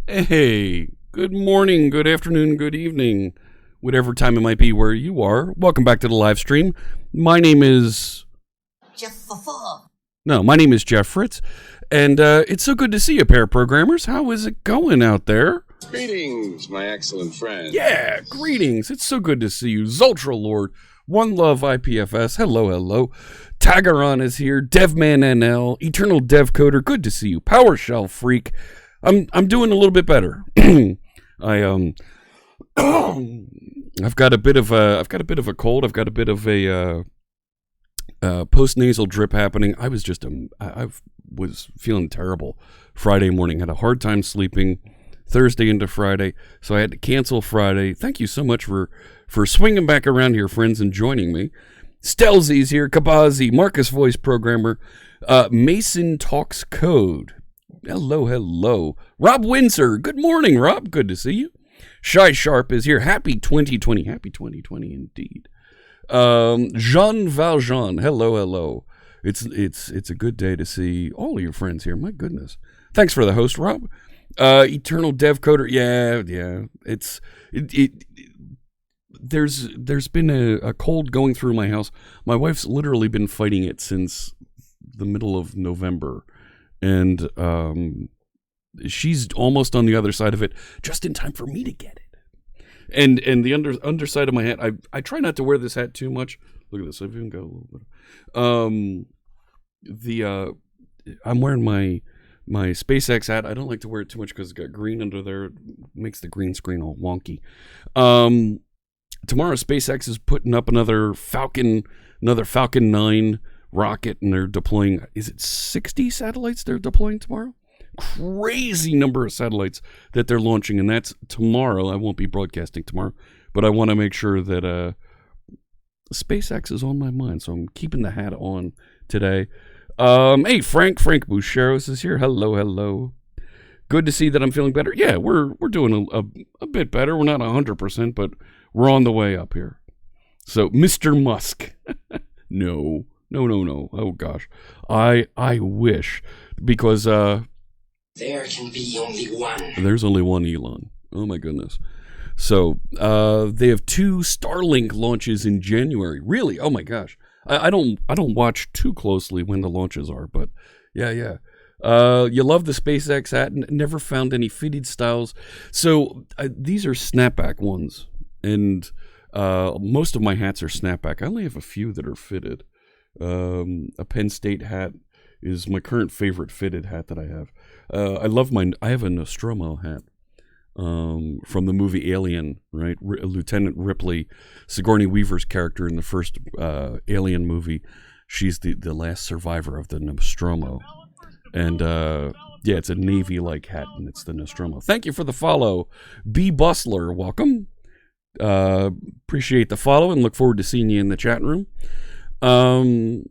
Hey, good morning, good afternoon, good evening, whatever time it might be where you are. Welcome back to the live stream. My name is Jeff Fritz, and it's so good to see you, pair programmers. How is it going out there? Greetings, my excellent friend. Yeah, greetings. It's so good to see you. Zultra Lord, One Love IPFS, hello, hello. Tagaron is here, Devman NL, Eternal Dev Coder, good to see you. PowerShell Freak. I'm doing a little bit better. I've got a bit of a cold. I've got a bit of a post nasal drip happening. I was feeling terrible Friday morning. Had a hard time sleeping Thursday into Friday, so I had to cancel Friday. Thank you so much for swinging back around here, friends, and joining me. Stelzy's here, Kabazi, Marcus Voice Programmer, Mason Talks Code. Hello, hello. Rob Windsor. Good morning, Rob. Good to see you. Shy Sharp is here. Happy 2020. Happy 2020 indeed. Jean Valjean. Hello, hello. It's a good day to see all of your friends here. My goodness. Thanks for the host, Rob. Eternal Dev Coder. Yeah. There's been a cold going through my house. My wife's literally been fighting it since the middle of November. And she's almost on the other side of it, just in time for me to get it. And the underside of my hat, I try not to wear this hat too much. Look at this. I've even got a little bit. I'm wearing my my SpaceX hat. I don't like to wear it too much because it's got green under there. It makes the green screen all wonky. Tomorrow, SpaceX is putting up another Falcon 9 rocket, and they're deploying, is it 60 satellites they're deploying tomorrow? Crazy number of satellites that they're launching, and that's tomorrow. I won't be broadcasting tomorrow, but I want to make sure that SpaceX is on my mind, so I'm keeping the hat on today. Hey, Frank Boucheros is here. Hello. Good to see that I'm feeling better. Yeah, we're doing a bit better. We're not 100%, but we're on the way up here. So, Mr. Musk. No. Oh, gosh. I wish, because there can be only one. There's only one Elon. Oh, my goodness. So, they have 2 Starlink launches in January. Really? Oh, my gosh. I don't watch too closely when the launches are, but yeah. You love the SpaceX hat. Never found any fitted styles. So these are snapback ones, and most of my hats are snapback. I only have a few that are fitted. A Penn State hat is my current favorite fitted hat that I have. I have a Nostromo hat. From the movie Alien, right? Lieutenant Ripley, Sigourney Weaver's character in the first Alien movie. She's the last survivor of the Nostromo. And yeah, it's a Navy-like hat, and it's the Nostromo. Thank you for the follow. B. Bustler, welcome. Appreciate the follow and look forward to seeing you in the chat room. You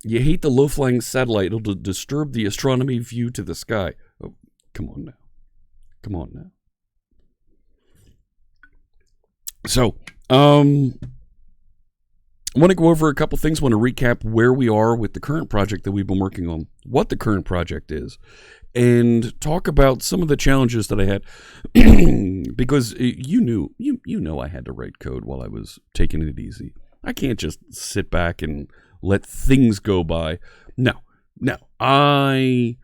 hate the low-flying satellite. It'll disturb the astronomy view to the sky. Oh, come on now. So, I want to go over a couple things. I want to recap where we are with the current project that we've been working on, what the current project is, and talk about some of the challenges that I had. Because you know I had to write code while I was taking it easy. I can't just sit back and let things go by. No. I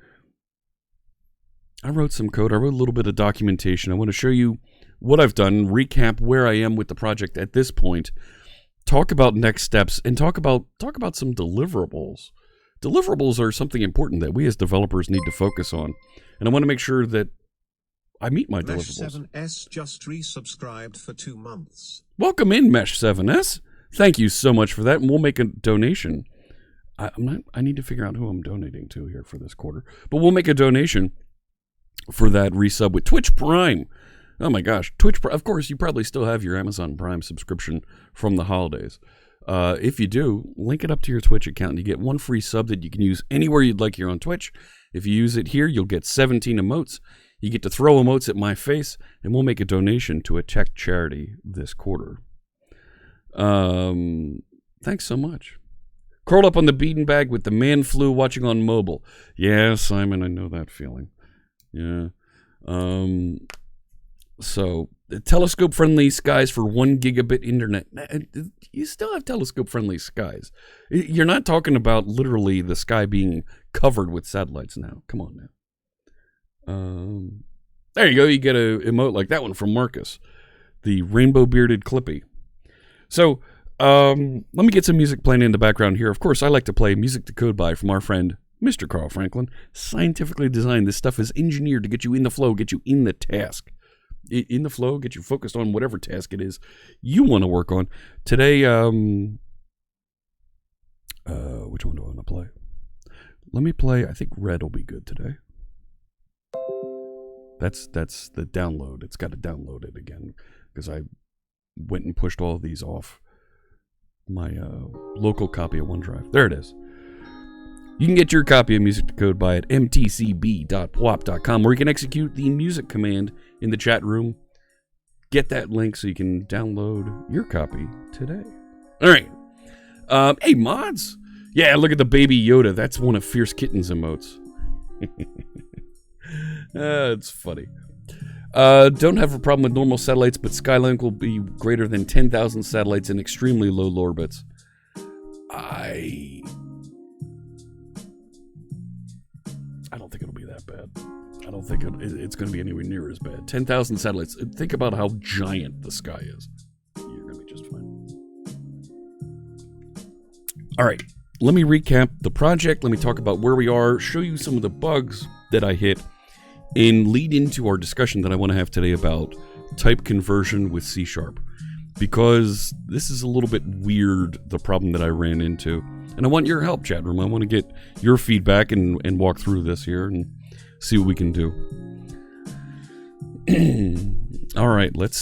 wrote some code. I wrote a little bit of documentation. I want to show you what I've done, recap where I am with the project at this point, talk about next steps, and talk about some deliverables. Deliverables are something important that we as developers need to focus on, and I want to make sure that I meet my deliverables. Mesh7S just resubscribed for 2 months. Welcome in, Mesh7S. Thank you so much for that, and we'll make a donation. I need to figure out who I'm donating to here for this quarter, but we'll make a donation for that resub with Twitch Prime. Oh my gosh, of course, you probably still have your Amazon Prime subscription from the holidays. If you do, link it up to your Twitch account and you get 1 free sub that you can use anywhere you'd like here on Twitch. If you use it here, you'll get 17 emotes. You get to throw emotes at my face, and we'll make a donation to a tech charity this quarter. Thanks so much. Curled up on the bean bag with the man flu watching on mobile. Yeah, Simon, I know that feeling. Yeah. So, telescope-friendly skies for 1 gigabit internet. You still have telescope-friendly skies. You're not talking about literally the sky being covered with satellites now. Come on now. There you go. You get an emote like that one from Marcus, the rainbow-bearded Clippy. So, let me get some music playing in the background here. Of course, I like to play music to code by from our friend Mr. Carl Franklin. Scientifically designed. This stuff is engineered to get you in the flow, get you in the task. In the flow, get you focused on whatever task it is you want to work on. Today, which one do I want to play? Let me play, I think Red will be good today. That's the download. It's got to download it again because I went and pushed all of these off my local copy of OneDrive. There it is. You can get your copy of Music to Code by at mtcb.pwop.com, where you can execute the music command in the chat room. Get that link so you can download your copy today. All right. Hey, mods. Yeah, look at the baby Yoda. That's one of Fierce Kitten's emotes. It's funny. Don't have a problem with normal satellites, but Skylink will be greater than 10,000 satellites in extremely low orbits. I don't think it'll be that bad. I don't think it's going to be anywhere near as bad. 10,000 satellites. Think about how giant the sky is. You're going to be just fine. All right. Let me recap the project. Let me talk about where we are, show you some of the bugs, that I hit and lead into our discussion that I want to have today about type conversion with C#. Because this is a little bit weird, the problem that I ran into. And I want your help, chat room. I want to get your feedback and walk through this here and see what we can do. All right, let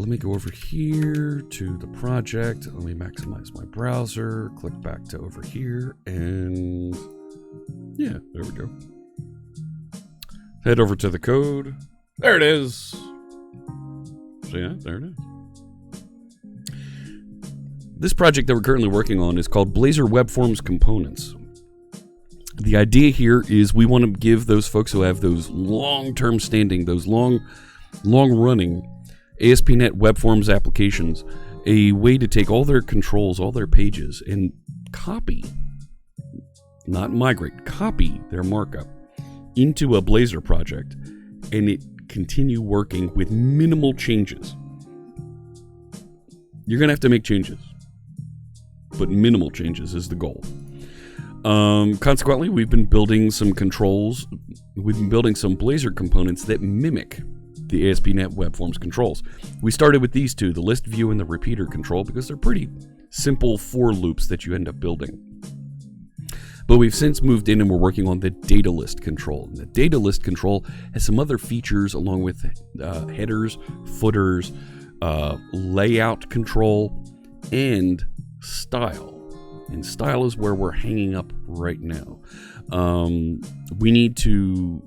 me go over here to the project. Let me maximize my browser, click back to over here, and yeah, there we go. Head over to the code. There it is. So yeah, there it is. This project that we're currently working on is called BlazorWebFormsComponents. The idea here is we want to give those folks who have those long-term standing, those long-running ASP.NET Web Forms applications, a way to take all their controls, all their pages, and copy, not migrate, copy their markup into a Blazor project, and it continue working with minimal changes. You're going to have to make changes, but minimal changes is the goal. Consequently, we've been building some controls. We've been building some Blazor components that mimic the ASP.NET Web Forms controls. We started with these two, the list view and the repeater control, because they're pretty simple for loops that you end up building. But we've since moved in and we're working on the DataList control. And the DataList control has some other features along with headers, footers, layout control, and style. And style is where we're hanging up right now. We need to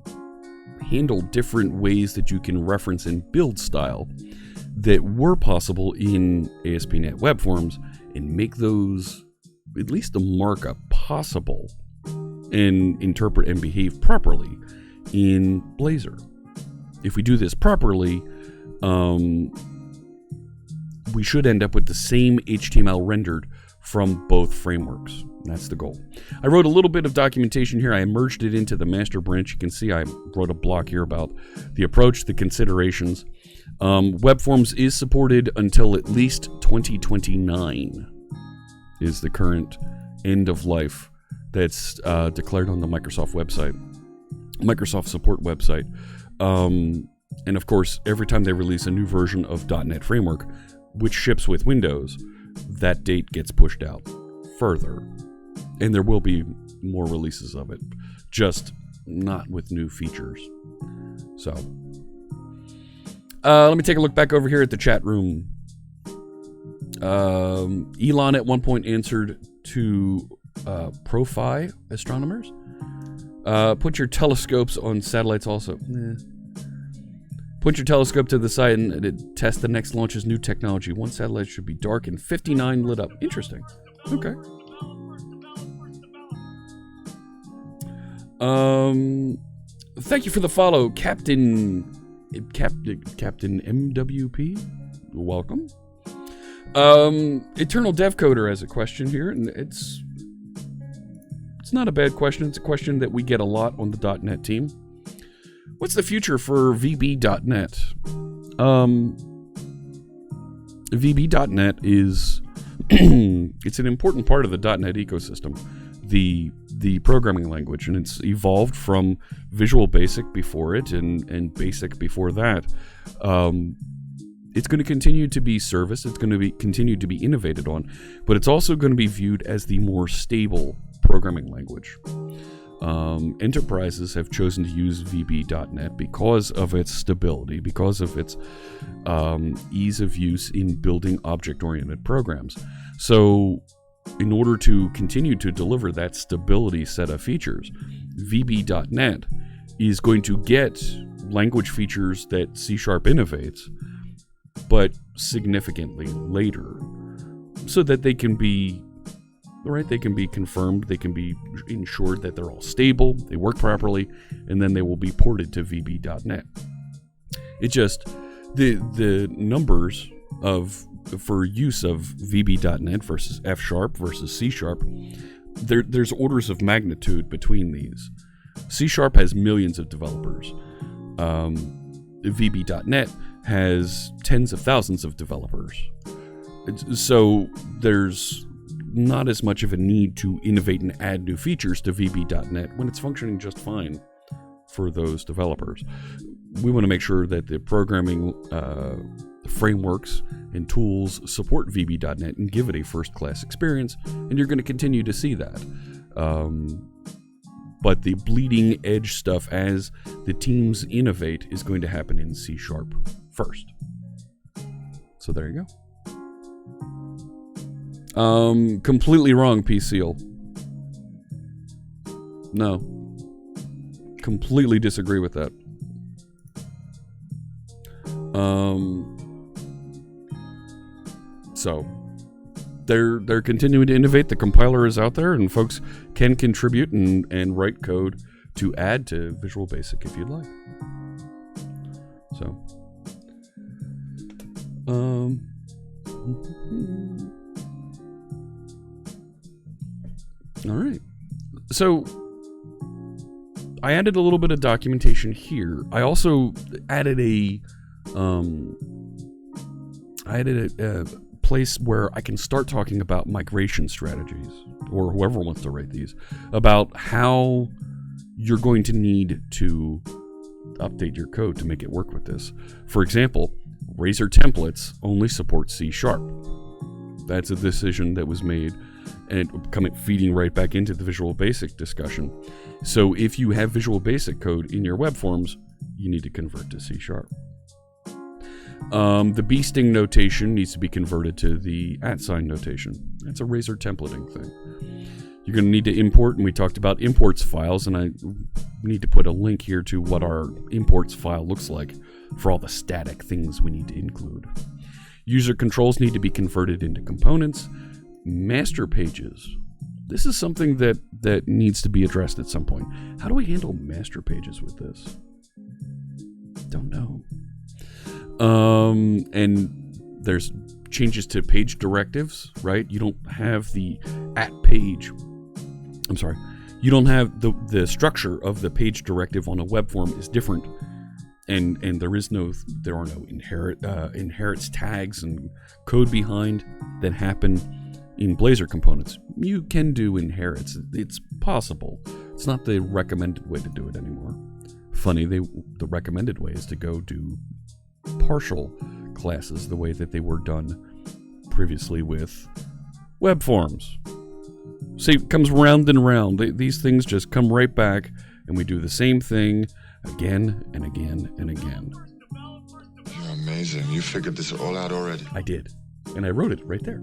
handle different ways that you can reference and build style that were possible in ASP.NET Web Forms and make those, at least the markup, possible and interpret and behave properly in Blazor. If we do this properly, we should end up with the same HTML rendered from both frameworks. That's the goal. I wrote a little bit of documentation here. I merged it into the master branch. You can see I wrote a block here about the approach, the considerations. Web Forms is supported until at least 2029 is the current end of life that's declared on the Microsoft website, Microsoft support website. And of course, every time they release a new version of .NET Framework, which ships with Windows, that date gets pushed out further. And there will be more releases of it, just not with new features. So, let me take a look back over here at the chat room. Elon at one point answered to Profi astronomers. Put your telescopes on satellites also. Put your telescope to the side and test the next launch's new technology. One satellite should be dark and 59 lit up. Interesting. Okay. Thank you for the follow, Captain MWP. Welcome. Eternal Dev Coder has a question here, and it's not a bad question. It's a question that we get a lot on the .NET team. What's the future for VB.NET? VB.NET is it's an important part of the .NET ecosystem, the programming language, and it's evolved from Visual Basic before it and Basic before that. It's going to continue to be serviced. It's going to be continue to be innovated on, but it's also going to be viewed as the more stable programming language. Enterprises have chosen to use VB.NET because of its stability, because of its ease of use in building object-oriented programs. So, in order to continue to deliver that stability set of features, VB.NET is going to get language features that C# innovates, but significantly later, so that they can be they can be confirmed, they can be ensured that they're all stable, they work properly, and then they will be ported to VB.NET. It just, the numbers for use of VB.NET versus F# versus C#, there's orders of magnitude between these. C# has millions of developers. VB.NET has tens of thousands of developers. So there's not as much of a need to innovate and add new features to VB.NET when it's functioning just fine for those developers. We want to make sure that the programming frameworks and tools support VB.NET and give it a first-class experience, and you're going to continue to see that. But the bleeding edge stuff as the teams innovate is going to happen in C# first. So there you go. Completely wrong, P-Seal. No. Completely disagree with that. So they're continuing to innovate. The compiler is out there, and folks can contribute and write code to add to Visual Basic if you'd like. So, all right. So I added a little bit of documentation here. I also added a place where I can start talking about migration strategies, or whoever wants to write these, about how you're going to need to update your code to make it work with this. For example, Razor templates only support C#. That's a decision that was made, and feeding right back into the Visual Basic discussion. So if you have Visual Basic code in your web forms, you need to convert to C#. The B-sting notation needs to be converted to the @ notation. That's a Razor templating thing. You're going to need to import, and we talked about imports files, and I need to put a link here to what our imports file looks like for all the static things we need to include. User controls need to be converted into components. Master pages. This is something that needs to be addressed at some point. How do we handle master pages with this? Don't know. And there's changes to page directives, right? You don't have the @page. I'm sorry. You don't have the structure of the page directive on a web form is different, and there are no inherits tags and code behind that happen in Blazor components. You can do inherits. It's possible. It's not the recommended way to do it anymore. Funny, the recommended way is to go do partial classes the way that they were done previously with web forms. See, it comes round and round. These things just come right back, and we do the same thing again and again and again. You're amazing. You figured this all out already. I did, and I wrote it right there.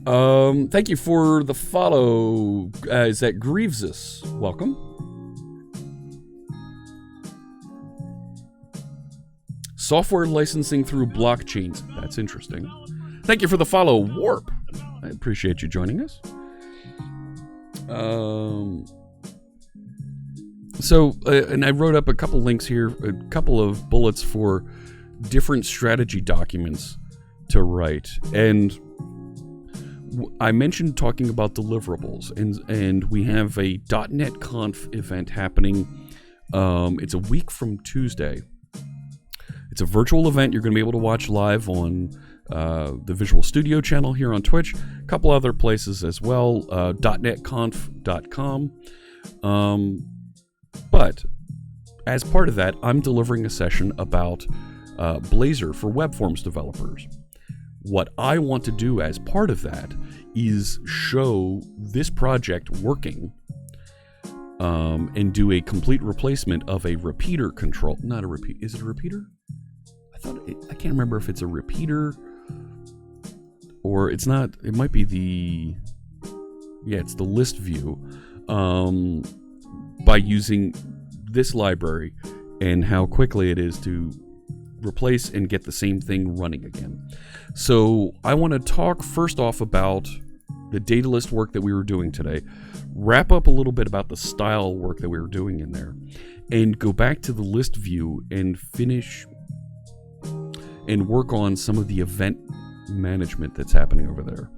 Thank you for the follow. Is that Grievesus? Welcome. Software licensing through blockchains. That's interesting. Thank you for the follow, Warp. I appreciate you joining us. And I wrote up a couple links here, a couple of bullets for different strategy documents to write. And I mentioned talking about deliverables, and we have a .NET Conf event happening. It's a week from Tuesday. It's a virtual event you're going to be able to watch live on the Visual Studio channel here on Twitch, a couple other places as well, .netconf.com. But as part of that, I'm delivering a session about Blazor for web forms developers. What I want to do as part of that is show this project working and do a complete replacement of a repeater control. Not a repeat. Is it a repeater? I can't remember if it's a repeater or it's not. It might be it's the list view by using this library and how quickly it is to replace and get the same thing running again. So I want to talk first off about the DataList work that we were doing today, wrap up a little bit about the style work that we were doing in there, and go back to the list view and finish and work on some of the event management that's happening over there.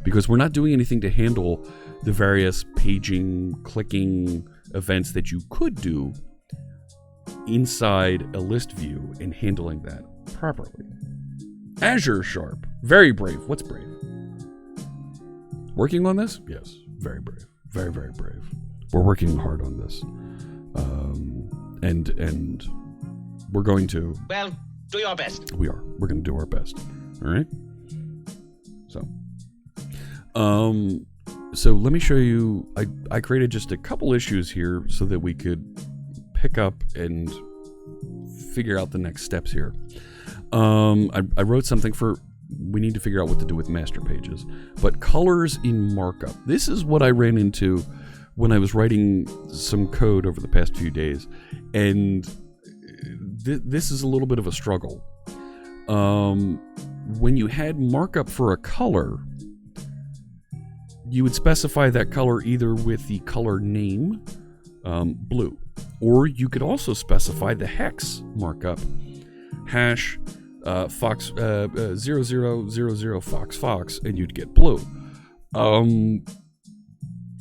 Because we're not doing anything to handle the various paging, clicking events that you could do inside a list view and handling that properly. Azure Sharp. Very brave. What's brave? Working on this? Yes. Very brave. Very, very brave. We're working hard on this. And we're going to... Well, do your best. We're going to do our best. All right? So let me show you... I created just a couple issues here so that we could pick up and figure out the next steps here. I wrote something for... We need to figure out what to do with master pages. But colors in markup. This is what I ran into when I was writing some code over the past few days. And this is a little bit of a struggle. When you had markup for a color, you would specify that color either with the color name, blue, or you could also specify the hex markup, hash fox 0000 fox, and you'd get blue.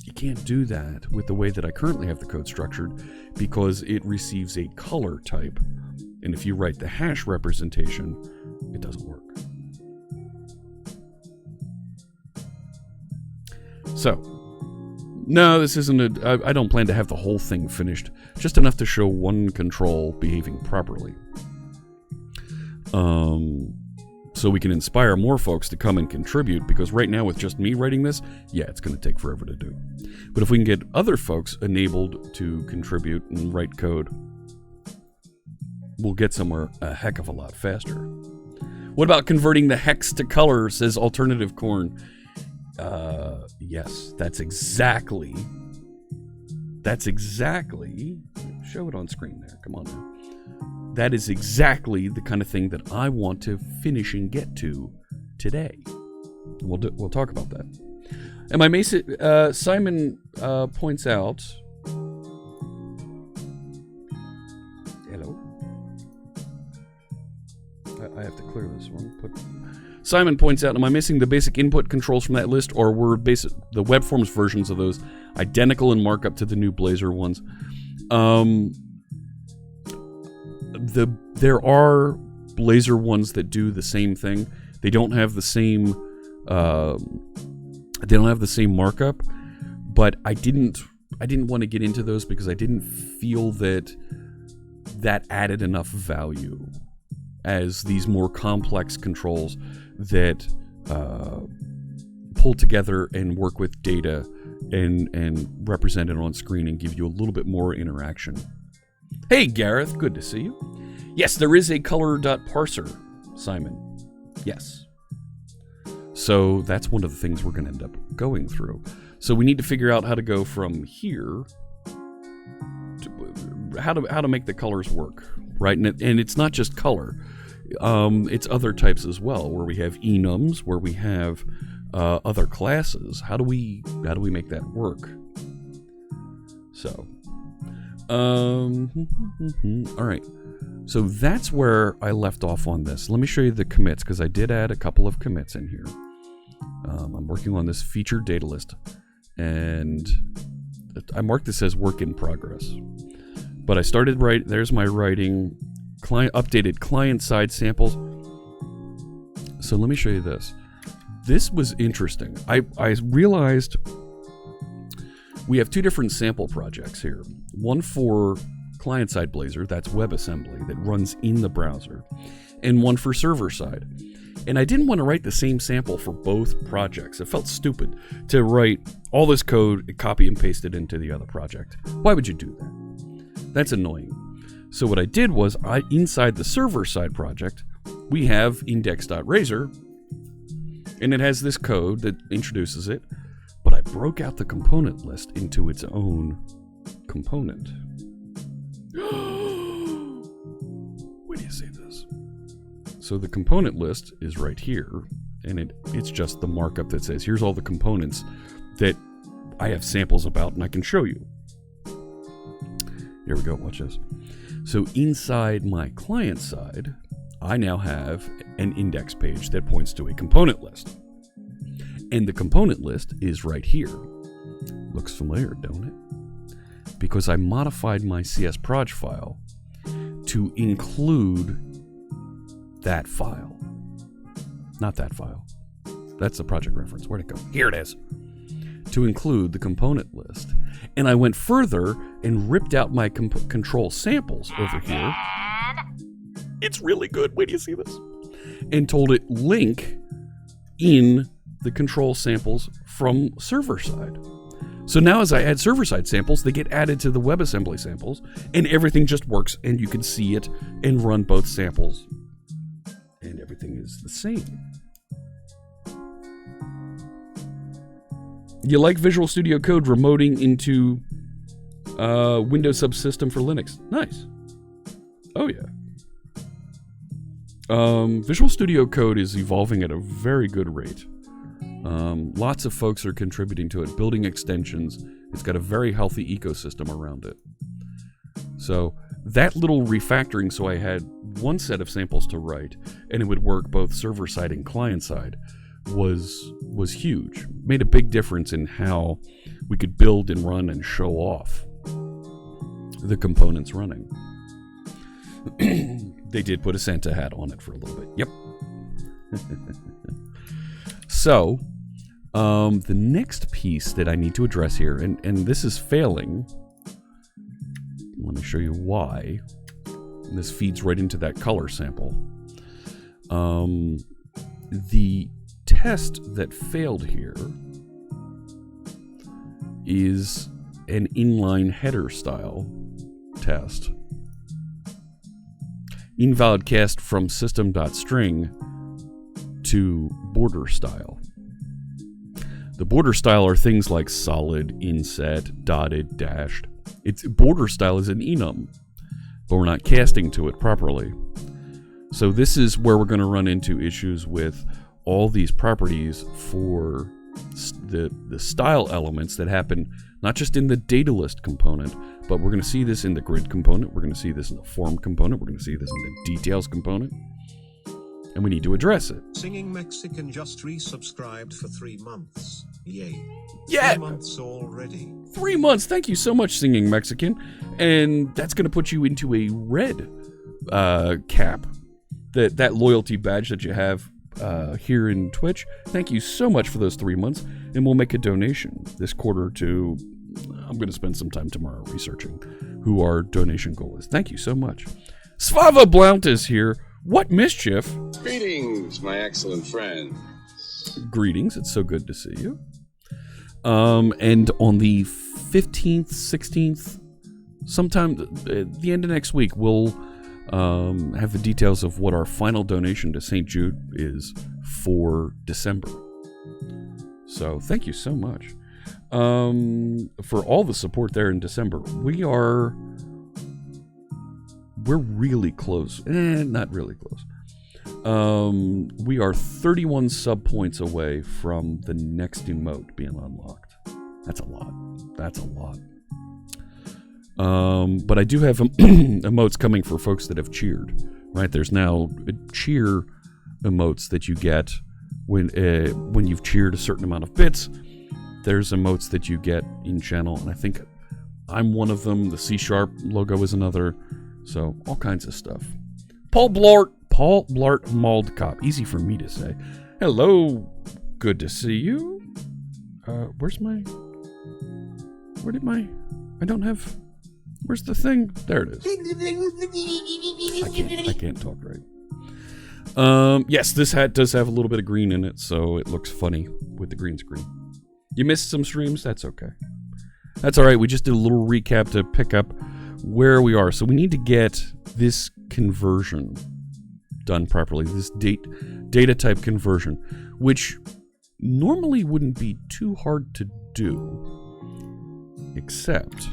You can't do that with the way that I currently have the code structured because it receives a color type, and if you write the hash representation, it doesn't work. So, no, this isn't I don't plan to have the whole thing finished, just enough to show one control behaving properly. So we can inspire more folks to come and contribute, because right now with just me writing this, yeah, it's going to take forever to do. But if we can get other folks enabled to contribute and write code, we'll get somewhere a heck of a lot faster. What about converting the hex to color, says Alternative Corn. Yes, that's exactly, show it on screen there, come on now. That is exactly the kind of thing that I want to finish and get to today. We'll talk about that. And my Mason, Simon points out, hello? I have to clear this one. Simon points out, am I missing the basic input controls from that list, or were the web forms versions of those identical in markup to the new Blazor ones? There are Blazor ones that do the same thing. They don't have the same markup, but I didn't want to get into those because I didn't feel that added enough value as these more complex controls that pull together and work with data and represent it on screen and give you a little bit more interaction. Hey Gareth, good to see you. Yes, there is a color.parser, Simon. Yes. So that's one of the things we're going to end up going through. So we need to figure out how to go from here to how to make the colors work, right? And it's not just color. It's other types as well, where we have enums, where we have other classes. How do we make that work? So, all right. So that's where I left off on this. Let me show you the commits, because I did add a couple of commits in here. I'm working on this featured data list, and I marked this as work in progress. But I started there's my writing, updated client-side samples. So let me show you this. This was interesting. I realized we have two different sample projects here. One for client-side Blazor, that's WebAssembly, that runs in the browser, and one for server-side. And I didn't want to write the same sample for both projects. It felt stupid to write all this code, copy and paste it into the other project. Why would you do that? That's annoying. So what I did was, inside the server-side project, we have index.razor, and it has this code that introduces it, but I broke out the component list into its own component. Where do you see this? So the component list is right here, and it's just the markup that says, here's all the components that I have samples about, and I can show you. Here we go, watch this. So inside my client side, I now have an index page that points to a component list. And the component list is right here. Looks familiar, don't it? Because I modified my CSproj file to include that file. Not that file. That's the project reference. Where'd it go? Here it is. To include the component list. And I went further and ripped out my control samples over here. It's really good. Wait till you see this. And told it link in the control samples from server side. So now as I add server side samples, they get added to the WebAssembly samples, and everything just works, and you can see it and run both samples, and everything is the same. You like Visual Studio Code remoting into Windows subsystem for Linux? Nice. Oh yeah. Visual Studio Code is evolving at a very good rate. Lots of folks are contributing to it, building extensions. It's got a very healthy ecosystem around it. So that little refactoring, so I had one set of samples to write, and it would work both server side and client side, was huge. Made a big difference in how we could build and run and show off the components running. They did put a Santa hat on it for a little bit. Yep. So, the next piece that I need to address here, and this is failing. Let me show you why. And this feeds right into that color sample. The test that failed here is an inline header style test. Invalid cast from system.string to border style. The border style are things like solid, inset, dotted, dashed. Its border style is an enum, but we're not casting to it properly. So this is where we're going to run into issues with all these properties for the style elements that happen not just in the DataList component, but we're going to see this in the grid component, we're going to see this in the form component, we're going to see this in the details component, and we need to address it. Singing Mexican just resubscribed for 3 months. Yay. Yeah! 3 months already. 3 months. Thank you so much, Singing Mexican. And that's going to put you into a red cap. That loyalty badge that you have here in Twitch. Thank you so much for those 3 months. And we'll make a donation this quarter to... I'm going to spend some time tomorrow researching who our donation goal is. Thank you so much. Svava Blount is here. What mischief? Greetings, my excellent friend. Greetings. It's so good to see you. And on the 15th, 16th, sometime at the end of next week, we'll have the details of what our final donation to St. Jude is for December. So thank you so much for all the support there in December. We're really close. Not really close. We are 31 sub points away from the next emote being unlocked. That's a lot. But I do have emotes coming for folks that have cheered. Right? There's now cheer emotes that you get when you've cheered a certain amount of bits. There's emotes that you get in channel, and I think I'm one of them. The C# logo is another. So all kinds of stuff. Paul Blart Maldcop. Easy for me to say. Hello. Good to see you. Where's the thing? There it is. I can't talk right. Yes, this hat does have a little bit of green in it, so it looks funny with the green screen. You missed some streams? That's okay. That's alright. We just did a little recap to pick up where we are. So we need to get this conversion done properly, this data type conversion, which normally wouldn't be too hard to do, except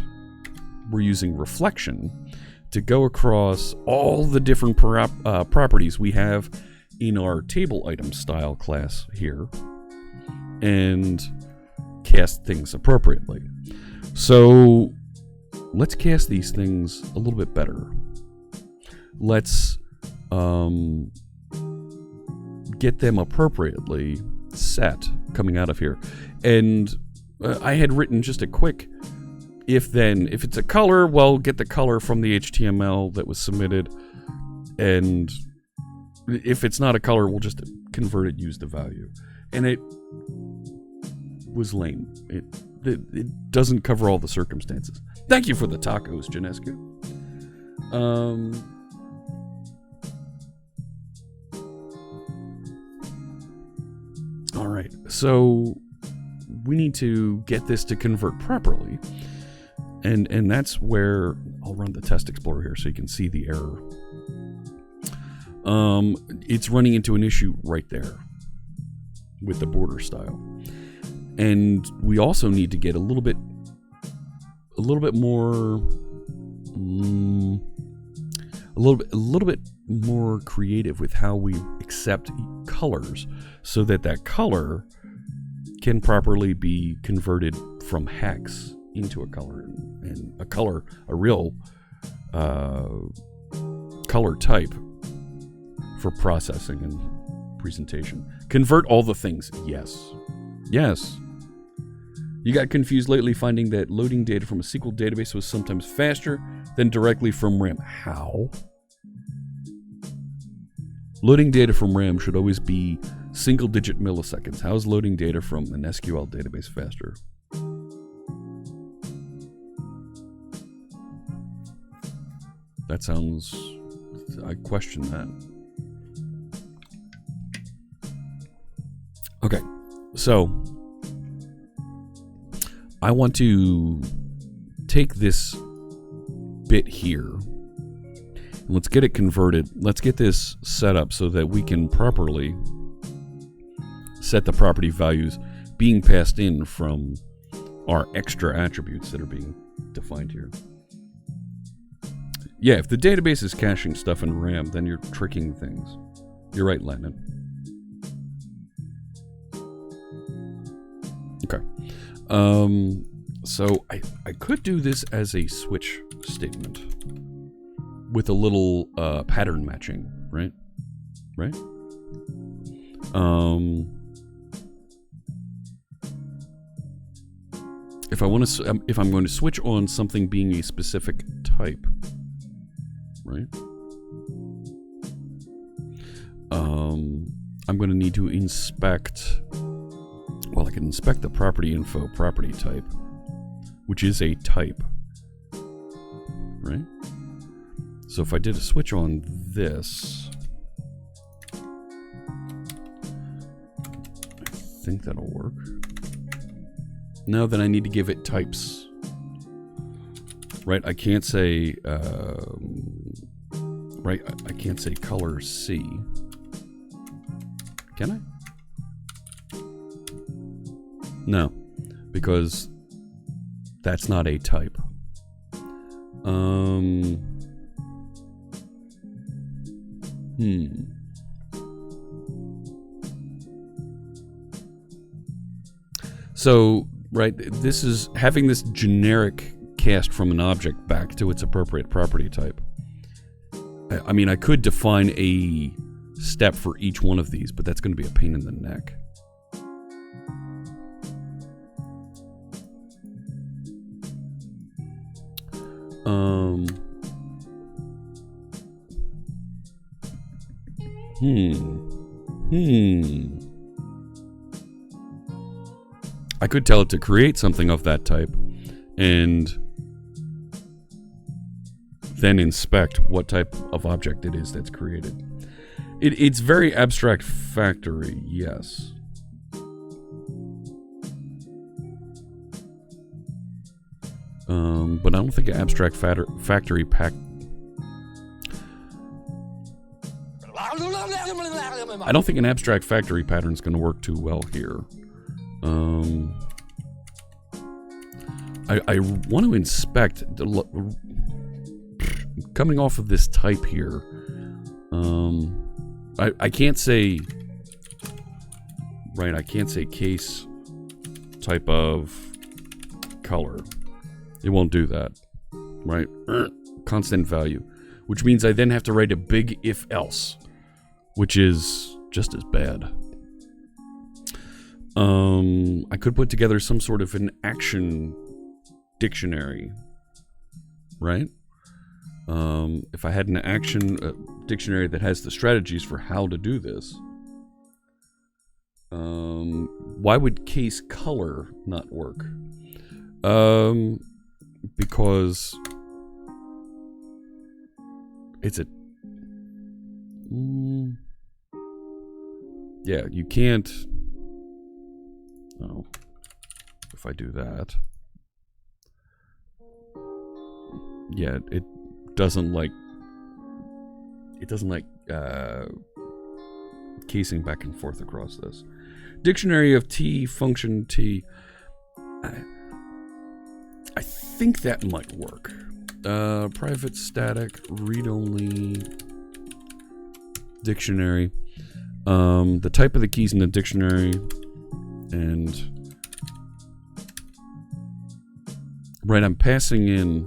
we're using reflection to go across all the different properties we have in our table item style class here and cast things appropriately. So let's cast these things a little bit better. Let's get them appropriately set coming out of here. And I had written just a quick if it's a color, well, get the color from the HTML that was submitted. And if it's not a color, we'll just convert it, use the value. And it was lame. It doesn't cover all the circumstances. Thank you for the tacos, Janescu. All right, so we need to get this to convert properly, and that's where I'll run the test explorer here so you can see the error. It's running into an issue right there with the border style, and we also need to get a little bit more, a little bit more creative with how we accept colors, so that color can properly be converted from hex into a color, and a real color type for processing and presentation. Convert all the things. Yes. You got confused lately finding that loading data from a SQL database was sometimes faster than directly from RAM. How? Loading data from RAM should always be single-digit milliseconds. How is loading data from an SQL database faster? That sounds... I question that. Okay, so I want to take this bit here. Let's get it converted. Let's get this set up so that we can properly set the property values being passed in from our extra attributes that are being defined here. Yeah, if the database is caching stuff in RAM, then you're tricking things. You're right, Lennon. Okay. So I could do this as a switch statement with a little pattern matching, right? If I'm going to switch on something being a specific type, right? I'm going to need to inspect. Well, I can inspect the property info property type, which is a type, right? So if I did a switch on this, I think that'll work. No, then I need to give it types, right? I can't say, right? I can't say color C. Can I? No, because that's not a type. So, right, this is having this generic cast from an object back to its appropriate property type. I mean, I could define a step for each one of these, but that's going to be a pain in the neck. I could tell it to create something of that type and then inspect what type of object it is that's created. It's very abstract factory, yes. But I don't think an abstract factory pack. I don't think an abstract factory pattern is going to work too well here. I want to inspect coming off of this type here. I can't say, right, I can't say case type of color. It won't do that, right? Constant value, which means I then have to write a big if else, which is just as bad. I could put together some sort of an action dictionary, right? If I had an action dictionary that has the strategies for how to do this, why would case color not work? because it's a... yeah, you can't... Oh, if I do that... yeah, it doesn't like... it doesn't like casing back and forth across this. Dictionary of T, function T. I think that might work. Private static, read-only dictionary. The type of the keys in the dictionary, and right, I'm passing in.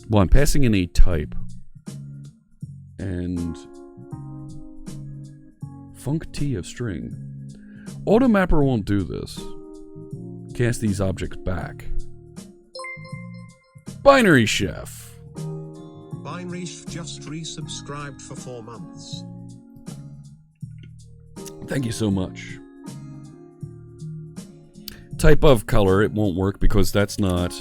Well, I'm passing in a type, and func T of string. Automapper won't do this. Cast these objects back. Binary Chef. Binary Chef just resubscribed for 4 months. Thank you so much. Type of color, it won't work because that's not...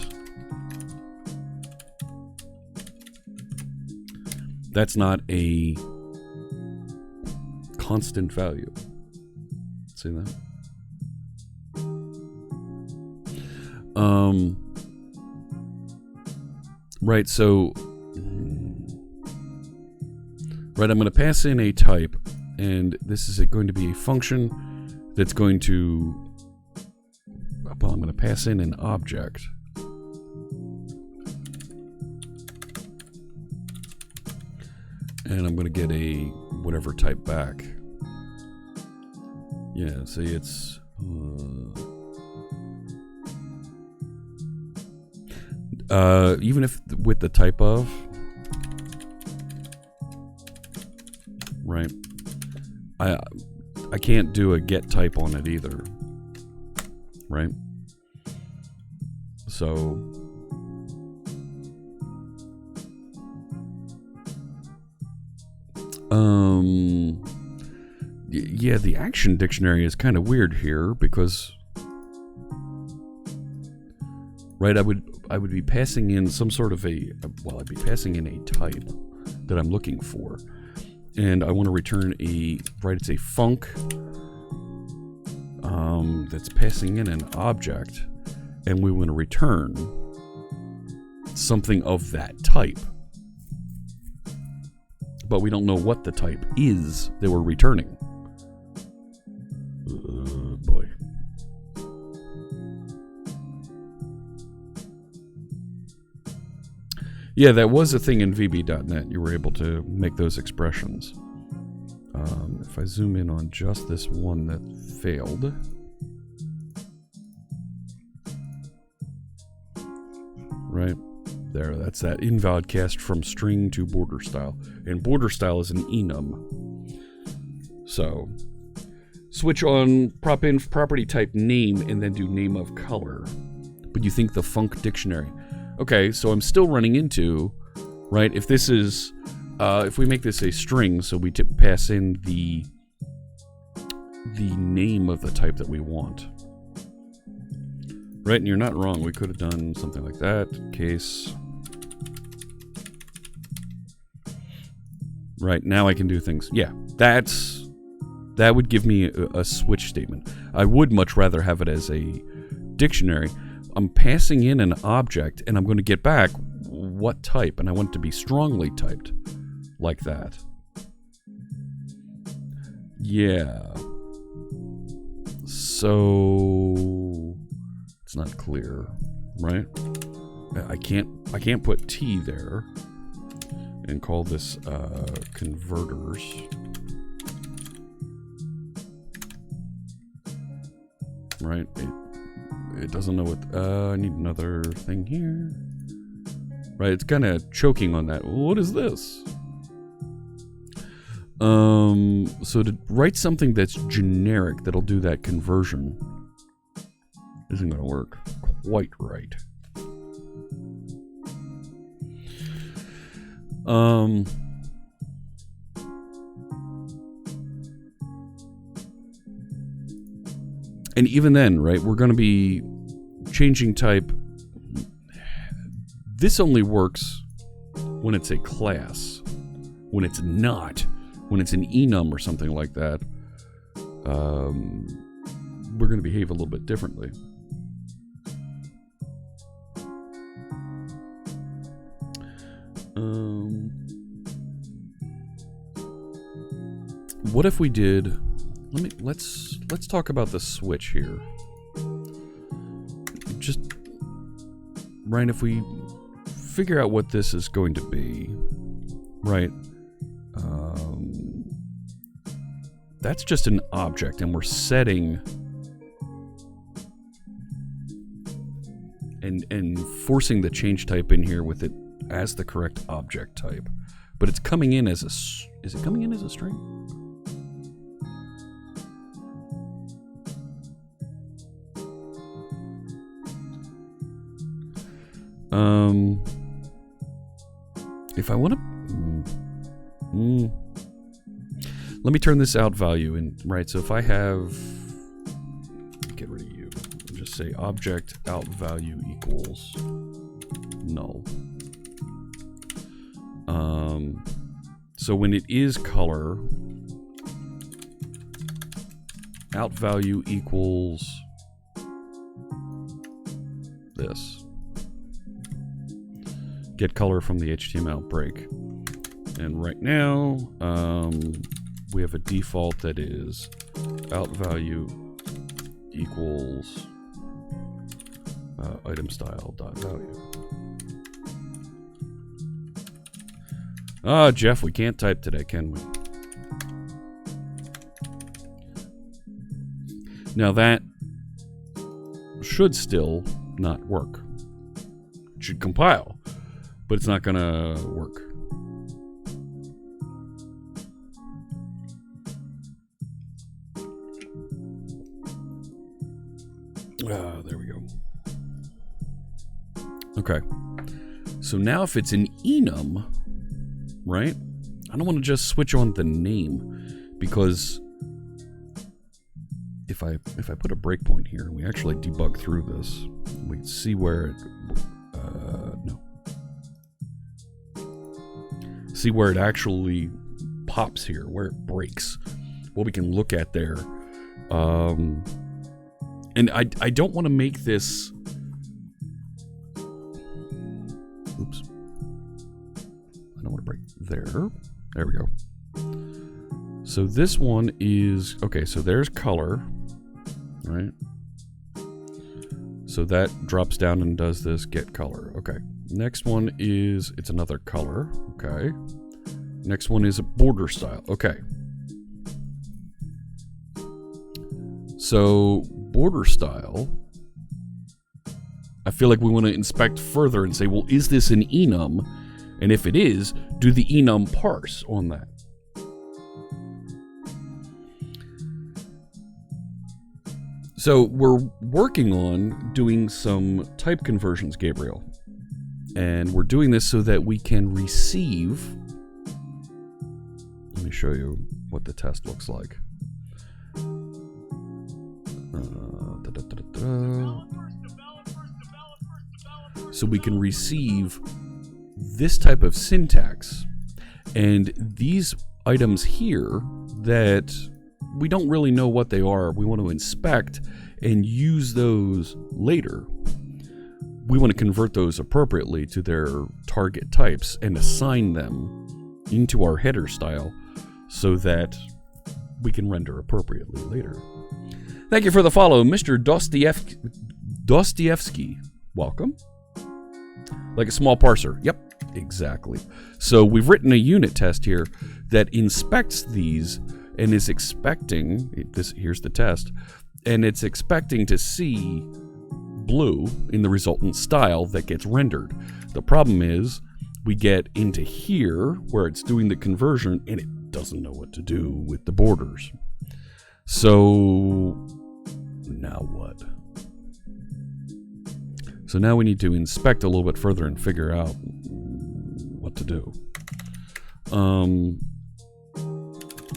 that's not a constant value. See that? Right, so... right, I'm going to pass in a type, and this is going to be a function that's going to... well, I'm going to pass in an object. And I'm going to get a whatever type back. Yeah, see, it's... even if with the type of... right, I can't do a get type on it either. Right? So... yeah, the action dictionary is kind of weird here because, right, I would be passing in some sort of well, I'd be passing in a type that I'm looking for, and I want to return a, right, it's a func that's passing in an object, and we want to return something of that type. But we don't know what the type is that we're returning. Boy. Yeah, that was a thing in VB.net. You were able to make those expressions. If I zoom in on just this one that failed. Right. There, that's that invalid cast from string to border style. And border style is an enum. So, switch on prop in property type name and then do name of color. But you think the func dictionary. Okay, so I'm still running into, right, if this is, if we make this a string, so we pass in the name of the type that we want. Right, and you're not wrong. We could have done something like that. Case. Right, now I can do things. Yeah, that would give me a switch statement. I would much rather have it as a dictionary. I'm passing in an object, and I'm going to get back what type, and I want it to be strongly typed, like that. Yeah. So... it's not clear, right? I can't put T there and call this converters. Right? It doesn't know what. I need another thing here. Right? It's kind of choking on that. What is this? So to write something that's generic that'll do that conversion isn't going to work quite right. And even then, right, we're going to be changing type. this only works when it's a class. When it's not, when it's an enum or something like that, we're going to behave a little bit differently. What if we did? Let's talk about the switch here. Just right, if we figure out what this is going to be, right? That's just an object, and we're setting and forcing the change type in here with it as the correct object type. But it's coming in as a, is it coming in as a string? If I want to, let me turn this out value in, right? So if I have, get rid of you, and just say object out value equals null. So when it is color, out value equals this. Get color from the HTML break. And right now, we have a default that is out value equals item style dot value. Ah, Jeff, we can't type today, can we? Now that should still not work. It should compile, but it's not gonna work. There we go. Okay. So now if it's an enum, right? I don't want to just switch on the name, because if I put a breakpoint here and we actually debug through this, we see where it see where it actually pops here, where it breaks, what we can look at there. And I don't want to make this, oops, I don't want to break there. There we go. So this one is, okay, so there's color, right? So that drops down and does this get color. Okay. Next one is, it's another color. Okay. Next one is a border style. Okay. So border style, I feel like we want to inspect further and say, well, is this an enum? And if it is, do the enum parse on that. So we're working on doing some type conversions, Gabriel. And we're doing this so that we can receive. Let me show you what the test looks like. So we can receive this type of syntax, and these items here that we don't really know what they are, we want to inspect and use those later. We want to convert those appropriately to their target types and assign them into our header style so that we can render appropriately later. Thank you for the follow, Mr. Dostoevsky. Welcome. Like a small parser. Yep, exactly. So we've written a unit test here that inspects these and is expecting, this, here's the test, and it's expecting to see blue in the resultant style that gets rendered. The problem is we get into here where it's doing the conversion and it doesn't know what to do with the borders. So now what? So now we need to inspect a little bit further and figure out what to do.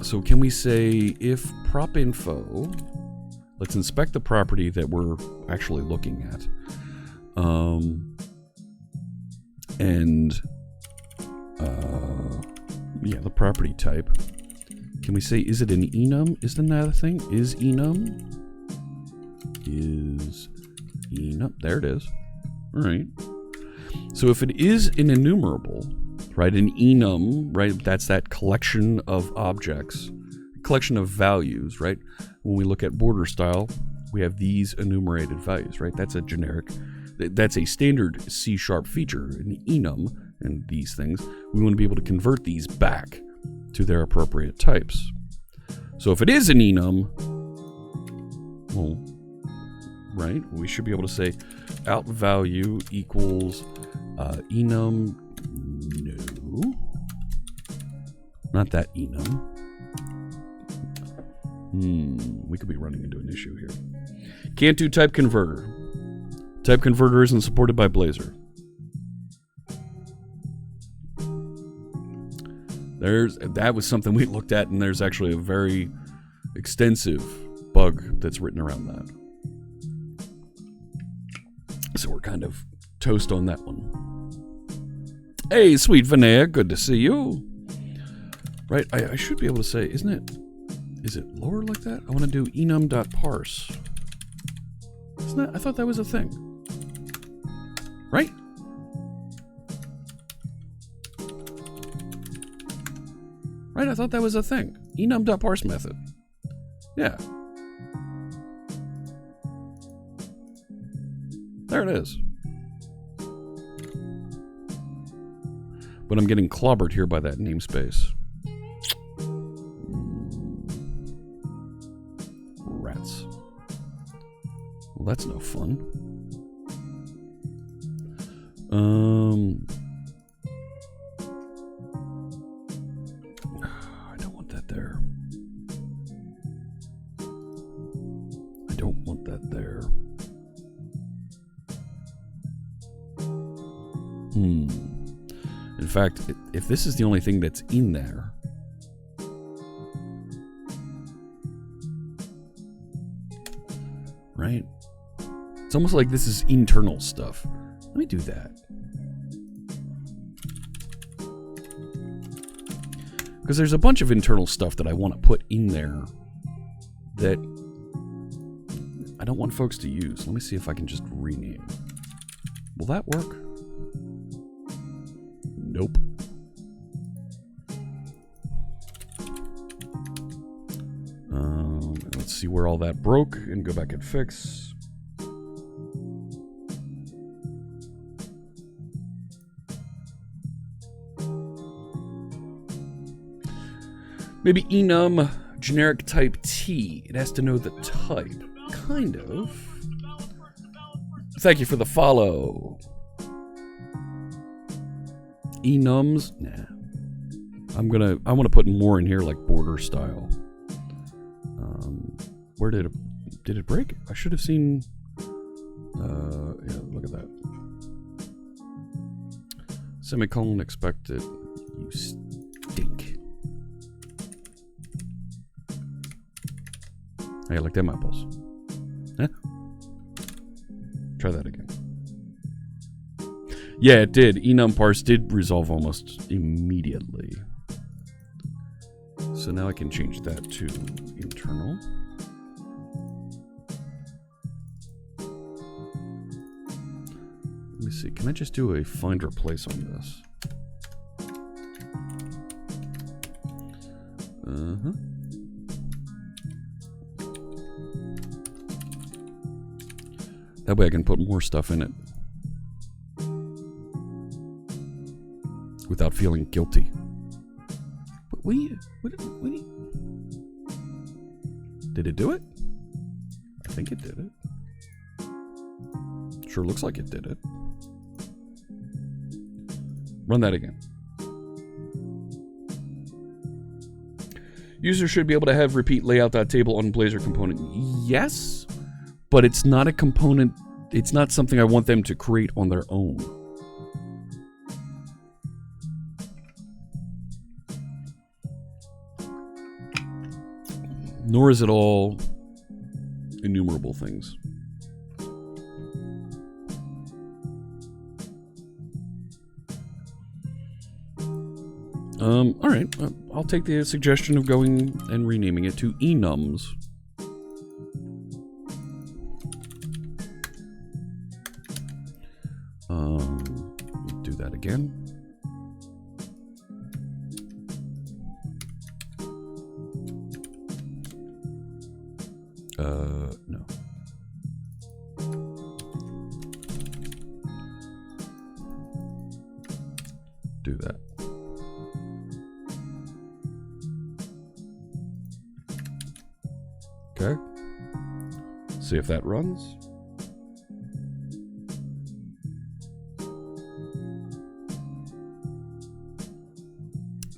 So can we say if prop info, let's inspect the property that we're actually looking at. And yeah, the property type. Can we say, is it an enum? Isn't that a thing? Is enum? Is enum? There it is. All right. So if it is an enumerable, right, an enum, right, that's that collection of objects, collection of values, right? When we look at border style, we have these enumerated values, right? That's a generic, that's a standard C# feature, an enum, and these things. We want to be able to convert these back to their appropriate types. So if it is an enum, well, right, we should be able to say out value equals enum, no, not that enum. We could be running into an issue here. Can't do type converter. Type converter isn't supported by Blazor. That was something we looked at, and there's actually a very extensive bug that's written around that. So we're kind of toast on that one. Hey, Sweet Vanilla, good to see you. Right, I should be able to say, isn't it? Is it lower like that? I want to do enum.parse. Isn't that? I thought that was a thing. Right? Right, I thought that was a thing. Enum.parse method. Yeah. There it is. But I'm getting clobbered here by that namespace. Rats. Well, that's no fun. I don't want that there. I don't want that there. In fact, if this is the only thing that's in there, right? It's almost like this is internal stuff. Let me do that. Because there's a bunch of internal stuff that I want to put in there that I don't want folks to use. Let me see if I can just rename. Will that work? Nope. Let's see where all that broke and go back and fix. Maybe enum generic type T. It has to know the type. Kind of. Thank you for the follow. Enums? Nah. I want to put more in here like border style. Where did it break? I should have seen. Yeah, look at that. Semicolon expected. You stink. Hey, like them apples. Huh? Try that again. Yeah, it did. Enum parse did resolve almost immediately. So now I can change that to internal. Let me see. Can I just do a find replace on this? That way I can put more stuff in it without feeling guilty. What did it do it? I think it did it. Sure looks like it did it. Run that again. User should be able to have repeat layout.table on Blazor component. Yes, but it's not a component. It's not something I want them to create on their own. Nor is it all enumerable things. All right. I'll take the suggestion of going and renaming it to enums. Do that again. No. Do that. Okay. See if that runs.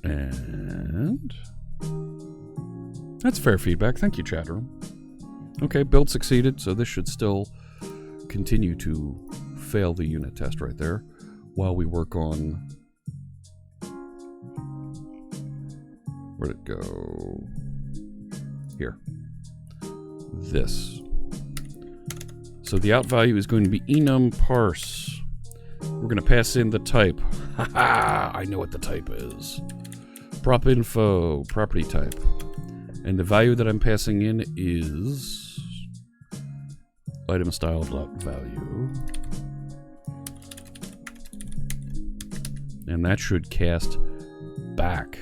And that's fair feedback. Thank you, chat room. Okay, build succeeded, so this should still continue to fail the unit test right there while we work on... Where'd it go? Here. This. So the out value is going to be enum parse. We're going to pass in the type. Haha, I know what the type is. Prop info, property type. And the value that I'm passing in is item style dot value. And that should cast back.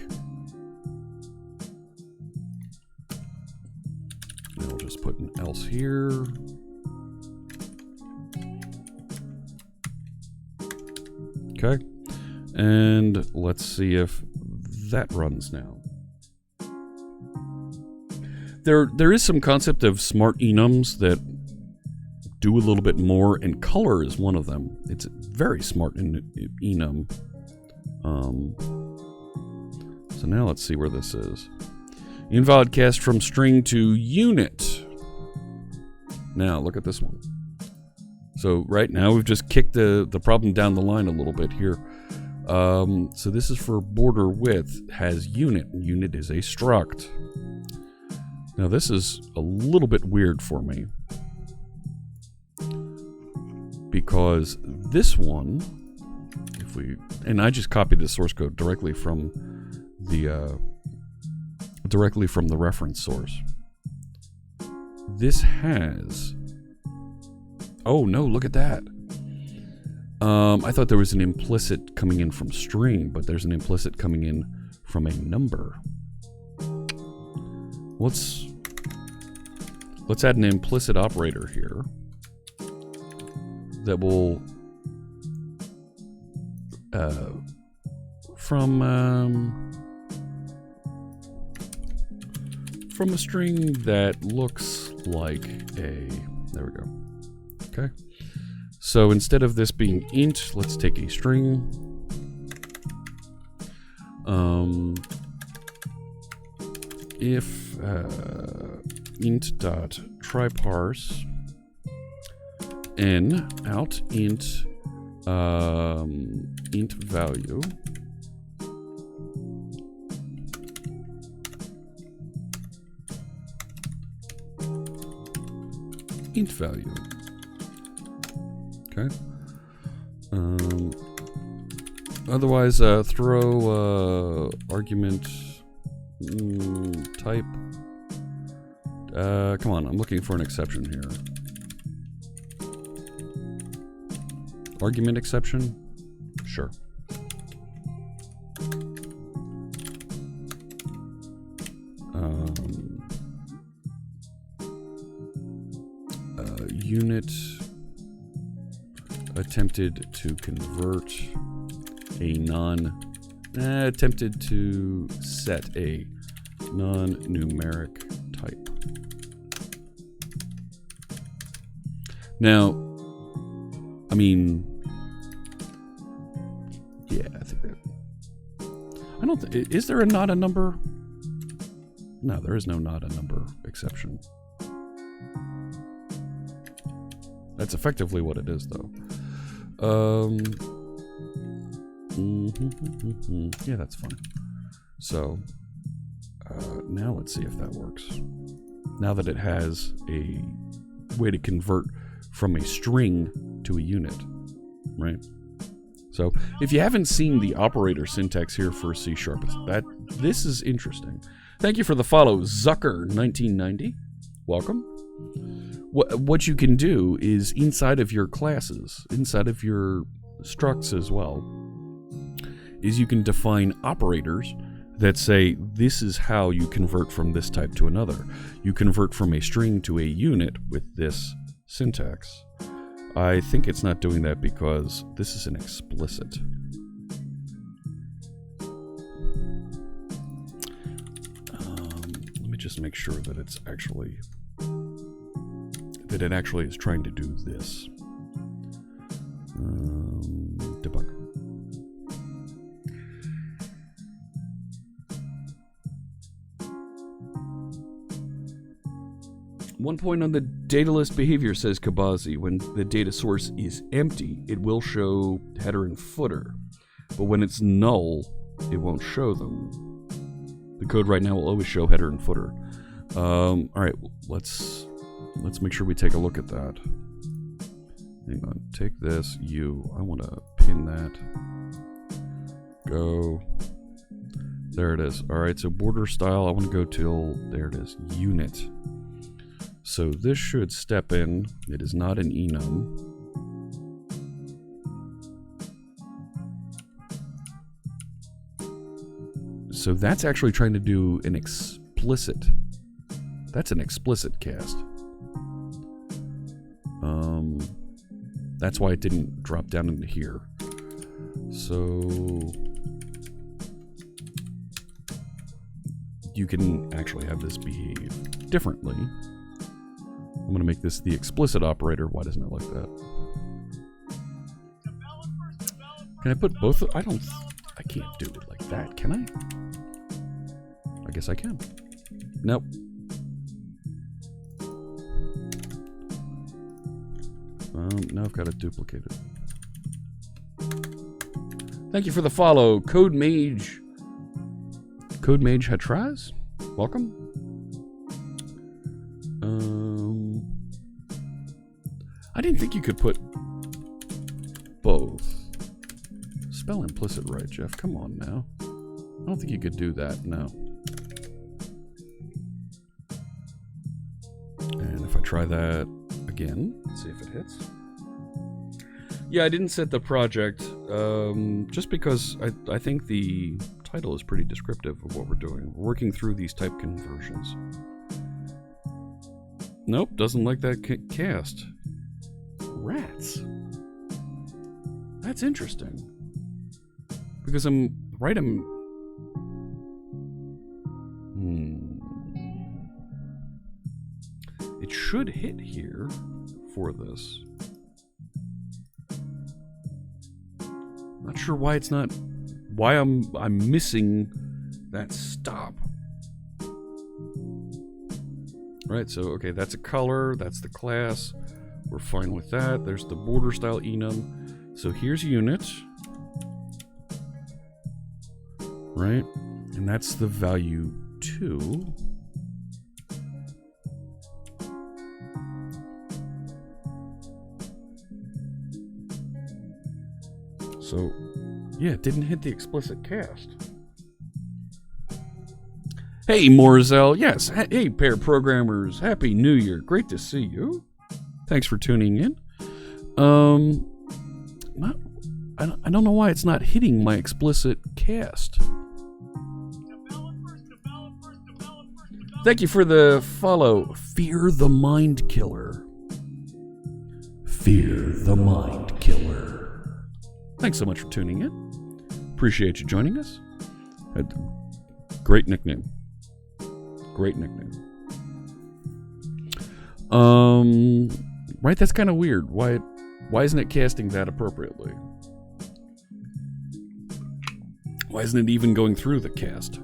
And I'll just put an else here. Okay. And let's see if that runs now. There is some concept of smart enums that do a little bit more, and color is one of them. It's very smart in enum. So now let's see where this is. Invalid cast from string to unit. Now look at this one. So right now we've just kicked the problem down the line a little bit here. So this is for border width, has unit. Unit is a struct. Now this is a little bit weird for me, because this one, if we, and I just copied the source code directly from the reference source. This has, oh no, look at that. I thought there was an implicit coming in from string, but there's an implicit coming in from a number. Let's add an implicit operator here that will from a string that looks like a, there we go. Okay. So instead of this being int, let's take a string. If int dot try parse n out int int value int value. Okay. Otherwise, throw argument type. Come on, I'm looking for an exception here. Argument exception? Sure. Unit attempted to convert a attempted to set a non-numeric type. Now, I mean, yeah, I think that, I don't think, is there a not a number? No, there is no not a number exception. That's effectively what it is, though. Yeah, that's fine. So, now let's see if that works. Now that it has a way to convert from a string to a unit, right? So if you haven't seen the operator syntax here for C#, this is interesting. Thank you for the follow, Zucker1990. Welcome. What you can do is inside of your classes, inside of your structs as well, is you can define operators that say this is how you convert from this type to another. You convert from a string to a unit with this syntax. I think it's not doing that because this is an explicit. Let me just make sure that it actually is trying to do this. Debug. One point on the DataList behavior, says Kabazi, when the data source is empty, it will show header and footer. But when it's null, it won't show them. The code right now will always show header and footer. All right, let's make sure we take a look at that. Hang on, take this, I want to pin that. Go. There it is. All right, so border style, I want to go till, there it is, unit. So this should step in. It is not an enum. So that's actually trying to do an explicit. That's an explicit cast. That's why it didn't drop down into here. So you can actually have this behave differently. I'm going to make this the explicit operator. Why doesn't it like that? Can I put both? I can't do it like that, can I? I guess I can. Nope. Now I've got to duplicate it. Thank you for the follow, Code Mage Hatraz. Welcome. I didn't think you could put both. Spell implicit right, Jeff. Come on now. I don't think you could do that, no. And if I try that again, let's see if it hits. Yeah, I didn't set the project just because I think the title is pretty descriptive of what we're doing. We're working through these type conversions. Nope, doesn't like that cast. Rats. That's interesting. Because it should hit here for this. Not sure why it's not. Why I'm missing that stop. Right, so okay, that's a color, that's the class. We're fine with that. There's the border style enum. So here's unit. Right? And that's the value 2. So, yeah, it didn't hit the explicit cast. Hey, Morzel. Yes. Hey, pair programmers. Happy New Year. Great to see you. Thanks for tuning in. I don't know why it's not hitting my explicit cast. Thank you for the follow. Fear the Mind Killer. Fear the Mind Killer. Thanks so much for tuning in. Appreciate you joining us. Great nickname. Great nickname. Right, that's kind of weird. Why isn't it casting that appropriately? Why isn't it even going through the cast?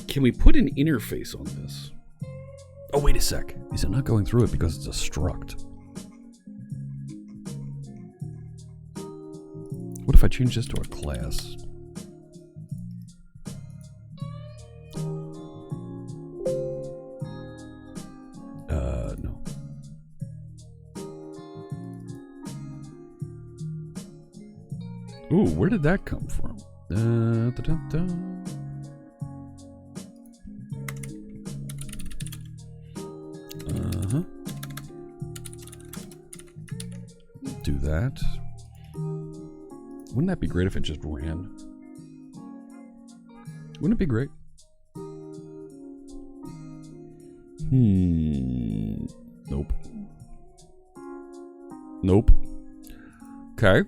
Can we put an interface on this? Oh, wait a sec. Is it not going through it because it's a struct? What if I change this to a class? Ooh, where did that come from? Da, da, da, da. Uh-huh. Do that. Wouldn't that be great if it just ran? Wouldn't it be great? Nope. Nope. Okay.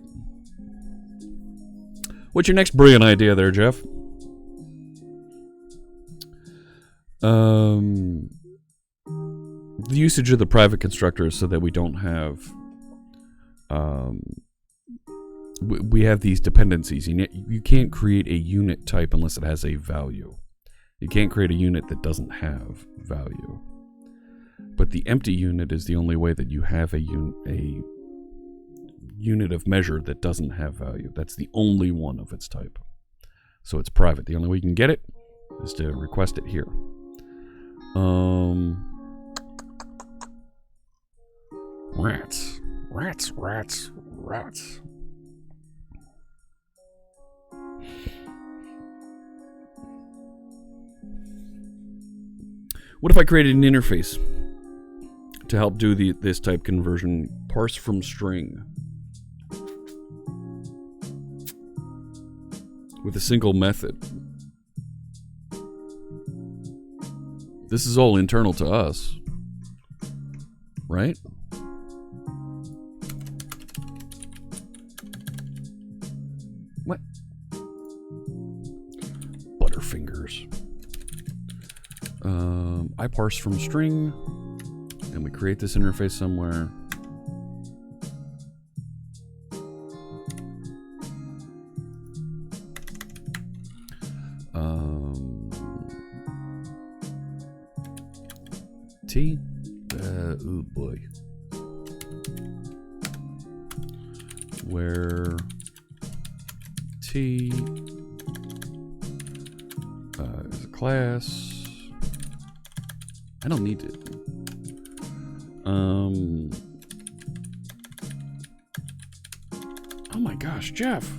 What's your next brilliant idea there, Jeff? The usage of the private constructors so that we don't have... we have these dependencies. You can't create a unit type unless it has a value. You can't create a unit that doesn't have value. But the empty unit is the only way that you have a unit of measure that doesn't have value. That's the only one of its type. So it's private. The only way you can get it is to request it here. Rats. Rats, rats, rats. What if I created an interface to help do this type conversion? Parse from string with a single method. This is all internal to us, right? What? Butterfingers. I parse from string, and we create this interface somewhere. T. Oh boy. Where T is a class. I don't need it. Oh my gosh, Jeff.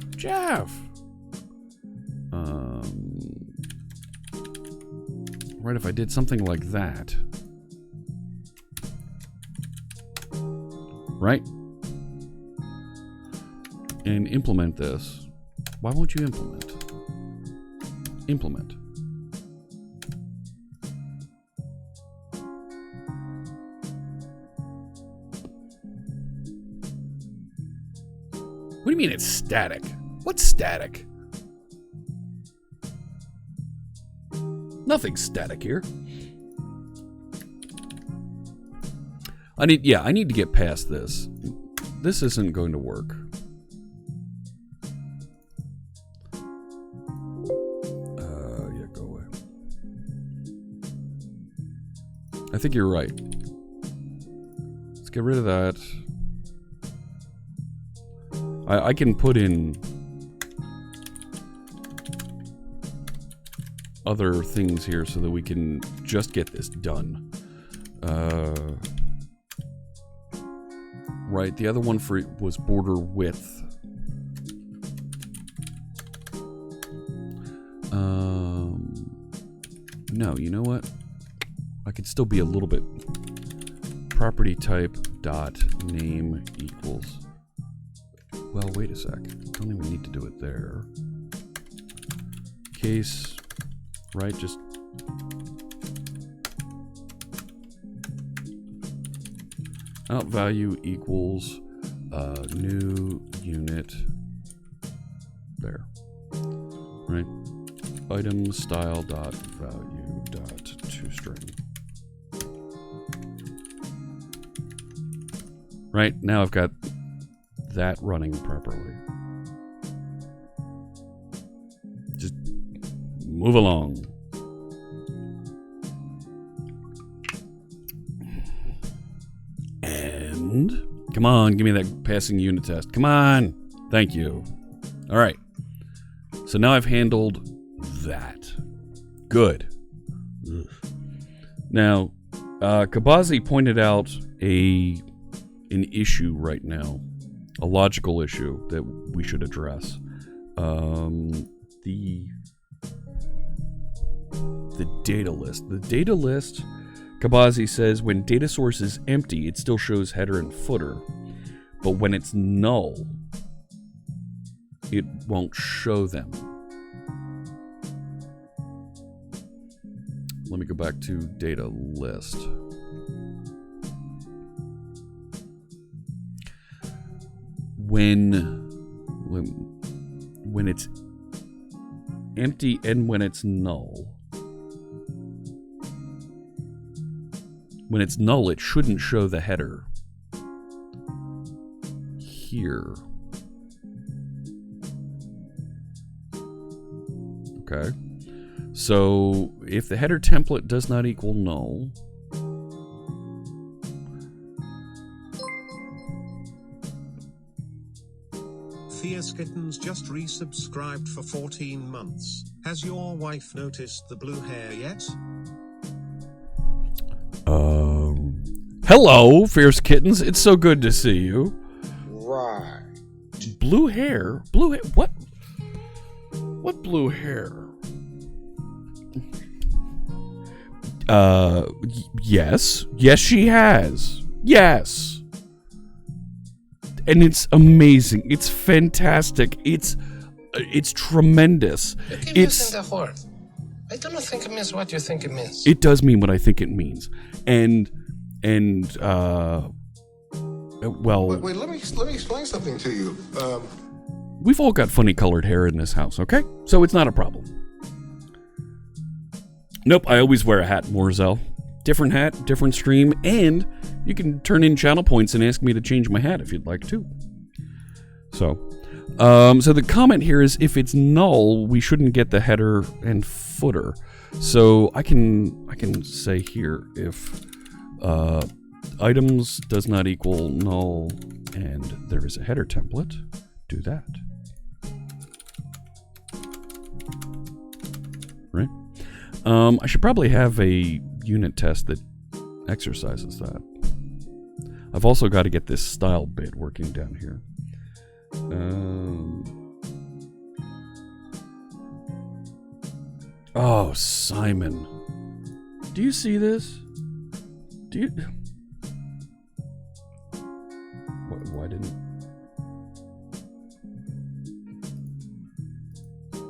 Right, if I did something like that. Right? And implement this. Why won't you implement? Implement. What do you mean it's static? What's static? Nothing's static here. I need to get past this. This isn't going to work. Yeah, go away. I think you're right. Let's get rid of that. I can put in other things here so that we can just get this done. Right, the other one for it was border width. No, you know what? I could still be a little bit. Property type dot name equals. Well, wait a sec. Don't even need to do it there. Case, right? Just out value equals new unit. There. Right? Item style dot value dot toString. Right? Now I've got that running properly. Just move along. And come on, give me that passing unit test. Come on. Thank you. All right. So now I've handled that. Good. Ugh. Now, Kabazi pointed out an issue right now. A logical issue that we should address. the data list. The data list, Kabazi says, when data source is empty, it still shows header and footer. But when it's null, it won't show them. Let me go back to data list. When it's empty and when it's null. When it's null, it shouldn't show the header here. Okay. So if the header template does not equal null, Fierce Kittens just resubscribed for 14 months. Has your wife noticed the blue hair yet? Hello, Fierce Kittens. It's so good to see you. Right. Blue hair? Blue hair? What? What blue hair? Yes. Yes, she has. Yes. And it's amazing. It's fantastic. It's tremendous. It's the word. I don't think it means what you think it means. It does mean what I think it means. And well, Wait, let me explain something to you. We've all got funny colored hair in this house, okay? So it's not a problem. Nope, I always wear a hat, Morzel. Different hat, different stream, and you can turn in channel points and ask me to change my hat if you'd like to. So the comment here is if it's null, we shouldn't get the header and footer. So I can say here if items does not equal null and there is a header template, do that. Right? I should probably have a unit test that exercises that. I've also got to get this style bit working down here. Oh, Simon. Do you see this? Do you... Why didn't...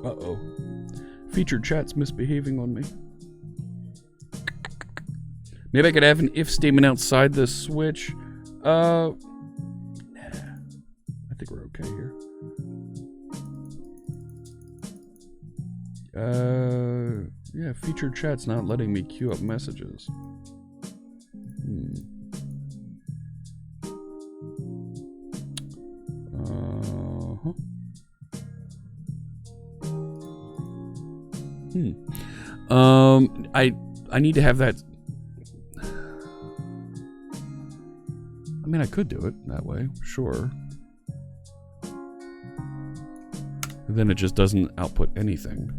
Uh-oh. Featured chat's misbehaving on me. Maybe I could have an if statement outside the switch. Nah. I think we're okay here. Yeah, featured chat's not letting me queue up messages. I need to have that. I mean, I could do it that way, sure. And then it just doesn't output anything.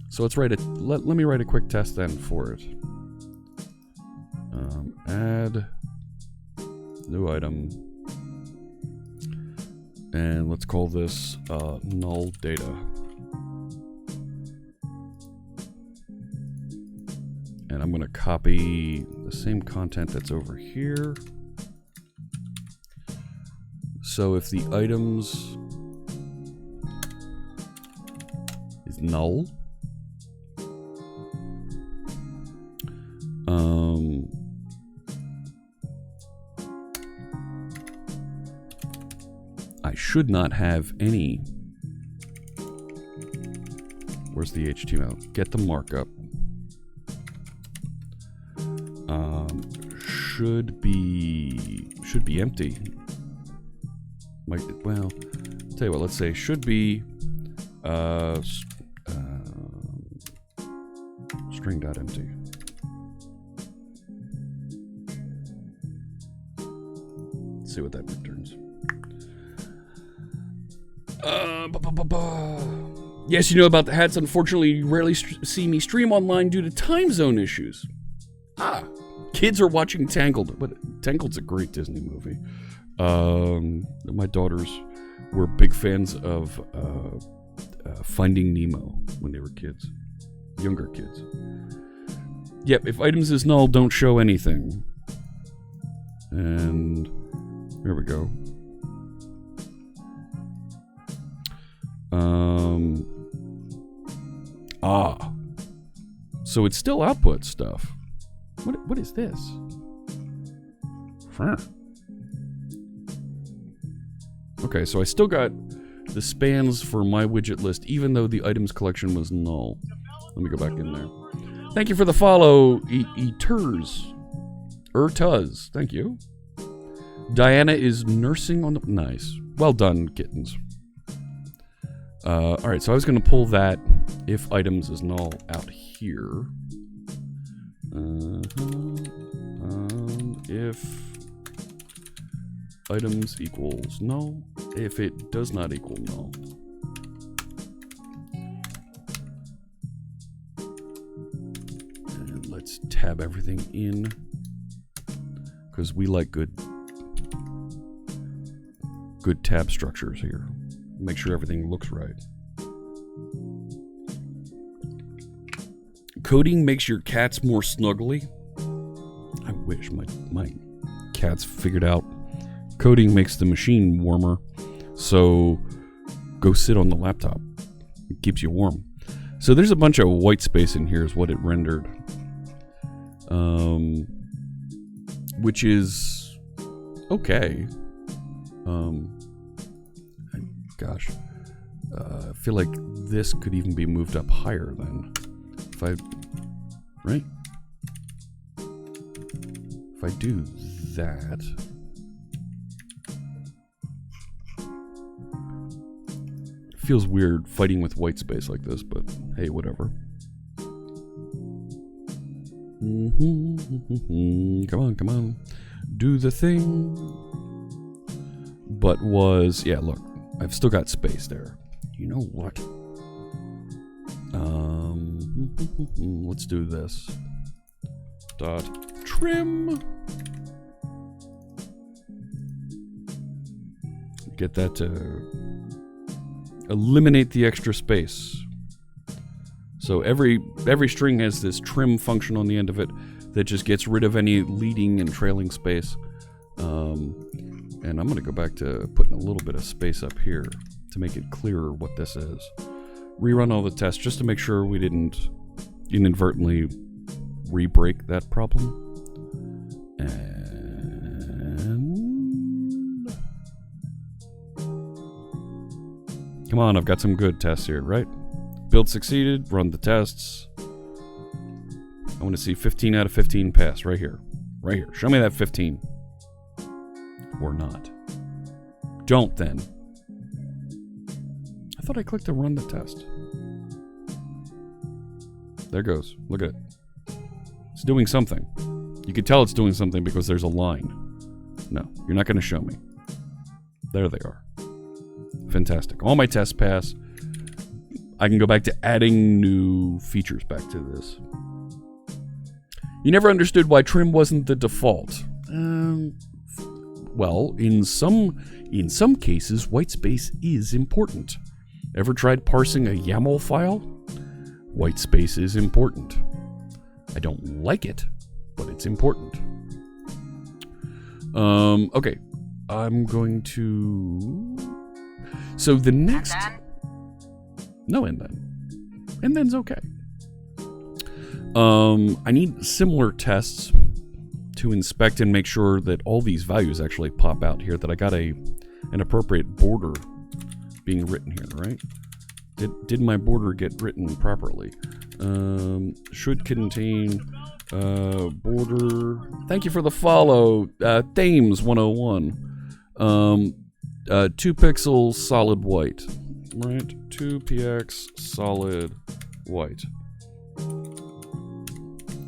So let's write it. Let me write a quick test then for it. Add new item. And let's call this null data. And I'm going to copy the same content that's over here. So if the items is null, I should not have any. Where's the HTML? Get the markup. Should be empty. Well, tell you what. Let's say should be string.empty. Let's see what that returns. Yes, you know about the hats. Unfortunately, you rarely see me stream online due to time zone issues. Kids are watching Tangled. But Tangled's a great Disney movie. My daughters were big fans of Finding Nemo when they were kids. Younger kids. Yep, if items is null, don't show anything. And here we go. So it still outputs stuff. What is this? Huh. Okay, so I still got the spans for my widget list, even though the items collection was null. Let me go back in there. Thank you for the follow, Tuz. Thank you. Diana is nursing on the... Nice. Well done, kittens. Alright, so I was going to pull that if items is null out here. If items equals null, if it does not equal null. And let's tab everything in, because we like good tab structures here. Make sure everything looks right. Coding makes your cats more snuggly. I wish my cats figured out coding makes the machine warmer, so go sit on the laptop. It keeps you warm. So there's a bunch of white space in here is what it rendered. Which is okay. Gosh. I feel like this could even be moved up higher then. If I... Right? If I do that... It feels weird fighting with white space like this, but hey, whatever. Come on. Do the thing. But yeah, look. I've still got space there. You know what? Let's do this. Trim. Get that to eliminate the extra space. So every string has this trim function on the end of it that just gets rid of any leading and trailing space. And I'm going to go back to putting a little bit of space up here to make it clearer what this is. Rerun all the tests just to make sure we didn't inadvertently re-break that problem. And... Come on, I've got some good tests here, right? Build succeeded, run the tests. I want to see 15 out of 15 pass right here. Right here. Show me that 15. Or not. Don't then. I thought I clicked to run the test. There it goes. Look at it. It's doing something. You can tell it's doing something because there's a line. No, you're not going to show me. There they are. Fantastic. All my tests pass. I can go back to adding new features back to this. You never understood why trim wasn't the default. Well, in some cases, white space is important. Ever tried parsing a YAML file? White space is important. I don't like it, but it's important. Okay. I'm going to... So the next... No and then. And then's okay. I need similar tests to inspect and make sure that all these values actually pop out here, that I got an appropriate border being written here, right? Did my border get written properly? Should contain border. Thank you for the follow, Thames 101. 2 pixels solid white, right? 2px solid white.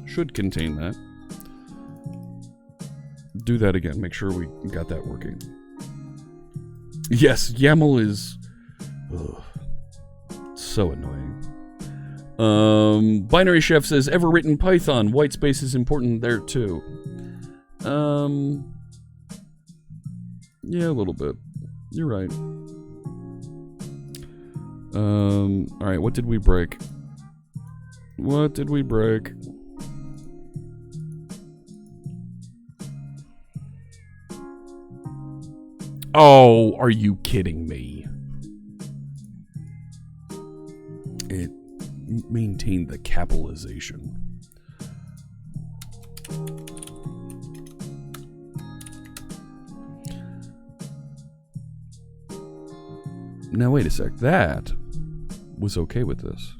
Should contain that. Do that again. Make sure we got that working. Yes, YAML is so annoying. Binary Chef says, ever written Python? White space is important there too. Yeah, a little bit. You're right. Alright, what did we break? What did we break? Oh, are you kidding me? It maintained the capitalization. Now wait a sec. That was okay with this.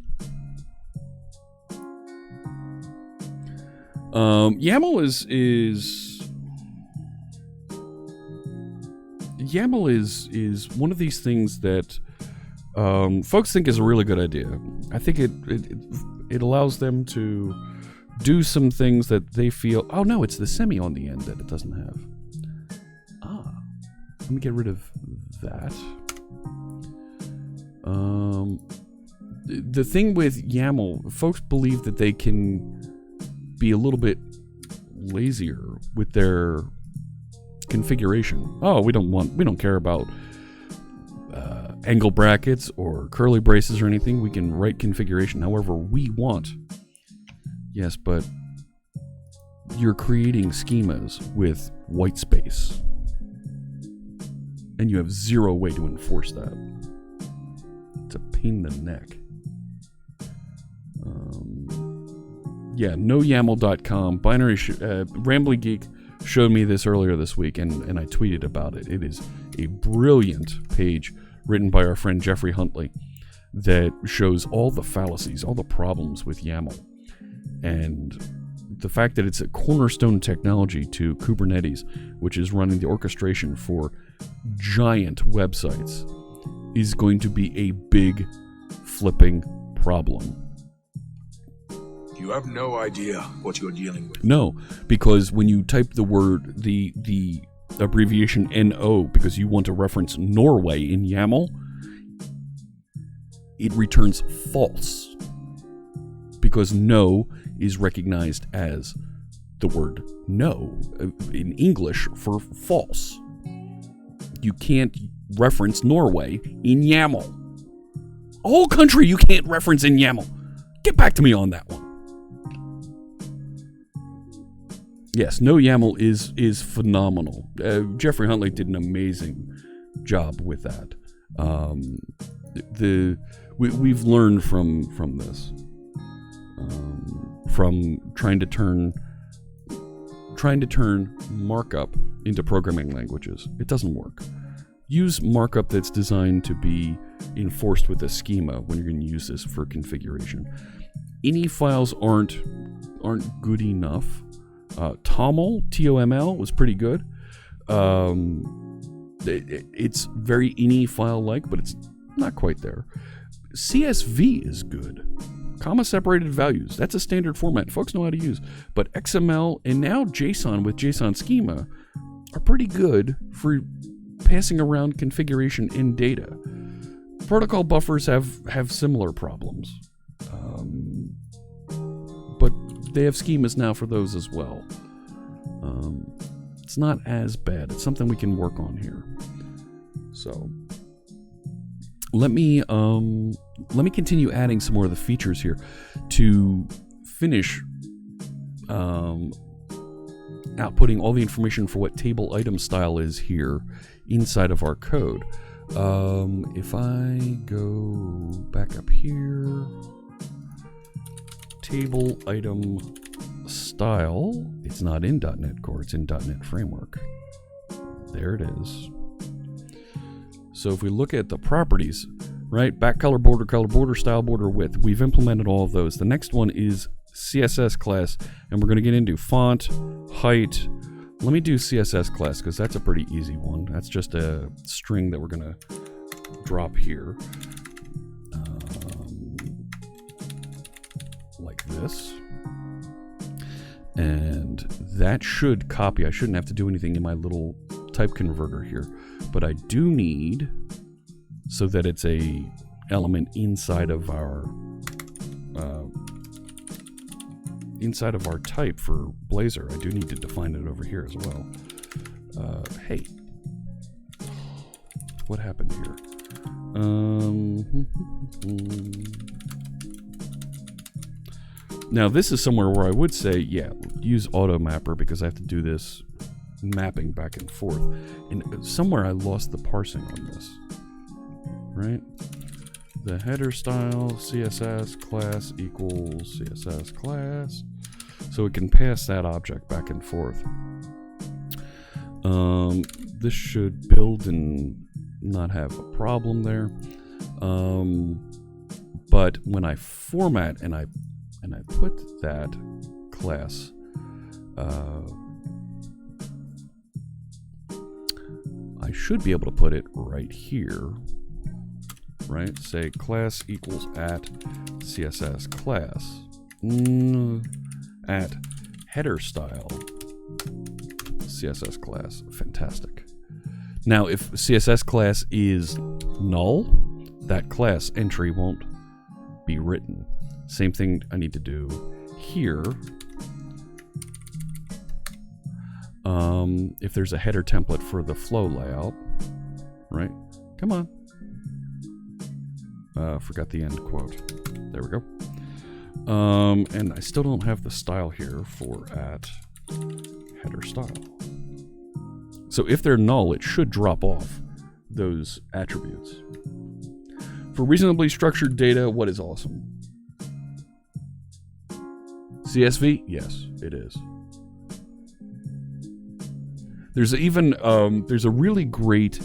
YAML is YAML is one of these things that folks think is a really good idea. I think it allows them to do some things that they feel. Oh no, it's the semi on the end that it doesn't have. Let me get rid of that. The thing with YAML, folks believe that they can be a little bit lazier with their configuration. Oh, we don't care about angle brackets or curly braces or anything. We can write configuration however we want. Yes, but you're creating schemas with white space, and you have zero way to enforce that. It's a pain in the neck. Yeah, noyaml.com. Binary Rambly Geek showed me this earlier this week, and I tweeted about it. It is a brilliant page written by our friend Jeffrey Huntley that shows all the fallacies, all the problems with YAML, and the fact that it's a cornerstone technology to Kubernetes, which is running the orchestration for giant websites, is going to be a big flipping problem. You have no idea what you're dealing with. No, because when you type the word, the abbreviation NO, because you want to reference Norway in YAML, it returns false. Because no is recognized as the word no in English for false. You can't reference Norway in YAML. A whole country you can't reference in YAML. Get back to me on that one. Yes, no YAML is phenomenal. Jeffrey Huntley did an amazing job with that. We've learned from this, from trying to turn markup into programming languages. It doesn't work. Use markup that's designed to be enforced with a schema when you're going to use this for configuration. Ini files aren't good enough. TOML, TOML, was pretty good. It's very ini file-like, but it's not quite there. CSV is good. Comma-separated values, that's a standard format folks know how to use. But XML and now JSON with JSON schema are pretty good for passing around configuration in data. Protocol buffers have similar problems. But they have schemas now for those as well. It's not as bad. It's something we can work on here. So let me continue adding some more of the features here to finish outputting all the information for what table item style is here inside of our code. If I go back up here, table item style, it's not in .NET Core, it's in .NET Framework. There it is. So if we look at the properties, right, back color, border, style, border, width, we've implemented all of those. The next one is CSS class, and we're going to get into font, height. Let me do CSS class because that's a pretty easy one. That's just a string that we're going to drop here. Like this. And that should copy. I shouldn't have to do anything in my little type converter here. But I do need, so that it's a element inside of our inside of our type for Blazor, I do need to define it over here as well. Hey, what happened here? Now this is somewhere where I would say, yeah, use AutoMapper because I have to do this mapping back and forth. And somewhere I lost the parsing on this, right? The header style CSS class equals CSS class. So it can pass that object back and forth. This should build and not have a problem there. But when I format and I put that class, I should be able to put it right here, right? Say class equals at CSS class at header style CSS class. Fantastic. Now, if CSS class is null, that class entry won't be written. Same thing I need to do here. If there's a header template for the flow layout, right? Come on. Forgot the end quote. There we go. And I still don't have the style here for at header style. So if they're null, it should drop off those attributes. For reasonably structured data, what is awesome? CSV? Yes, it is. There's even there's a really great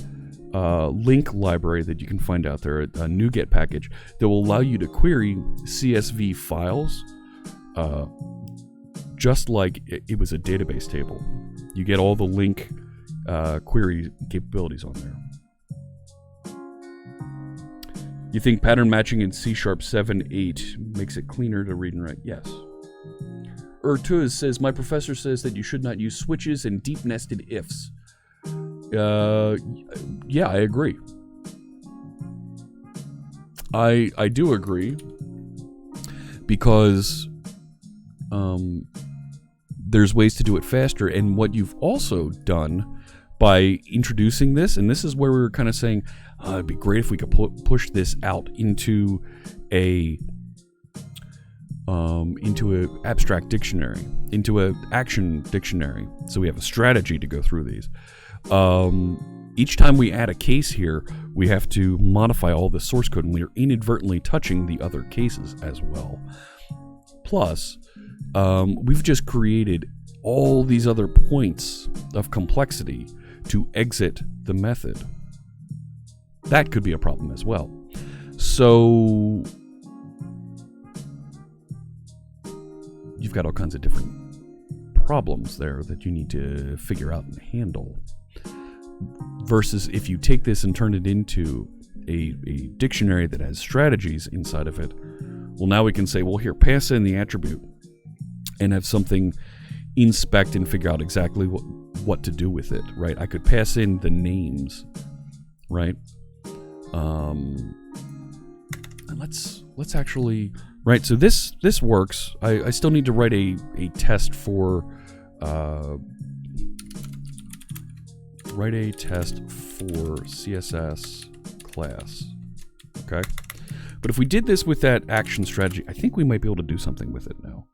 link library that you can find out there, a NuGet package that will allow you to query CSV files just like it was a database table. You get all the link query capabilities on there. You think pattern matching in C# 7.8 makes it cleaner to read and write? Yes. Ertuz says, my professor says that you should not use switches and deep nested ifs. Yeah, I agree. I do agree because there's ways to do it faster, and what you've also done by introducing this, and this is where we were kind of saying it'd be great if we could push this out into a abstract dictionary, into a action dictionary, so we have a strategy to go through these. Each time we add a case here, we have to modify all the source code, and we are inadvertently touching the other cases as well. Plus, we've just created all these other points of complexity to exit the method. That could be a problem as well. So you've got all kinds of different problems there that you need to figure out and handle. Versus if you take this and turn it into a dictionary that has strategies inside of it, well, now we can say, well, here, pass in the attribute and have something inspect and figure out exactly what to do with it, right? I could pass in the names, right? And let's actually, right? So this works. I still need to write a test for CSS class, okay? But if we did this with that action strategy, I think we might be able to do something with it now.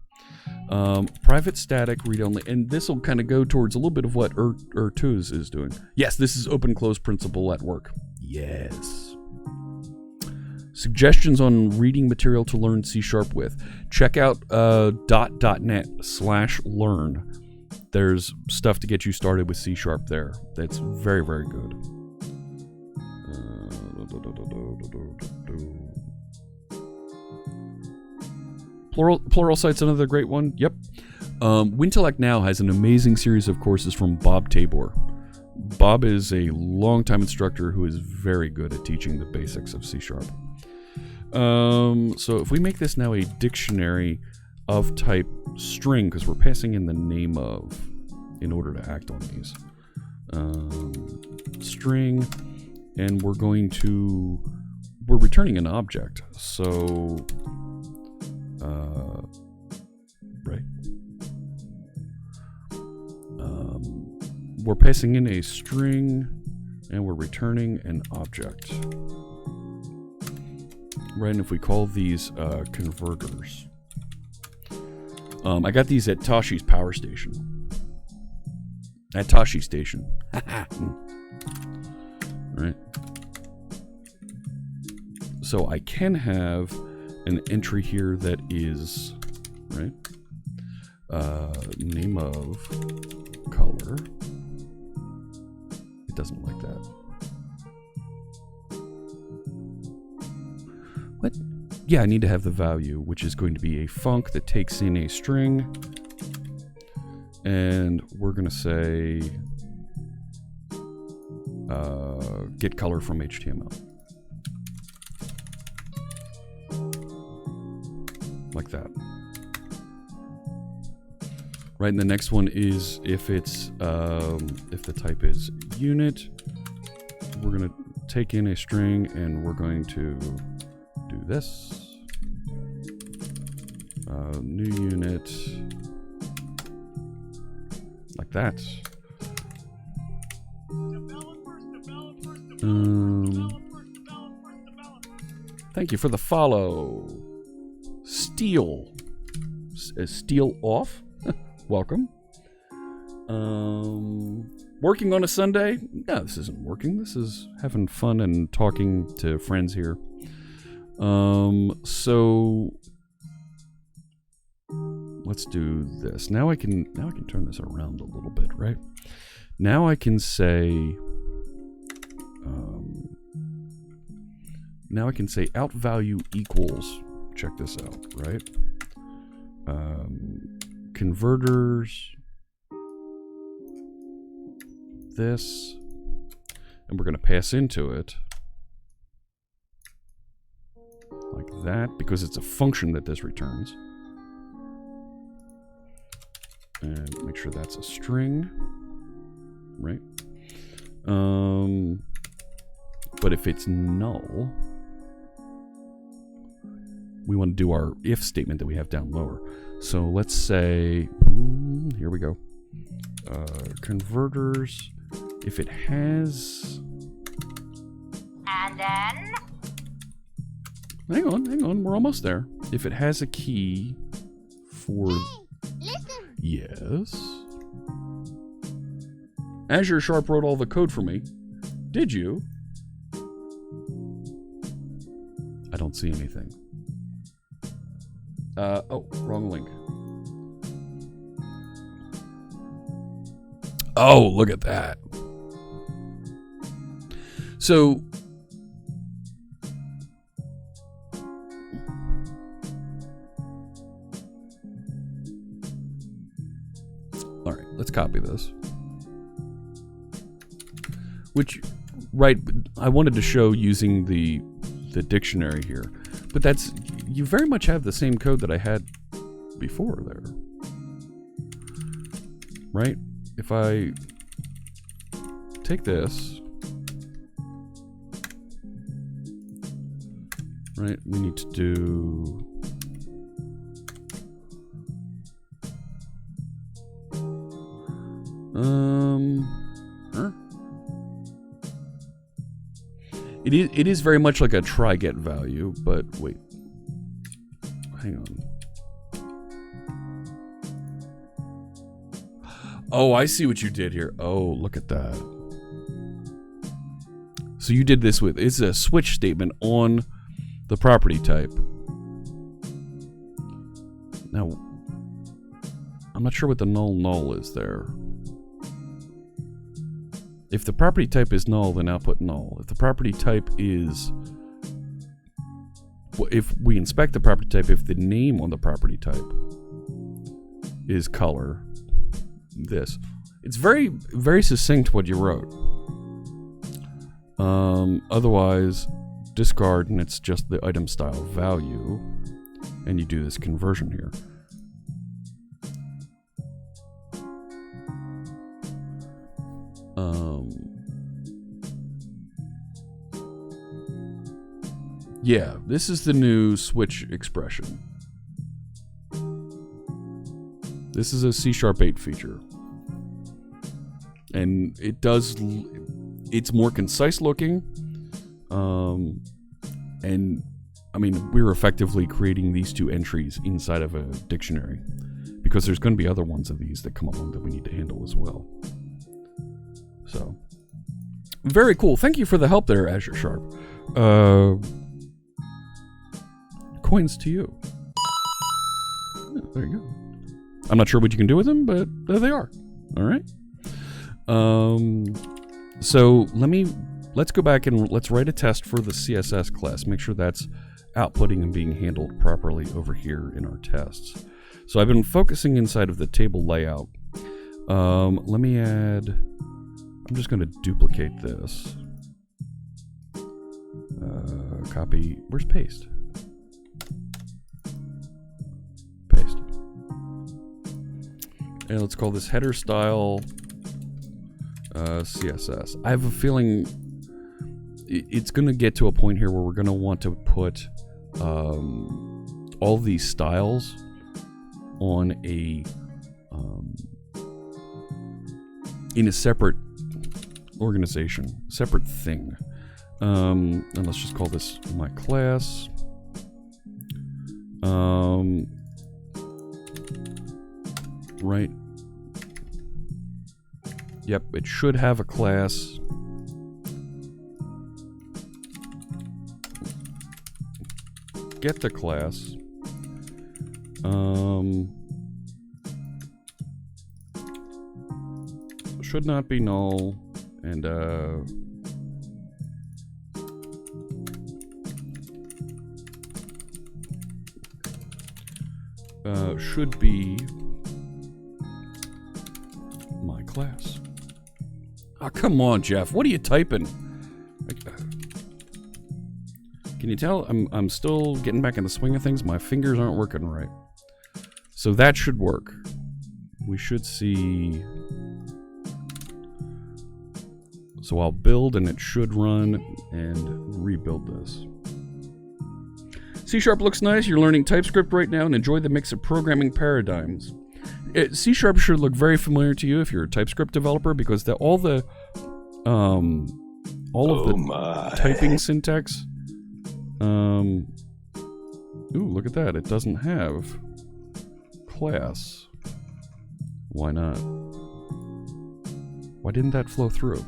Private static read only, and this will kind of go towards a little bit of what Ertuz is doing. Yes, this is open close principle at work. Yes. Suggestions on reading material to learn C# with. Check out .net/learn. There's stuff to get you started with C# there. That's very, very good. Pluralsight's another great one. Yep. Wintellect Now has an amazing series of courses from Bob Tabor. Bob is a longtime instructor who is very good at teaching the basics of C#. So if we make this now a dictionary of type string, because we're passing in the name of in order to act on these. String, and we're returning an object. So right? We're passing in a string, and we're returning an object. Right, and if we call these converters. I got these at Toshi's power station. At Toshi Station. Right. So I can have an entry here that is, right, name of color. It doesn't like that. What? Yeah, I need to have the value, which is going to be a func that takes in a string. And we're going to say get color from HTML. Like that. Right, and the next one is if it's if the type is unit, we're going to take in a string and we're going to do this. New unit. Like that. Thank you for the follow. Steel. Steel off. Welcome. Working on a Sunday? No, this isn't working. This is having fun and talking to friends here. So let's do this. Now I can turn this around a little bit, right? Now I can say out value equals, check this out, right? Converters, this, and we're going to pass into it like that because it's a function that this returns. And make sure that's a string, right? But if it's null, we want to do our if statement that we have down lower. So let's say, here we go. Converters, if it has... And then? Hang on, we're almost there. If it has a key for... Hey, listen. Yes? Azure Sharp wrote all the code for me. Did you? I don't see anything. Oh, wrong link. Oh, look at that. So, all right, let's copy this. Which, right, I wanted to show using the dictionary here, but that's, you very much have the same code that I had before there, right? If I take this, right, we need to do It is very much like a try get value, but wait. Hang on. Oh, I see what you did here. Oh, look at that. So you did this with, it's a switch statement on the property type. Now, I'm not sure what the null is there. If the property type is null, then output null. If the property type is... If we inspect the property type, if the name on the property type is color, this. It's very, very succinct what you wrote. Otherwise, discard, and it's just the item style value. And you do this conversion here. Yeah, this is the new switch expression. This is a C#8 feature. And it's more concise looking. And I mean, we're effectively creating these two entries inside of a dictionary because there's going to be other ones of these that come along that we need to handle as well. So, very cool. Thank you for the help there, Azure Sharp. Coins to you. Yeah, there you go. I'm not sure what you can do with them, but there they are. All right. So let's go back and let's write a test for the CSS class. Make sure that's outputting and being handled properly over here in our tests. So I've been focusing inside of the table layout. Let me add, I'm just going to duplicate this. Copy, where's paste? Paste. And let's call this header style CSS. I have a feeling it's going to get to a point here where we're going to want to put all these styles on a in a separate organization, separate thing. And let's just call this my class. Right. Yep, it should have a class. Get the class. Should not be null, and should be my class. Oh, come on, Jeff. What are you typing? Can you tell I'm still getting back in the swing of things? My fingers aren't working right. So that should work. We should see. So I'll build and it should run and rebuild this. C# looks nice. You're learning TypeScript right now and enjoy the mix of programming paradigms. C# should look very familiar to you if you're a TypeScript developer because all of the typing syntax. Ooh, look at that. It doesn't have class. Why not? Why didn't that flow through?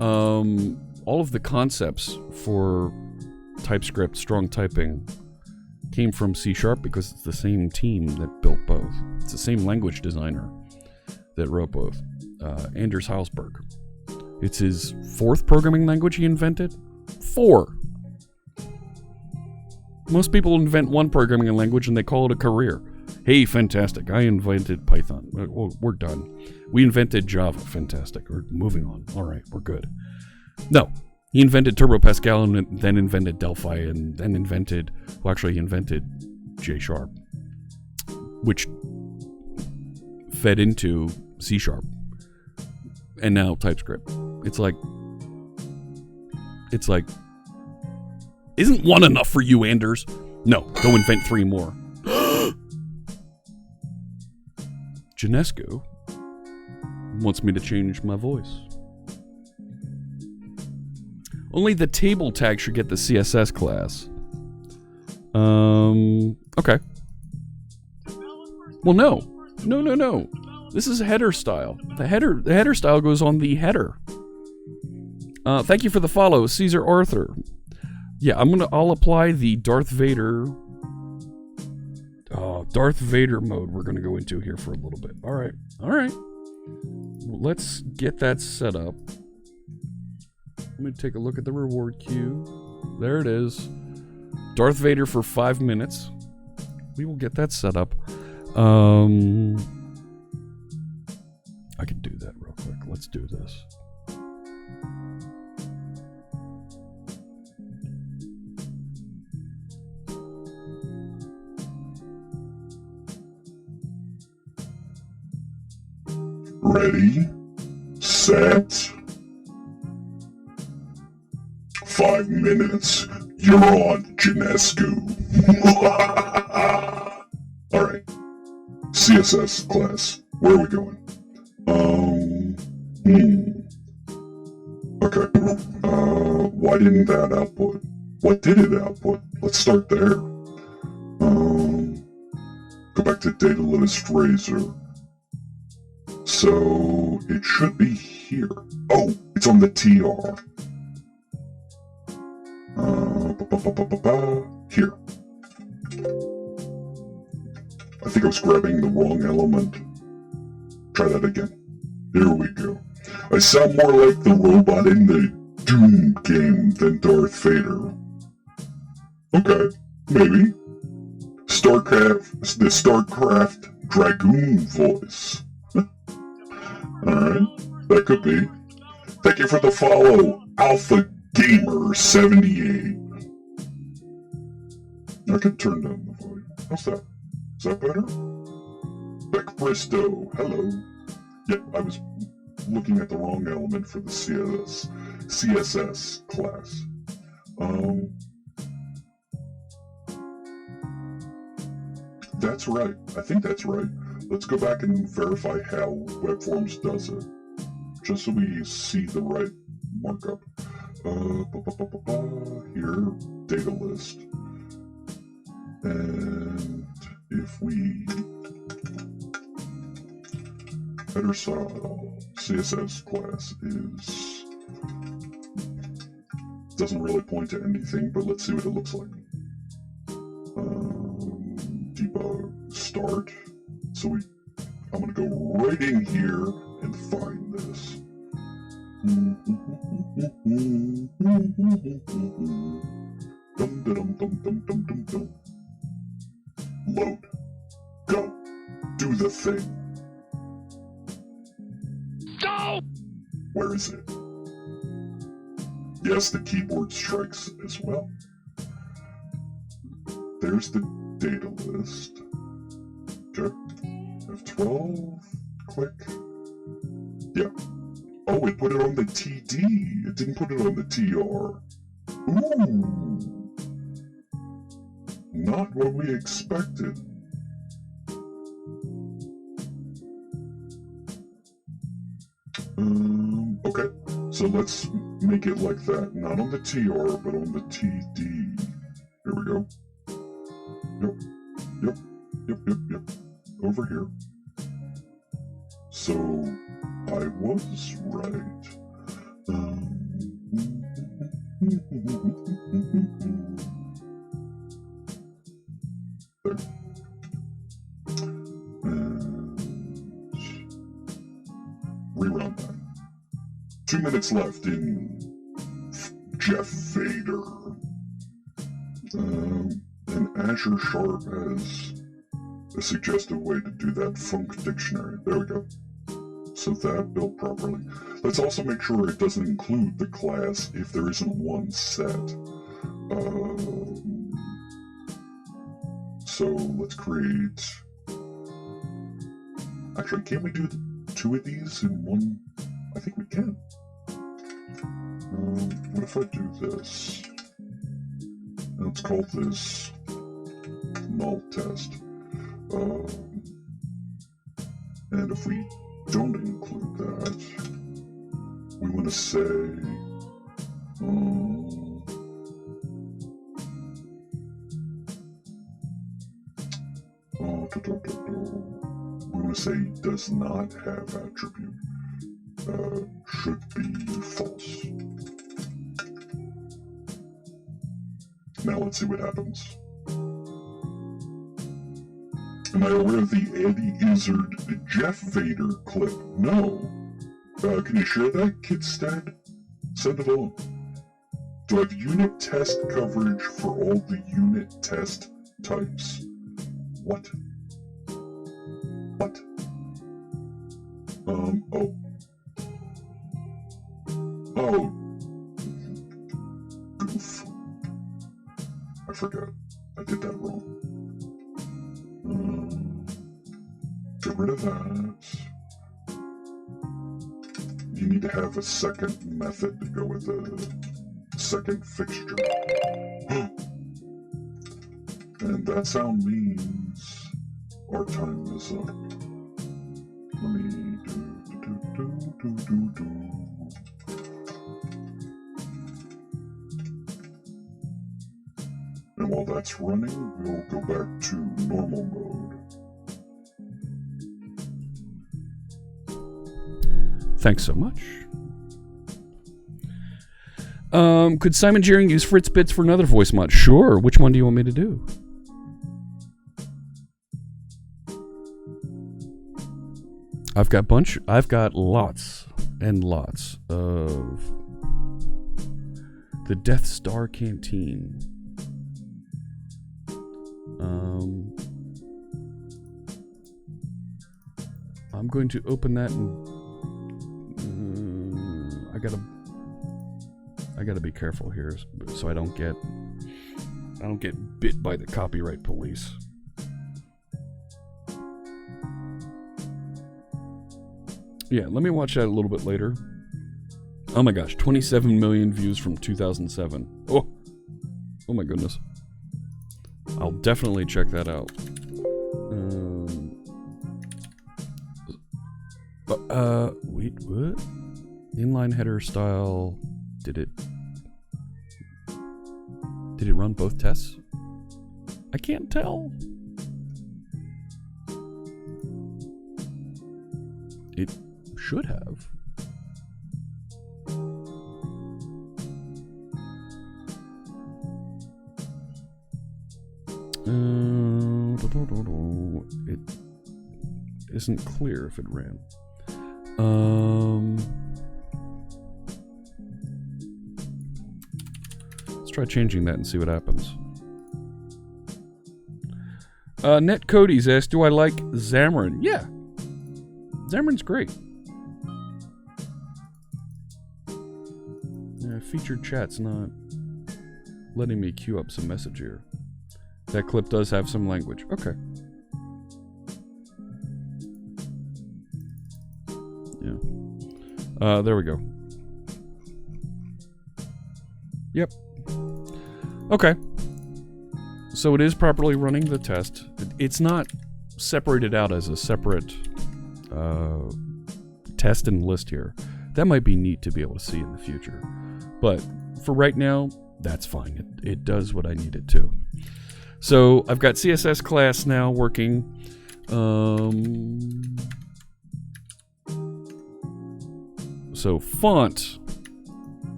All of the concepts for TypeScript, strong typing, came from C# because it's the same team that built both. It's the same language designer that wrote both. Anders Hallsberg. It's his 4th programming language he invented. 4. Most people invent one programming language and they call it a career. Hey, fantastic. I invented Python. Well, we're done. We invented Java. Fantastic. We're moving on. All right, we're good. No. He invented Turbo Pascal and then invented Delphi and then invented, well, actually he invented J#, which fed into C# and now TypeScript. It's like, isn't one enough for you, Anders? No, go invent 3 more. Janescu wants me to change my voice. Only the table tag should get the CSS class. Okay. Well, no. This is a header style. The header style goes on the header. Thank you for the follow, Caesar Arthur. Yeah, I'll apply the Darth Vader mode we're gonna go into here for a little bit. All right. Let's get that set up. Let me take a look at the reward queue. There it is. Darth Vader for 5 minutes. We will get that set up. I can do that real quick. Let's do this. Ready, set, 5 minutes, you're on, Janescu. Alright, CSS class. Where are we going? Okay. Why didn't that output? What did it output? Let's start there. Go back to DataList Razor. So it should be here. Oh, it's on the TR. Here. I think I was grabbing the wrong element. Try that again. Here we go. I sound more like the robot in the Doom game than Darth Vader. Okay, maybe. The StarCraft Dragoon voice. Alright, that could be. Thank you for the follow, Alpha Gamer 78. I can turn down the volume. How's that? Is that better? Beck Bristow, hello. Yep, I was looking at the wrong element for the CSS class. That's right. I think that's right. Let's go back and verify how WebForms does it, just so we see the right markup. Here, DataList. And if we header style CSS class doesn't really point to anything, but let's see what it looks like. Debug start. So I'm gonna go right in here and find this. Load. Go. Do the thing. Go! Where is it? Yes, the keyboard strikes as well. There's the data list. Okay. F12. Click. Yeah. Oh, it put it on the TD. It didn't put it on the TR. Ooh. Not what we expected. Okay. So let's make it like that. Not on the TR, but on the TD. There we go. Yep. Over here. So I was right. There. And rerun that. 2 minutes left in Jeff Vader. And Azure Sharp has a suggestive way to do that func dictionary. There we go. So that built properly. Let's also make sure it doesn't include the class if there isn't one set. So let's create... Actually, can't we do 2 of these in one? I think we can. What if I do this? Let's call this null test. And if we don't include that, we want to say we want to say does not have attribute. Should be false. Now let's see what happens. Am I aware of the Eddie Izzard Jeff Vader clip? No. Can you share that, Kidstead? Send it on. Do I have unit test coverage for all the unit test types? What? What? Oh. Oh. Goof. I forgot. I did that wrong. Get rid of that. You need to have a second method to go with a second fixture. And that sound means our time is up. Let me do. And while that's running, we'll go back to normal mode. Thanks so much. Could Simon Shearing use Fritz Bits for another voice mod? Sure. Which one do you want me to do? I've got lots and lots of the Death Star Canteen. I'm going to open that and I gotta be careful here so I don't get bit by the copyright police. Yeah, let me watch that a little bit later. Oh my gosh, 27 million views from 2007. Oh my goodness. I'll definitely check that out. Wait, what? Inline header style. Did it run both tests? I can't tell. It should have. It isn't clear if it ran. Let's try changing that and see what happens. Net Cody's asked, do I like Xamarin? Yeah. Xamarin's great. Yeah, featured chat's not letting me queue up some message here. That clip does have some language. Okay. Yeah. There we go. Yep. Okay. So it is properly running the test. It's not separated out as a separate test and list here. That might be neat to be able to see in the future. But for right now, that's fine. It does what I need it to. So I've got CSS class now working. So font.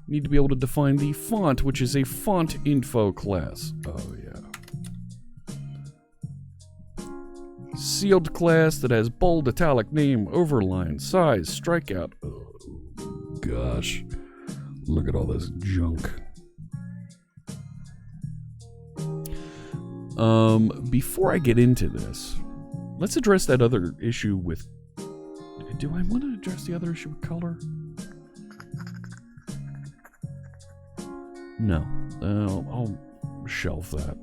Need to be able to define the font, which is a font info class. Oh yeah. Sealed class that has bold, italic, name, overline, size, strikeout. Oh gosh. Look at all this junk. Before I get into this, let's address that other issue with... Do I want to address the other issue with color? No. I'll shelve that.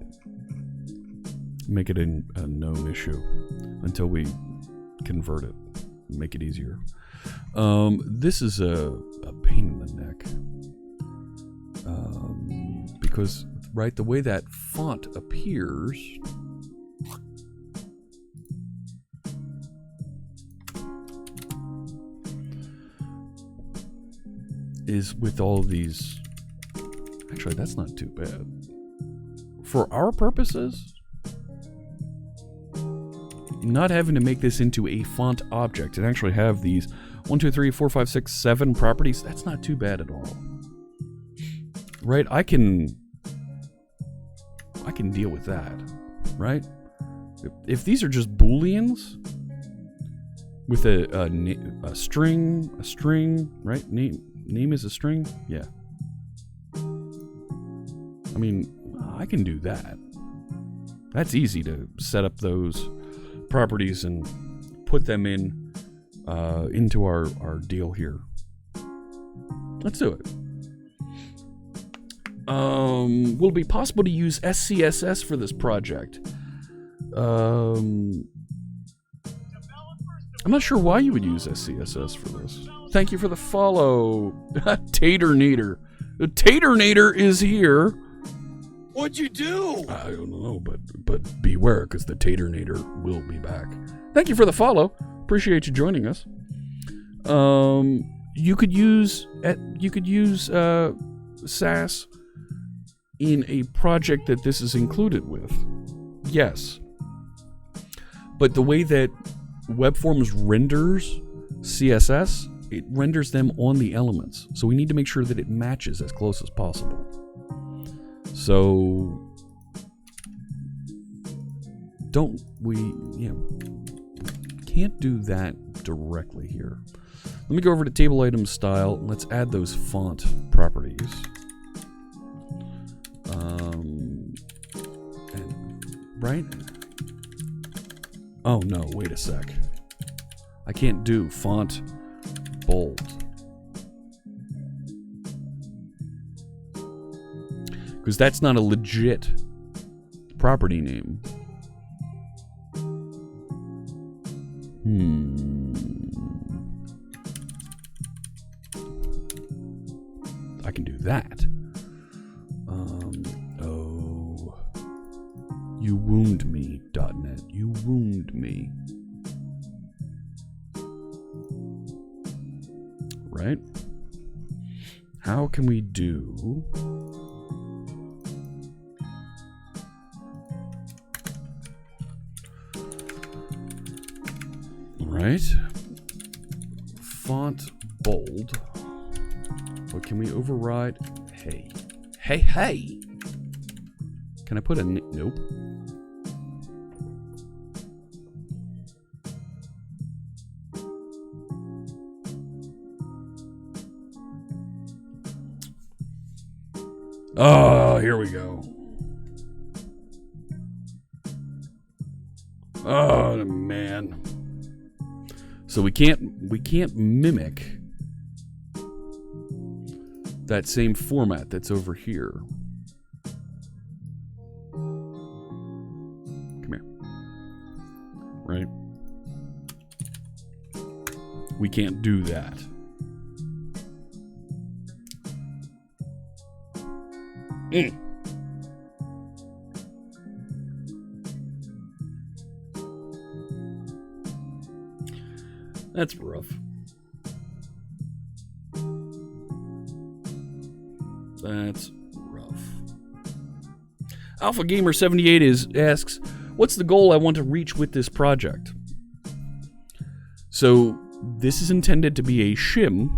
Make it a known issue until we convert it. Make it easier. This is a pain in the neck. Because, right, the way that font appears... is with all these... Actually, that's not too bad. For our purposes, not having to make this into a font object and actually have these 1, 2, 3, 4, 5, 6, 7 properties, that's not too bad at all. Right? I can deal with that, right? If these are just booleans with a string, right? Name is a string? Yeah. I mean, I can do that. That's easy to set up those properties and put them in into our deal here. Let's do it. Will it be possible to use SCSS for this project? I'm not sure why you would use SCSS for this. Thank you for the follow, Tater Nader. The Tater Nader is here. What'd you do? I don't know, but beware, because the Taternator will be back. Thank you for the follow. Appreciate you joining us. You could use SAS in a project that this is included with. Yes. But the way that WebForms renders CSS, it renders them on the elements. So we need to make sure that it matches as close as possible. So can't do that directly here. Let me go over to table item style. Let's add those font properties. Right? Oh no, wait a sec. I can't do font bold. Because that's not a legit property name. I can do that. You wound me, .NET. You wound me. Right? How can we do... Right? Font bold. But can we override... Hey. Hey, hey! Can I put a... Nope. Oh, here we go. Oh, man. So we can't mimic that same format that's over here. Come here. Right? We can't do that. That's rough. That's rough. Alpha Gamer 78 asks, what's the goal I want to reach with this project? So this is intended to be a shim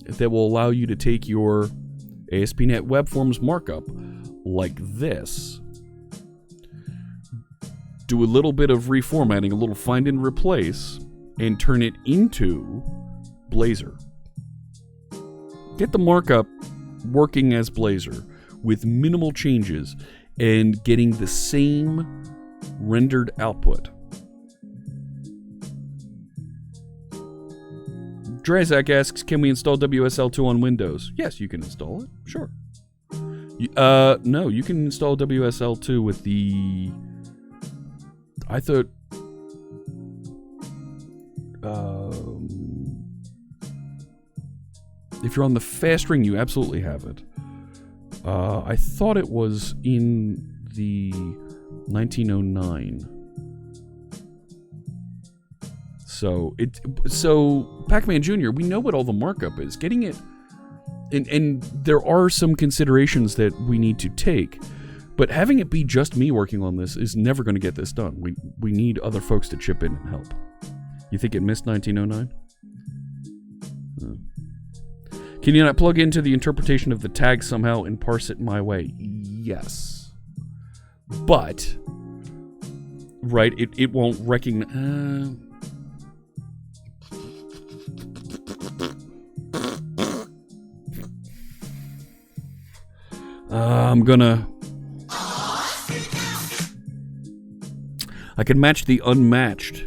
that will allow you to take your ASP.NET Web Forms markup like this, do a little bit of reformatting, a little find and replace, and turn it into Blazor. Get the markup working as Blazor with minimal changes and getting the same rendered output. Drazak asks, can we install WSL2 on Windows? Yes, you can install it. Sure. No, you can install WSL2 with the... I thought... if you're on the fast ring, you absolutely have it. I thought it was in the 1909. So Pac-Man Jr., we know what all the markup is. Getting it, and there are some considerations that we need to take, but having it be just me working on this is never going to get this done. We need other folks to chip in and help. You think it missed 1909? Can you not plug into the interpretation of the tag somehow and parse it my way? Yes. But, right, it won't recognize... I'm gonna... I can match the unmatched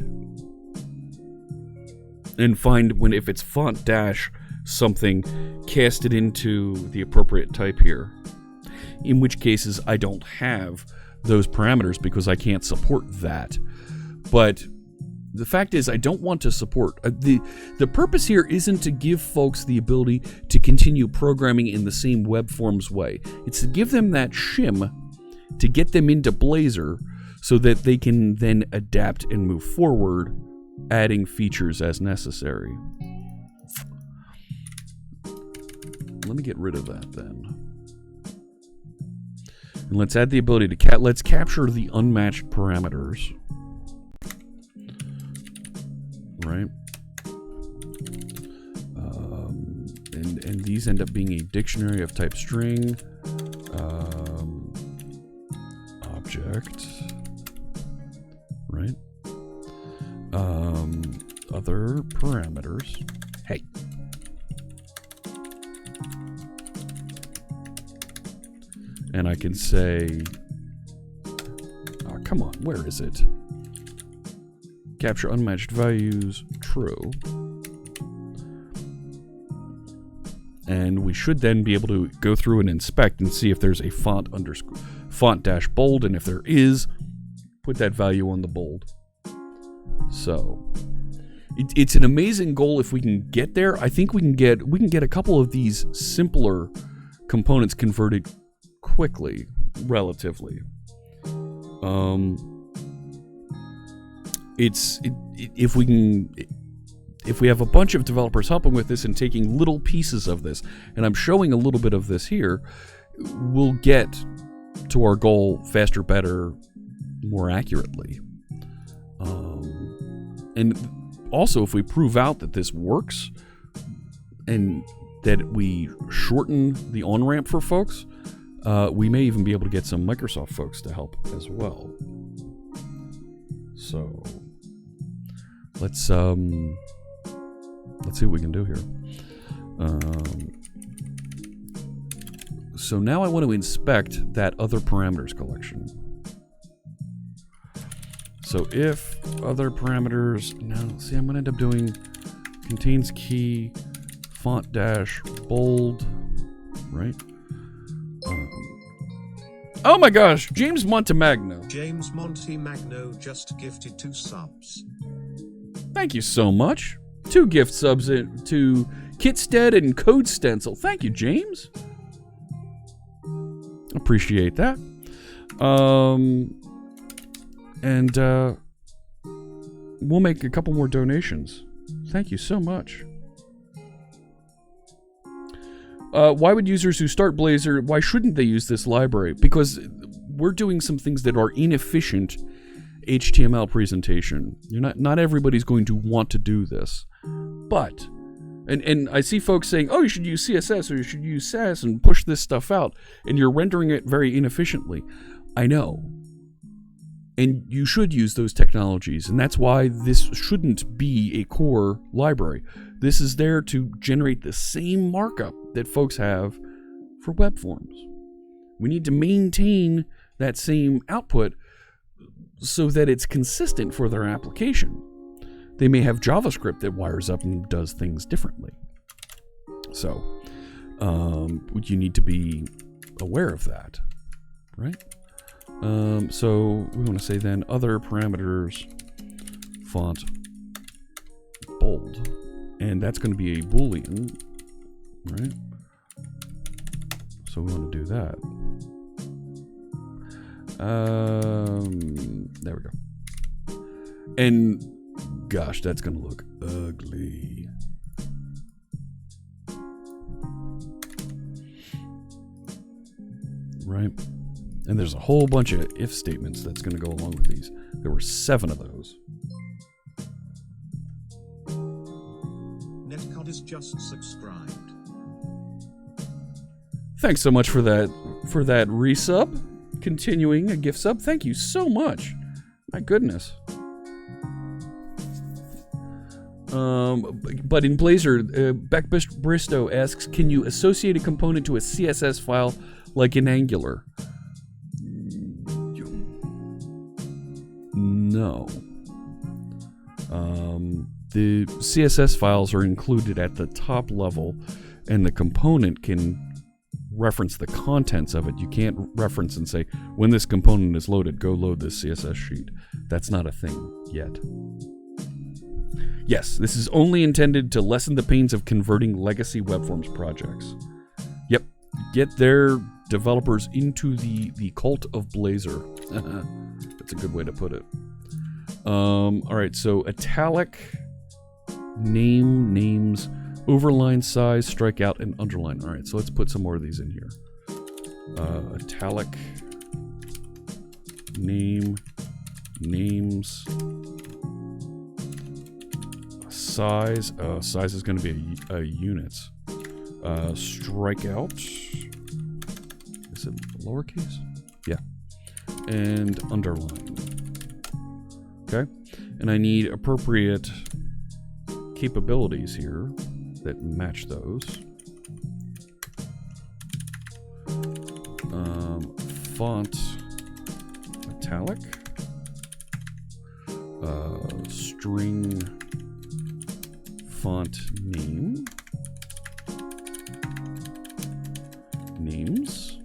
and find when if it's font dash something, cast it into the appropriate type here. In which cases I don't have those parameters because I can't support that. But the fact is I don't want to support... The purpose here isn't to give folks the ability to continue programming in the same web forms way. It's to give them that shim to get them into Blazor so that they can then adapt and move forward, adding features as necessary. Let me get rid of that then. And let's add the ability to let's capture the unmatched parameters. Right? And these end up being a dictionary of type string, object, right? Other parameters. Hey. And I can say, oh, come on, where is it? Capture unmatched values, true. And we should then be able to go through and inspect and see if there's a font dash bold, and if there is, put that value on the bold. So it's an amazing goal if we can get there. I think we can get a couple of these simpler components converted quickly, relatively. If we have a bunch of developers helping with this and taking little pieces of this, and I'm showing a little bit of this here, we'll get to our goal faster, better, more accurately. And also, if we prove out that this works and that we shorten the on-ramp for folks, we may even be able to get some Microsoft folks to help as well. So let's see what we can do here. So now I want to inspect that other parameters collection. So if other parameters, now see, I'm going to end up doing contains key font dash bold, right? Oh my gosh, James Montemagno. James Montemagno just gifted 2 subs. Thank you so much. 2 gift subs to Kitstead and Code Stencil. Thank you, James. Appreciate that. And we'll make a couple more donations. Thank you so much. Why would users who start Blazor, why shouldn't they use this library? Because we're doing some things that are inefficient HTML presentation. Not everybody's going to want to do this. But, and I see folks saying, oh, you should use CSS or you should use Sass and push this stuff out, and you're rendering it very inefficiently. I know. And you should use those technologies, and that's why this shouldn't be a core library. This is there to generate the same markup that folks have for web forms. We need to maintain that same output so that it's consistent for their application. They may have JavaScript that wires up and does things differently. So, you need to be aware of that, right? So we want to say then other parameters font bold, and that's going to be a Boolean, right? So we want to do that. There we go. And gosh, that's going to look ugly. Right? And there's a whole bunch of if statements that's going to go along with these. There were 7 of those. Netcod is just subscribed. Thanks so much for that resub. Continuing a gift sub. Thank you so much. My goodness. But in Blazor, Beck Bristow asks, can you associate a component to a CSS file like in Angular? No. The CSS files are included at the top level, and the component can reference the contents of it. You can't reference and say, when this component is loaded, go load this CSS sheet. That's not a thing yet. Yes, this is only intended to lessen the pains of converting legacy web forms projects. Yep, get their developers into the cult of Blazor. That's a good way to put it. All right, so italic, names, overline size, strikeout, and underline. All right, so let's put some more of these in here. Italic, names, size. Size is going to be a units. Strikeout. Is it lowercase? Yeah. And underline. Okay. And I need appropriate capabilities here that match those. Font italic. String font name. Names.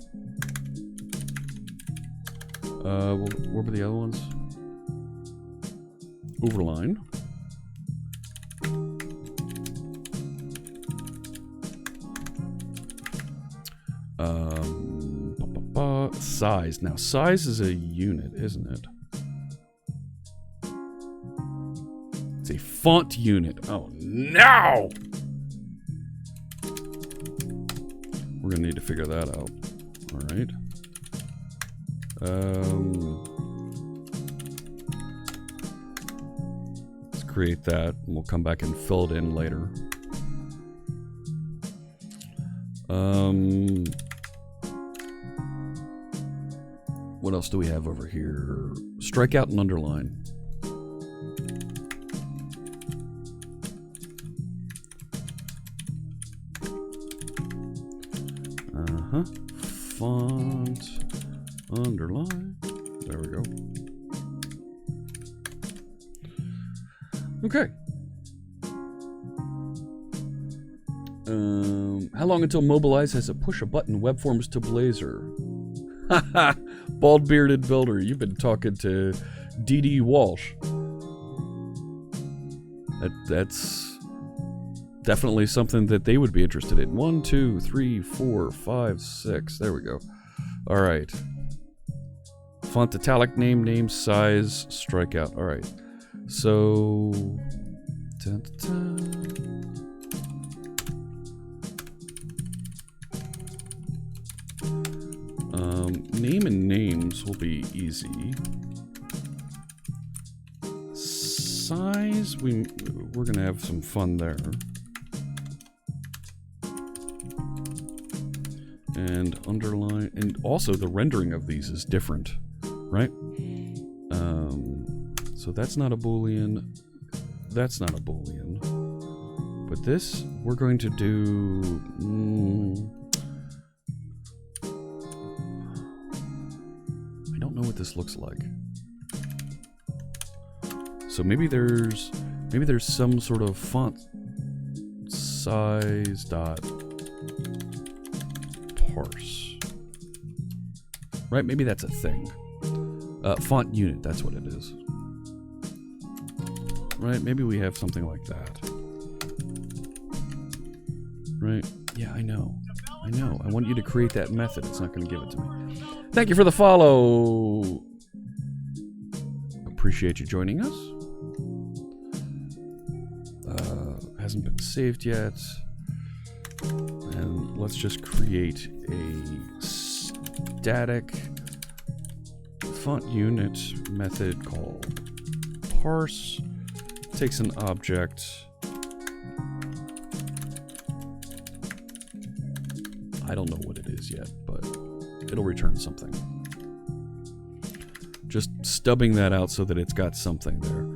What were the other ones? Overline. Size. Now, size is a unit, isn't it? It's a font unit. Oh, no! We're going to need to figure that out. All right. Let's create that, and we'll come back and fill it in later. What else do we have over here? Strikeout and underline. Font underline. There we go. Okay. How long until Mobilize has to push a button web forms to Blazor? Haha, bald-bearded builder, you've been talking to D.D. Walsh. That's definitely something that they would be interested in. 1, 2, 3, 4, 5, 6. There we go. All right. Font italic, name, size, strikeout. All right. So, name and names will be easy. Size, we're gonna have some fun there. And underline, and also the rendering of these is different, right? So that's not a Boolean. That's not a Boolean. But this, we're going to do. I don't know what this looks like. So maybe there's some sort of font size dot parse, right? Maybe that's a thing. Font unit, that's what it is, right? Maybe we have something like that, right? Yeah, I know. I want you to create that method. It's not going to give it to me. Thank you for the follow. Appreciate you joining us. Hasn't been saved yet. And let's just create a static font unit method called parse. Takes an object. I don't know what it is yet, but it'll return something. Just stubbing that out so that it's got something there.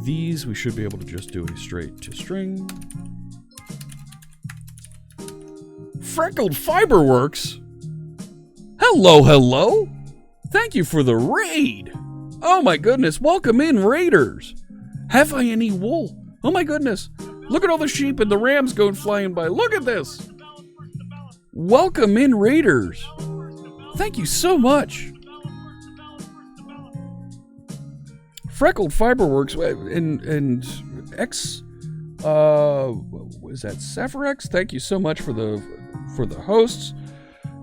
These we should be able to just do a straight to string. Freckled Fiberworks. Hello. Thank you for the raid. Oh my goodness, welcome in, raiders. Have I any wool? Oh my goodness. Look at all the sheep and the rams going flying by. Look at this. Welcome in, raiders. Thank you so much. Freckled Fiberworks and X what is that? Sephirex? Thank you so much for the hosts.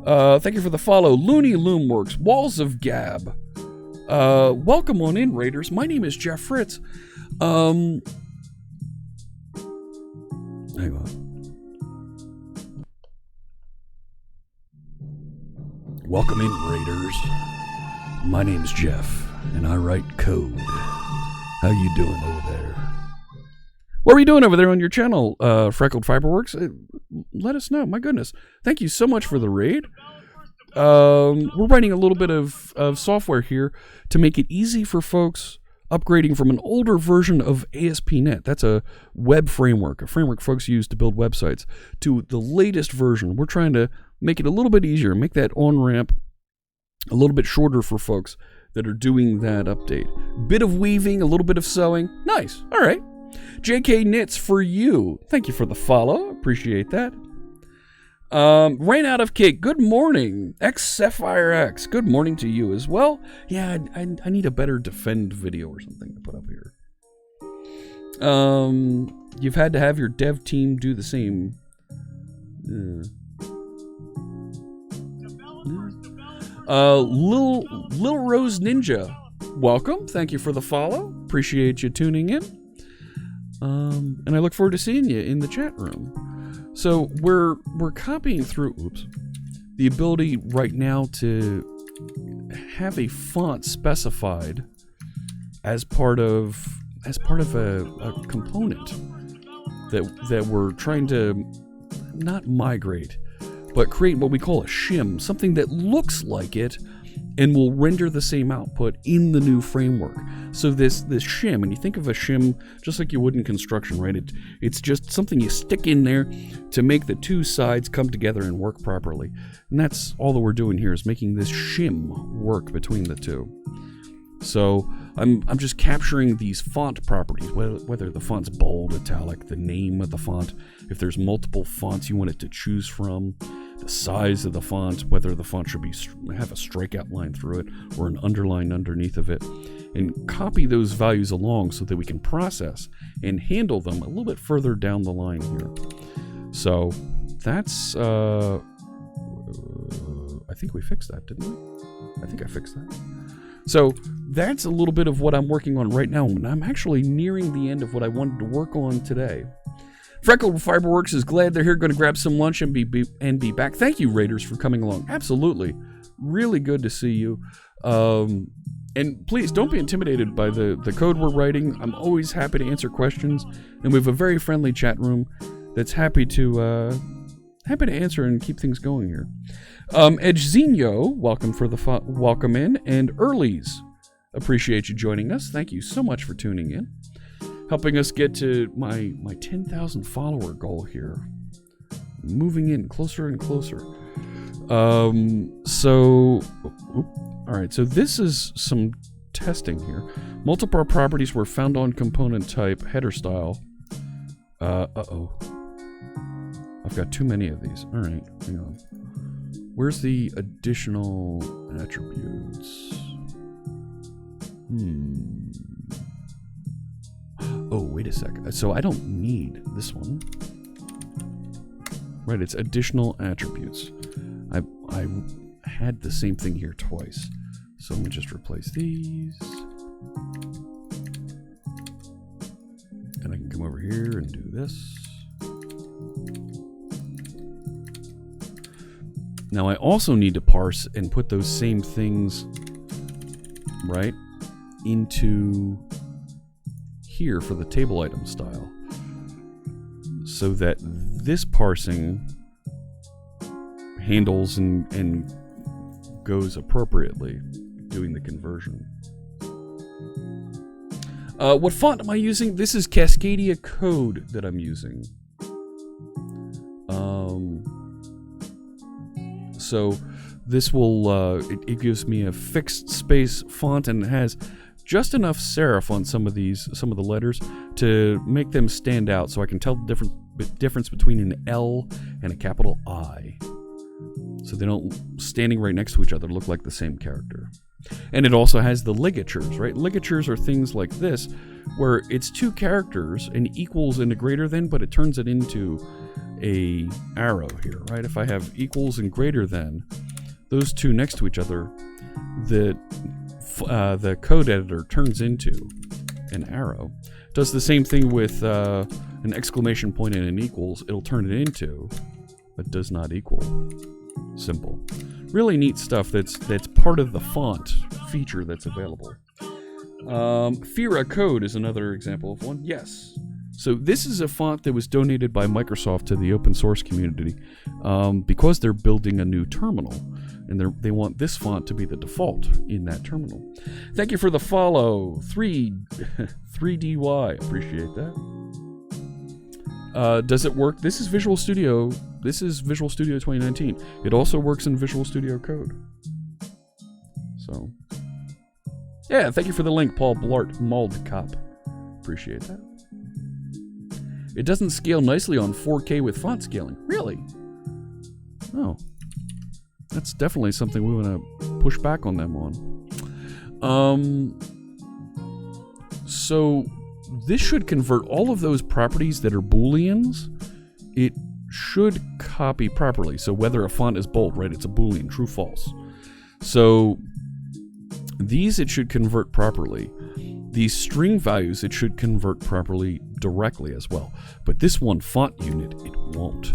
Thank you for the follow. Looney Loomworks, Walls of Gab. Welcome on in, Raiders. My name is Jeff Fritz. Hang on. Welcome in, Raiders. My name's Jeff, and I write code. How you doing over there? What are you doing over there on your channel, Freckled Fiberworks? Let us know. My goodness. Thank you so much for the raid. We're writing a little bit of software here to make it easy for folks upgrading from an older version of ASP.NET. That's a web framework, a framework folks use to build websites, to the latest version. We're trying to make it a little bit easier, make that on-ramp a little bit shorter for folks that are doing that update. Bit of weaving, a little bit of sewing. Nice. All right. JK Knits for you. Thank you for the follow. Appreciate that. Rain out of cake. Good morning. X Sapphire X. Good morning to you as well. Yeah, I need a better defend video or something to put up here. You've had to have your dev team do the same. Lil Rose Ninja. Welcome. Thank you for the follow. Appreciate you tuning in. And I look forward to seeing you in the chat room. So we're copying through the ability right now to have a font specified as part of a component that we're trying to not migrate, but create what we call a shim, something that looks like it and will render the same output in the new framework. So this shim, and you think of a shim just like you would in construction, right? It's just something you stick in there to make the two sides come together and work properly. And that's all that we're doing here, is making this shim work between the two. So I'm just capturing these font properties, whether the font's bold, italic, the name of the font, if there's multiple fonts you want it to choose from, the size of the font, whether the font should have a strikeout line through it or an underline underneath of it, and copy those values along so that we can process and handle them a little bit further down the line here. So that's, I think we fixed that, didn't we? I think I fixed that. So that's a little bit of what I'm working on right now, and I'm actually nearing the end of what I wanted to work on today. Freckled Fiberworks is glad they're here, going to grab some lunch and be back. Thank you, Raiders, for coming along. Absolutely. Really good to see you. And please don't be intimidated by the code we're writing. I'm always happy to answer questions, and we have a very friendly chat room that's happy to answer and keep things going here. Edgezinho, welcome in, and Earlies, appreciate you joining us. Thank you so much for tuning in, helping us get to my 10,000 follower goal here. Moving in closer and closer. All right, so this is some testing here. Multiple properties were found on component type header style. Uh-oh. I've got too many of these. All right, hang on. Where's the additional attributes? Oh, wait a sec. So I don't need this one. Right, it's additional attributes. I had the same thing here twice. So let me just replace these. And I can come over here and do this. Now I also need to parse and put those same things, right, into here for the table item style, so that this parsing handles and goes appropriately, doing the conversion. What font am I using? This is Cascadia Code that I'm using. So this will, it gives me a fixed space font, and it has just enough serif on some of the letters to make them stand out, so I can tell the difference between an L and a capital I. So they don't, standing right next to each other, look like the same character. And it also has the ligatures, right? Ligatures are things like this, where it's two characters, an equals and a greater than, but it turns it into a arrow here, right? If I have equals and greater than, those two next to each other, the code editor turns into an arrow. Does the same thing with an exclamation point and an equals. It'll turn it into a does not equal symbol. Really neat stuff that's part of the font feature that's available. Fira Code is another example of one. Yes. So this is a font that was donated by Microsoft to the open source community because they're building a new terminal, and they want this font to be the default in that terminal. Thank you for the follow, 3DY. Appreciate that. Does it work? This is Visual Studio. This is Visual Studio 2019. It also works in Visual Studio Code. So, yeah, thank you for the link, Paul Blart Maldcop. Appreciate that. It doesn't scale nicely on 4K with font scaling. Really? Oh. That's definitely something we want to push back on them on. So this should convert all of those properties that are Booleans. It should copy properly. So whether a font is bold, right? It's a Boolean, true, false. So these it should convert properly. These string values it should convert properly directly as well. But this one font unit, it won't.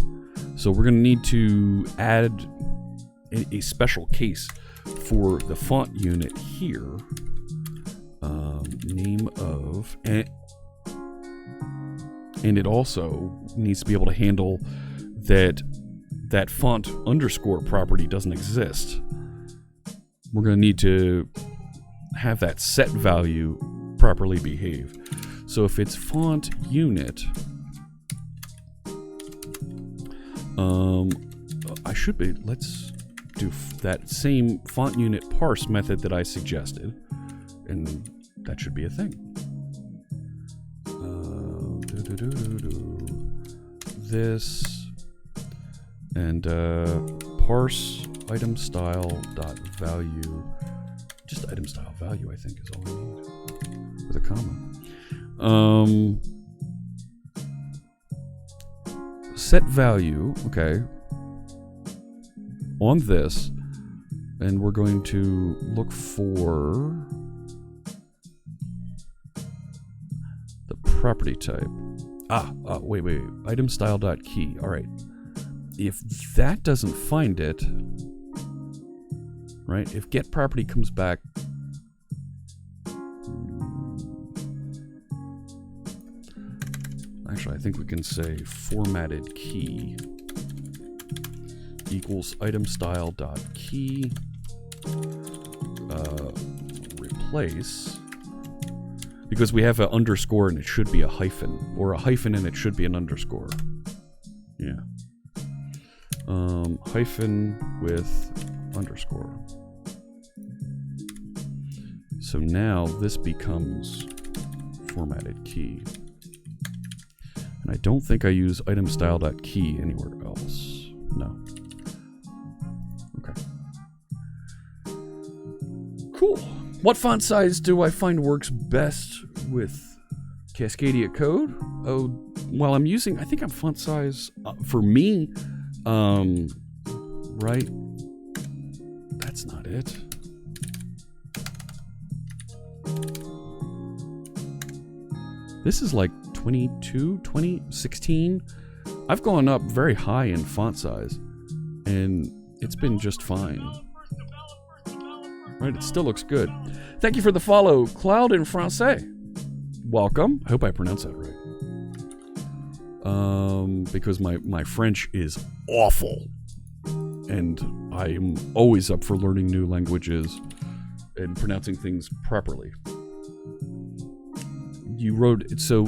So we're going to need to add a special case for the font unit here. Name of, and it also needs to be able to handle that font underscore property doesn't exist. We're going to need to have that set value properly behave. So if it's font unit, let's do that same font unit parse method that I suggested, and that should be a thing. This and parse item style dot value. Just item style value, I think, is all we need with a comma. Set value, okay, on this, and we're going to look for the property type. Wait, item style dot key. All right, if that doesn't find it, right? If get property comes back, actually, I think we can say formatted key equals item style dot key replace, because we have an underscore and it should be a hyphen, or a hyphen and it should be an underscore. Yeah. Hyphen with underscore. So now this becomes formatted key. And I don't think I use item style dot key anywhere else. No. Okay. Cool. What font size do I find works best with Cascadia code? Oh, well, I think I'm font size for me. Right. That's not it. This is like 22, 20, 16. I've gone up very high in font size, and it's been just fine. Right, it still looks good. Thank you for the follow, Cloud in Francais. Welcome. I hope I pronounced that right. Because my French is awful, and I'm always up for learning new languages and pronouncing things properly. You wrote it so.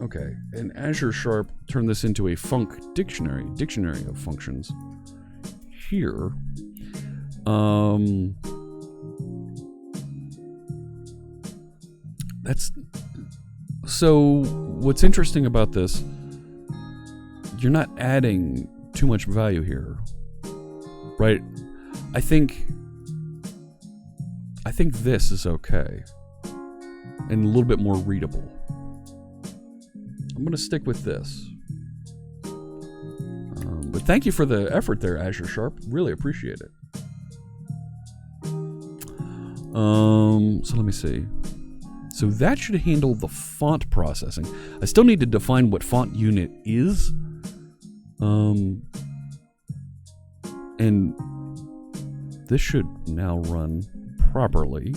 Okay, and Azure Sharp turned this into a func dictionary of functions. Here, that's so. What's interesting about this? You're not adding too much value here, right? I think this is okay, and a little bit more readable. I'm going to stick with this. thank you for the effort there, Azure Sharp. Really appreciate it. So let me see. So that should handle the font processing. I still need to define what font unit is. And this should now run properly.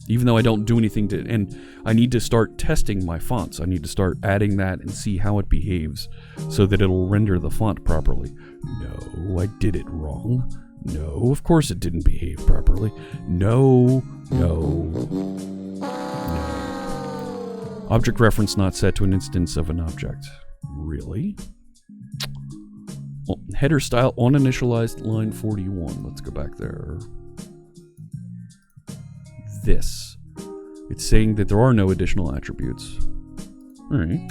Even though I don't do anything to, and I need to start testing my fonts. I need to start adding that and see how it behaves so that it'll render the font properly. No, I did it wrong. No, of course it didn't behave properly. No. Object reference not set to an instance of an object. Really? Well, header style on initialized line 41. Let's go back there. This. It's saying that there are no additional attributes. All right.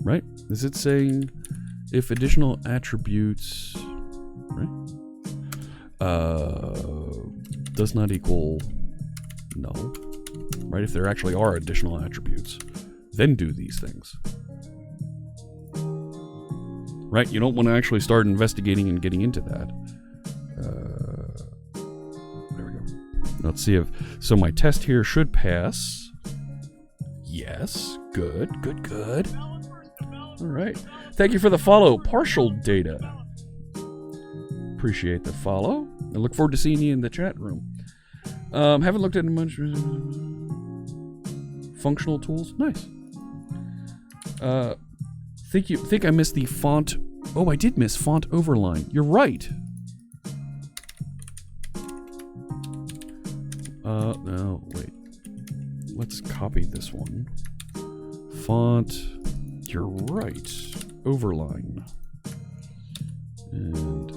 Right? Is it saying if additional attributes, right? Does not equal null, right? If there actually are additional attributes, then do these things. Right? You don't want to actually start investigating and getting into that. There we go. Let's see if, so my test here should pass. Yes, good. All right. Thank you for the follow, Partial Data. Appreciate the follow. I look forward to seeing you in the chat room. Haven't looked at much functional tools. Nice. Think I missed the font. Oh, I did miss font overline. You're right. No, wait. Let's copy this one. Font. You're right. Overline. And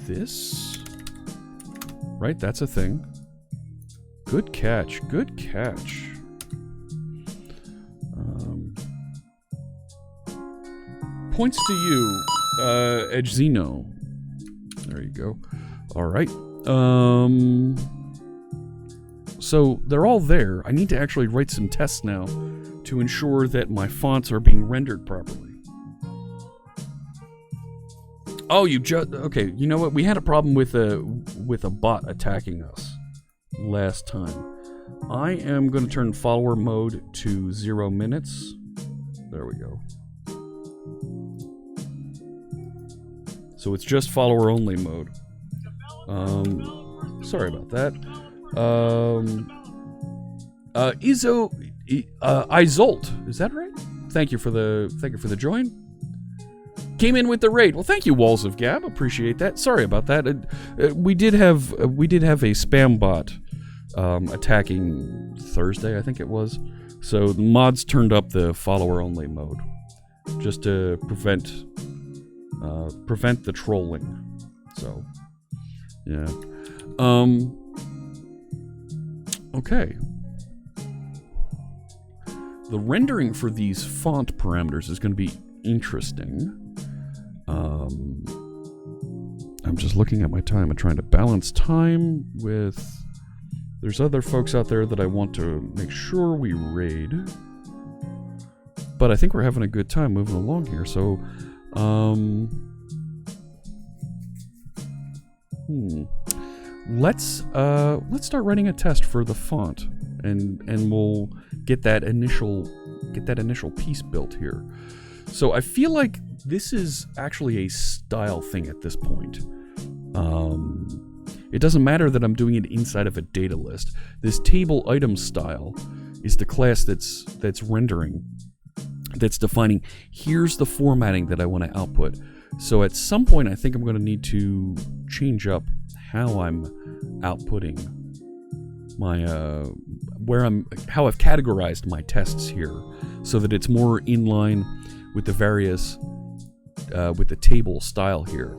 this. Right, that's a thing. Good catch. Points to you, Edge Zeno. There you go. All right. So they're all there. I need to actually write some tests now to ensure that my fonts are being rendered properly. Oh, okay. You know what? We had a problem with a bot attacking us last time. I am going to turn follower mode to 0 minutes. There we go. So it's just follower only mode. Sorry about that. Izolt, is that right? Thank you for the join. Came in with the raid. Well, thank you, Walls of Gab. Appreciate that. Sorry about that. We did have a spam bot attacking Thursday, I think it was. So the mods turned up the follower only mode just to prevent the trolling. So yeah. Okay. The rendering for these font parameters is going to be interesting. I'm just looking at my time and trying to balance time with... There's other folks out there that I want to make sure we raid. But I think we're having a good time moving along here, so... Let's start writing a test for the font, and we'll get that initial piece built here. So I feel like this is actually a style thing at this point. It doesn't matter that I'm doing it inside of a data list. This table item style is the class that's rendering, that's defining, here's the formatting that I want to output. So at some point I think I'm going to need to change up how I'm outputting my how I've categorized my tests here so that it's more in line with the various with the table style here.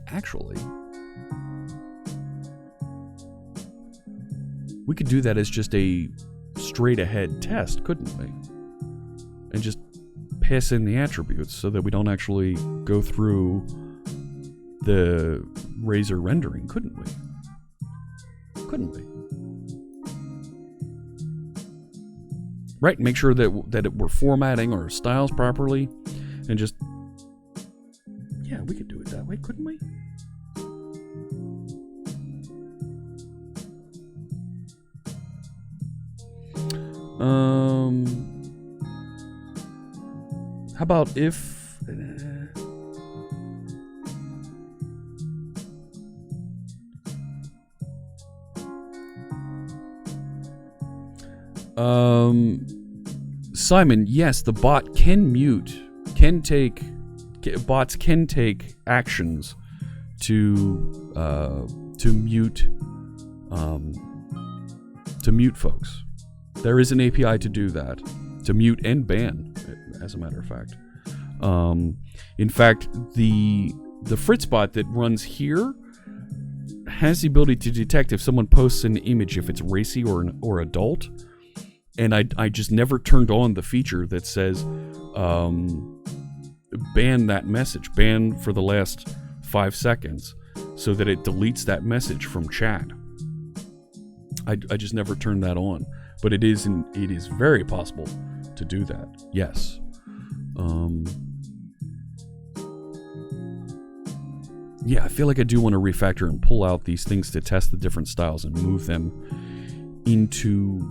Actually, we could do that as just a straight ahead test, couldn't we? And just pass in the attributes so that we don't actually go through the Razor rendering, couldn't we? Couldn't we? right, make sure that we're formatting our styles properly, and just, yeah, we could do it that way, couldn't we? How about if Simon, yes, the bot can bots can take actions to mute folks. There is an API to do that, to mute and ban, as a matter of fact. In fact, the Fritz bot that runs here has the ability to detect if someone posts an image, if it's racy or adult. And I just never turned on the feature that says ban that message, ban for the last 5 seconds, so that it deletes that message from chat. I just never turned that on, but it is very possible to do that. Yes. Yeah, I feel like I do want to refactor and pull out these things to test the different styles and move them into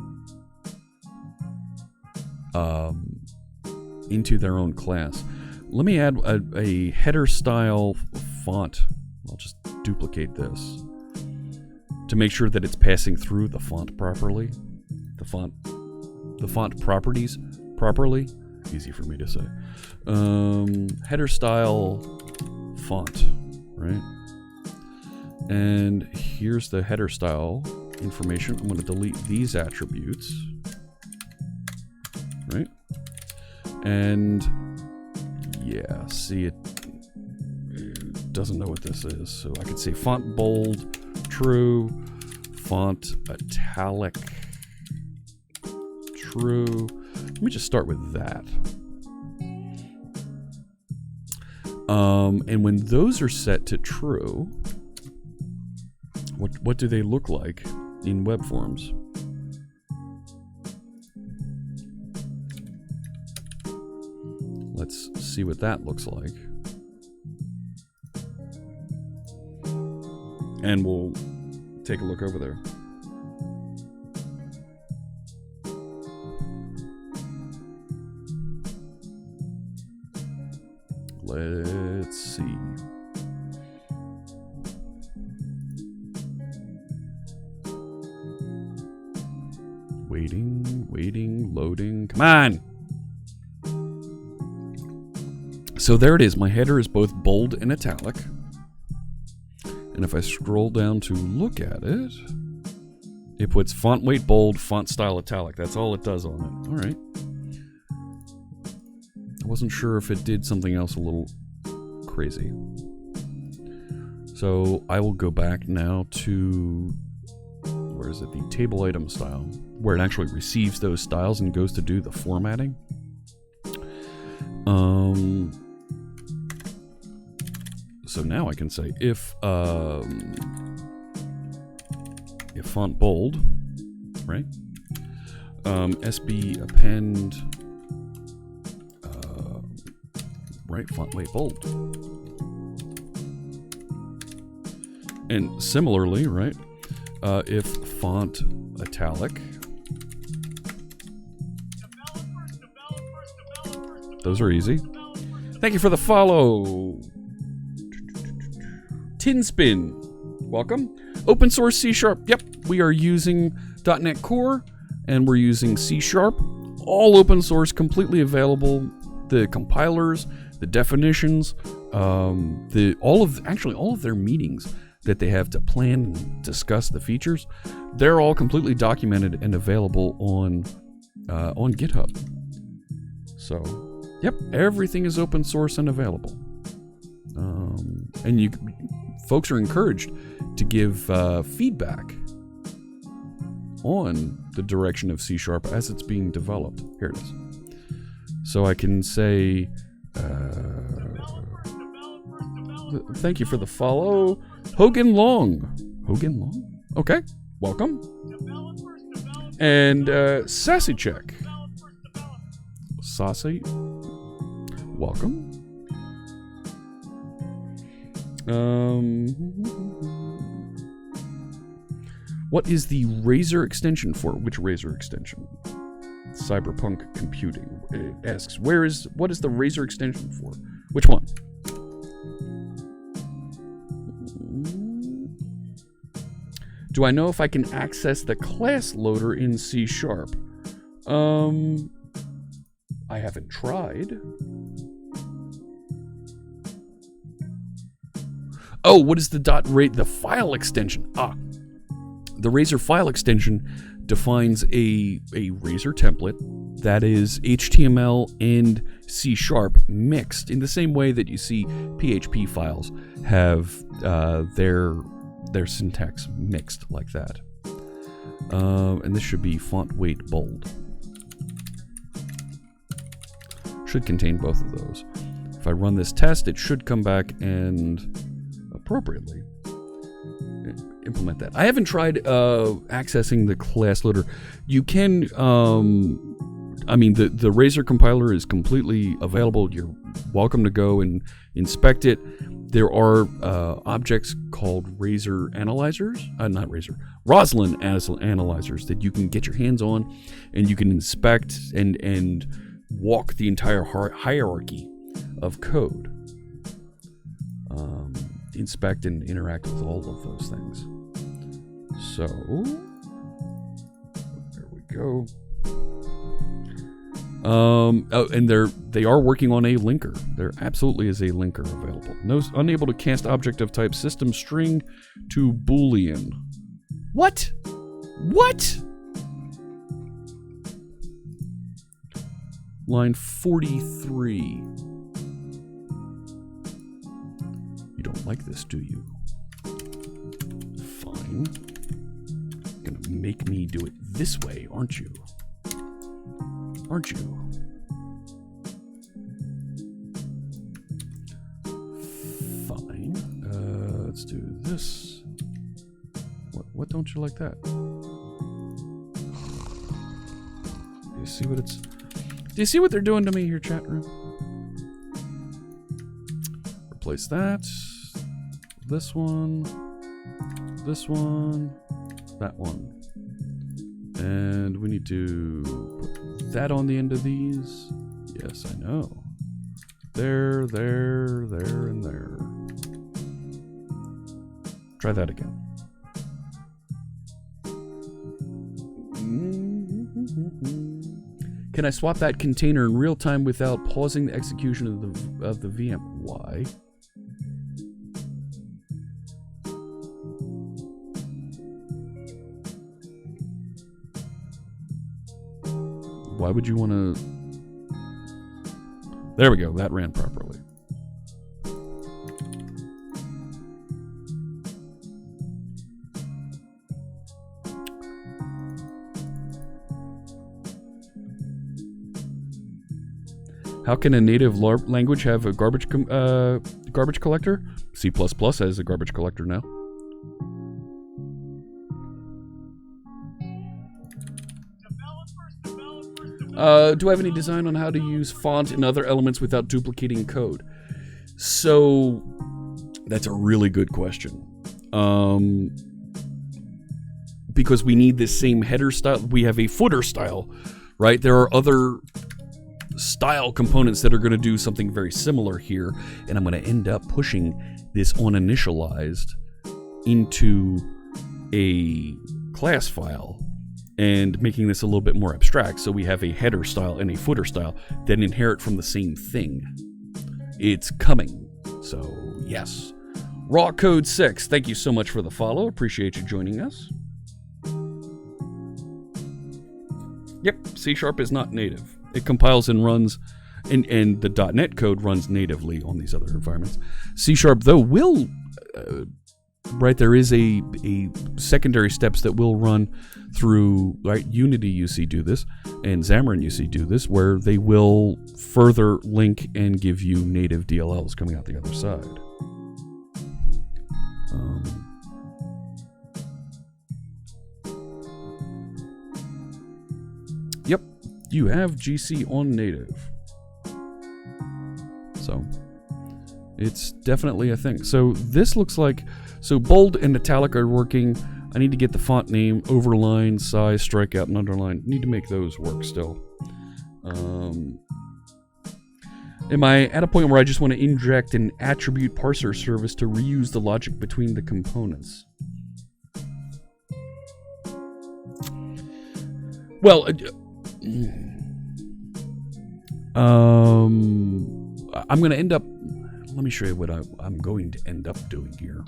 their own class. Let me add a header style font. I'll just duplicate this to make sure that it's passing through the font properly. The font properties properly. Easy for me to say. Header style font, right? And here's the header style information. I'm going to delete these attributes, right? And yeah, see, it doesn't know what this is. So I could say font bold, true, font italic, true. Let me just start with that. And when those are set to true, what do they look like in web forms? Let's see what that looks like. And we'll take a look over there. Let's see. Waiting, loading. Come on! So there it is. My header is both bold and italic. And if I scroll down to look at it, it puts font weight bold, font style italic. That's all it does on it. All right. I wasn't sure if it did something else a little crazy. So I will go back now to, where is it? The table item style, where it actually receives those styles and goes to do the formatting. So now I can say if font bold, right? SB append, right, font weight bold. And similarly, right, if font italic, those are easy. Thank you for the follow. Tinspin, welcome. Open source C#. Yep, we are using .NET Core and we're using C#. All open source, completely available. The compilers, the definitions, all of their meetings that they have to plan and discuss the features, they're all completely documented and available on GitHub. So, yep, everything is open source and available. And folks are encouraged to give feedback on the direction of C# as it's being developed. Here it is. So I can say, thank you for the follow, Hogan Long. Hogan Long? Okay, welcome. And Sassy Check. Sasi, welcome. What is the Razor extension for? Which Razor extension? Cyberpunk Computing asks, what is the Razor extension for? Which one? Do I know if I can access the class loader in C#? I haven't tried. Oh, what is the file extension? The Razor file extension defines a Razor template that is HTML and C# mixed in the same way that you see PHP files have their syntax mixed like that. And this should be font weight bold. Should contain both of those. If I run this test, it should come back and appropriately implement that. I haven't tried accessing the class loader. You can, the Razor compiler is completely available. You're welcome to go and inspect it. There are objects called Razor analyzers, Roslyn analyzers that you can get your hands on, and you can inspect and walk the entire hierarchy of code. Inspect and interact with all of those things. So, there we go. And they are working on a linker. There absolutely is a linker available. Unable to cast object of type system string to Boolean. What? Line 43. You don't like this, do you? Fine. You're gonna make me do it this way, aren't you? Aren't you? Fine. Let's do this. What don't you like that? Do you see what it's... Do you see what they're doing to me here, chat room? Replace that. This one. This one. That one. And we need to put that on the end of these. Yes, I know. There, and there. Try that again. Can I swap that container in real time without pausing the execution of the VM? Why? Why would you want to... There we go. That ran properly. How can a native language have a garbage collector? C++ has a garbage collector now. Do I have any design on how to use font and other elements without duplicating code? So, that's a really good question. Because we need this same header style. We have a footer style, right? There are other style components that are going to do something very similar here, and I'm going to end up pushing this uninitialized into a class file and making this a little bit more abstract, so we have a header style and a footer style that inherit from the same thing. It's coming, so yes. Raw Code 6, thank you so much for the follow. Appreciate you joining us. Yep, C# is not native. It compiles and runs, and the .NET code runs natively on these other environments. C# though will, right, there is a secondary steps that will run through, right, Unity you see do this, and Xamarin you see do this, where they will further link and give you native DLLs coming out the other side. Yep. you have GC on native. So it's definitely a thing. So this looks like, so bold and italic are working. I need to get the font name, overline, size, strikeout, and underline. Need to make those work still. Am I at a point where I just want to inject an attribute parser service to reuse the logic between the components? Well, I'm going to end up, let me show you what I'm going to end up doing here.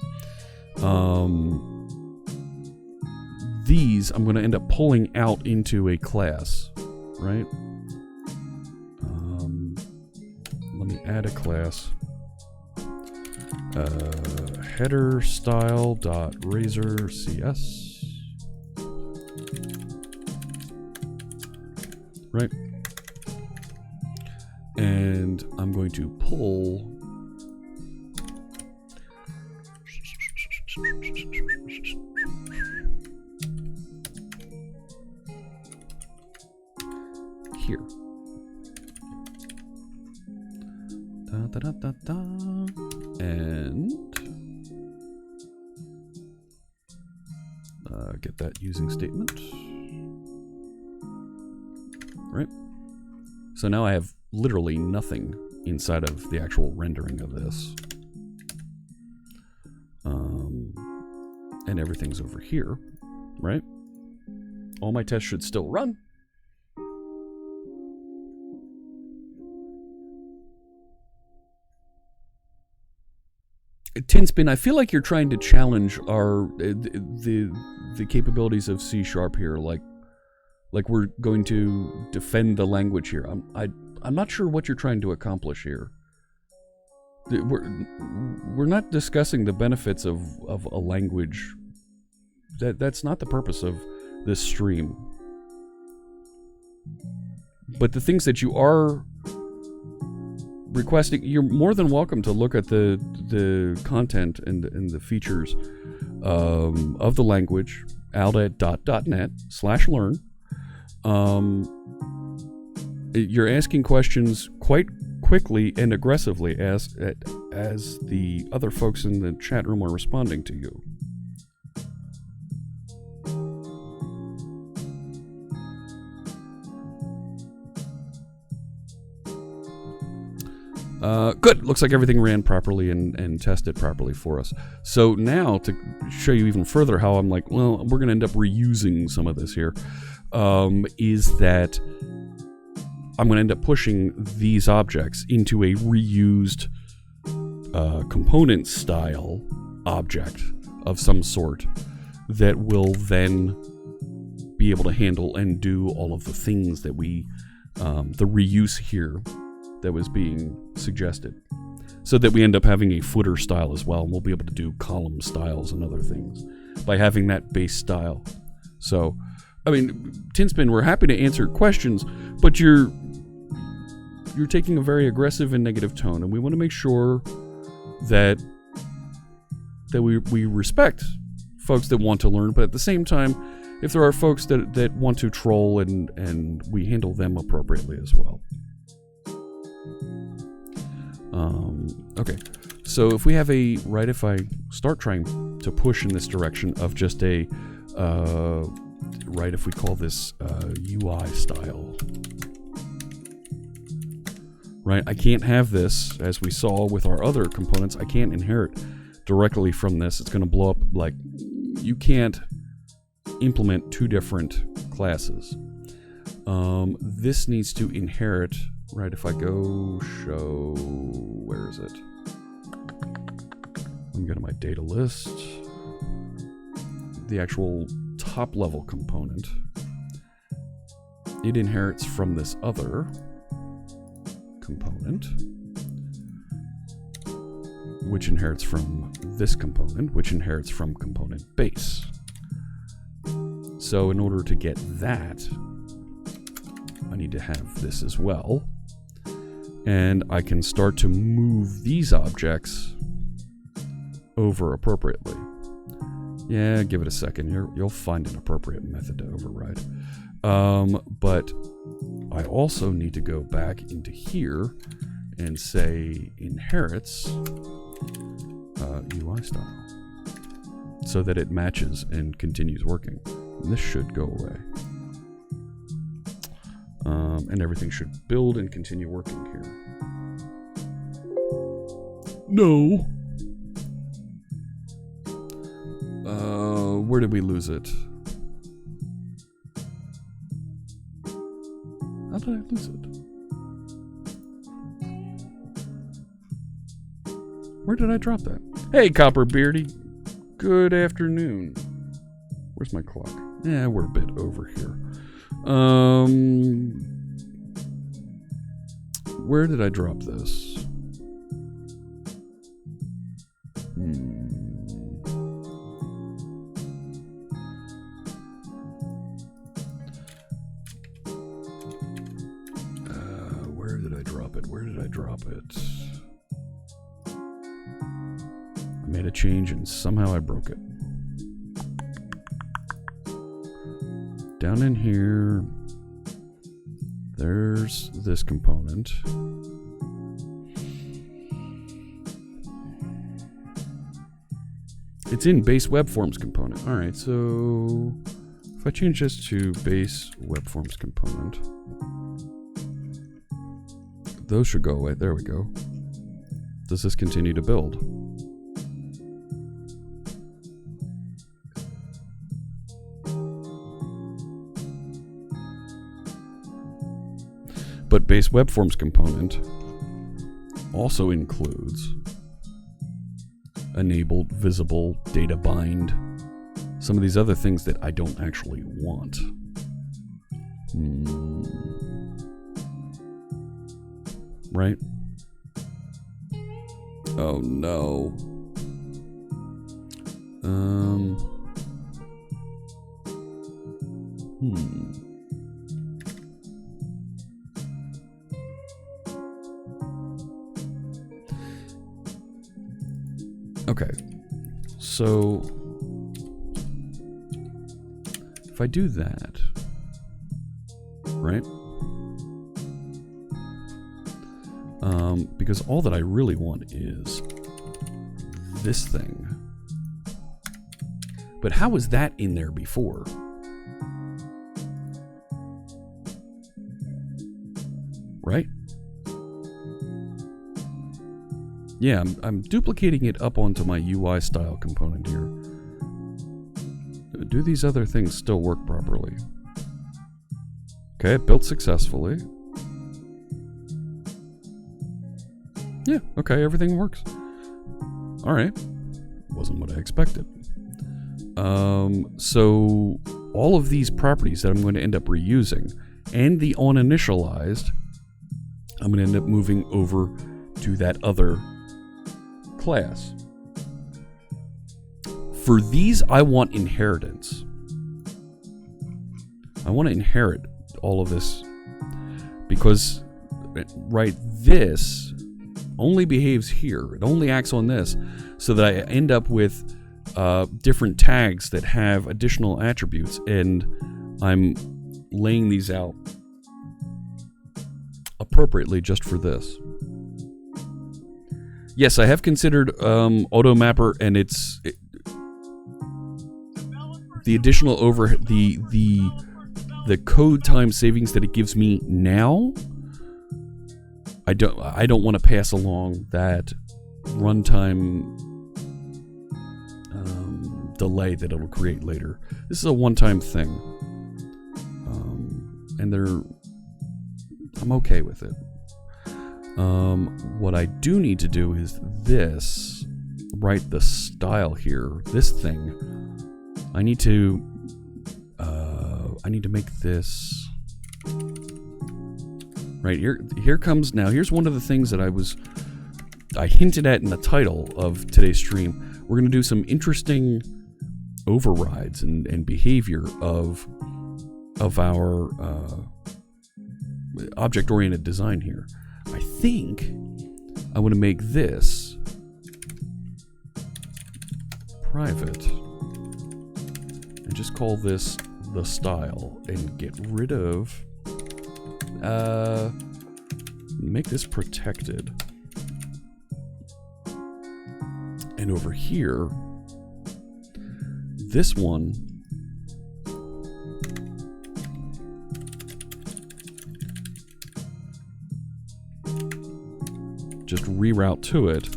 These I'm going to end up pulling out into a class, right? Let me add a class. Header style dot razor cs. Right? And I'm going to pull here. And get that using statement. Right? So now I have literally nothing inside of the actual rendering of this. And everything's over here, right? All my tests should still run. Tinspin, I feel like you're trying to challenge our the capabilities of C# here, like we're going to defend the language here. I'm not sure what you're trying to accomplish here. We're not discussing the benefits of a language. That's not the purpose of this stream. But the things that you are requesting, you're more than welcome to look at the content and the features of the language out at .net/learn. You're asking questions quite quickly and aggressively as the other folks in the chat room are responding to you. Good. Looks like everything ran properly and tested properly for us. So now to show you even further how I'm like, well, we're going to end up reusing some of this here, is that I'm going to end up pushing these objects into a reused component style object of some sort that will then be able to handle and do all of the things that we, the reuse here that was being suggested, so that we end up having a footer style as well, and we'll be able to do column styles and other things by having that base style. So, I mean, Tinspin, we're happy to answer questions, but you're taking a very aggressive and negative tone, and we want to make sure that we respect folks that want to learn, but at the same time, if there are folks that want to troll, and we handle them appropriately as well. Okay, so if we have if I start trying to push in this direction of just if we call this UI style, right? I can't have this, as we saw with our other components, I can't inherit directly from this. It's going to blow up. Like, you can't implement two different classes. This needs to inherit. Right, if I go show, where is it? I'm going to my data list. The actual top level component. It inherits from this other component, which inherits from this component, which inherits from component base. So in order to get that, I need to have this as well. And I can start to move these objects over appropriately. Yeah, give it a second. You'll find an appropriate method to override. But I also need to go back into here and say inherits UI style so that it matches and continues working. And this should go away. And everything should build and continue working here. No. Where did we lose it? How did I lose it? Where did I drop that? Hey, Copper Beardy. Good afternoon. Where's my clock? Yeah, we're a bit over here. Where did I drop this? Where did I drop it? Where did I drop it? I made a change and somehow I broke it. Down in here, there's this component. It's in base web forms component. All right, so if I change this to base web forms component, those should go away. There we go. Does this continue to build? But base web forms component also includes enabled, visible, data bind, some of these other things that I don't actually want. Right? Oh no. Okay, so if I do that, right? Because all that I really want is this thing. But how was that in there before? Right? Yeah, I'm duplicating it up onto my UI style component here. Do these other things still work properly? Okay, it built successfully. Yeah, okay, everything works. Alright. Wasn't what I expected. So all of these properties that I'm going to end up reusing and the onInitialized, I'm going to end up moving over to that other class. For these, I want inheritance. I want to inherit all of this because, right, this only behaves here. It only acts on this so that I end up with different tags that have additional attributes, and I'm laying these out appropriately just for this. Yes, I have considered AutoMapper, and the additional the code time savings that it gives me now. I don't want to pass along that runtime delay that it'll create later. This is a one-time thing, and I'm okay with it. What I do need to do is this, write the style here. This thing, I need to make this right here. Here comes now. Here's one of the things that I hinted at in the title of today's stream. We're going to do some interesting overrides and behavior of our object-oriented design here. I think I want to make this private and just call this the style and get rid of, make this protected. And over here, this one, just reroute to it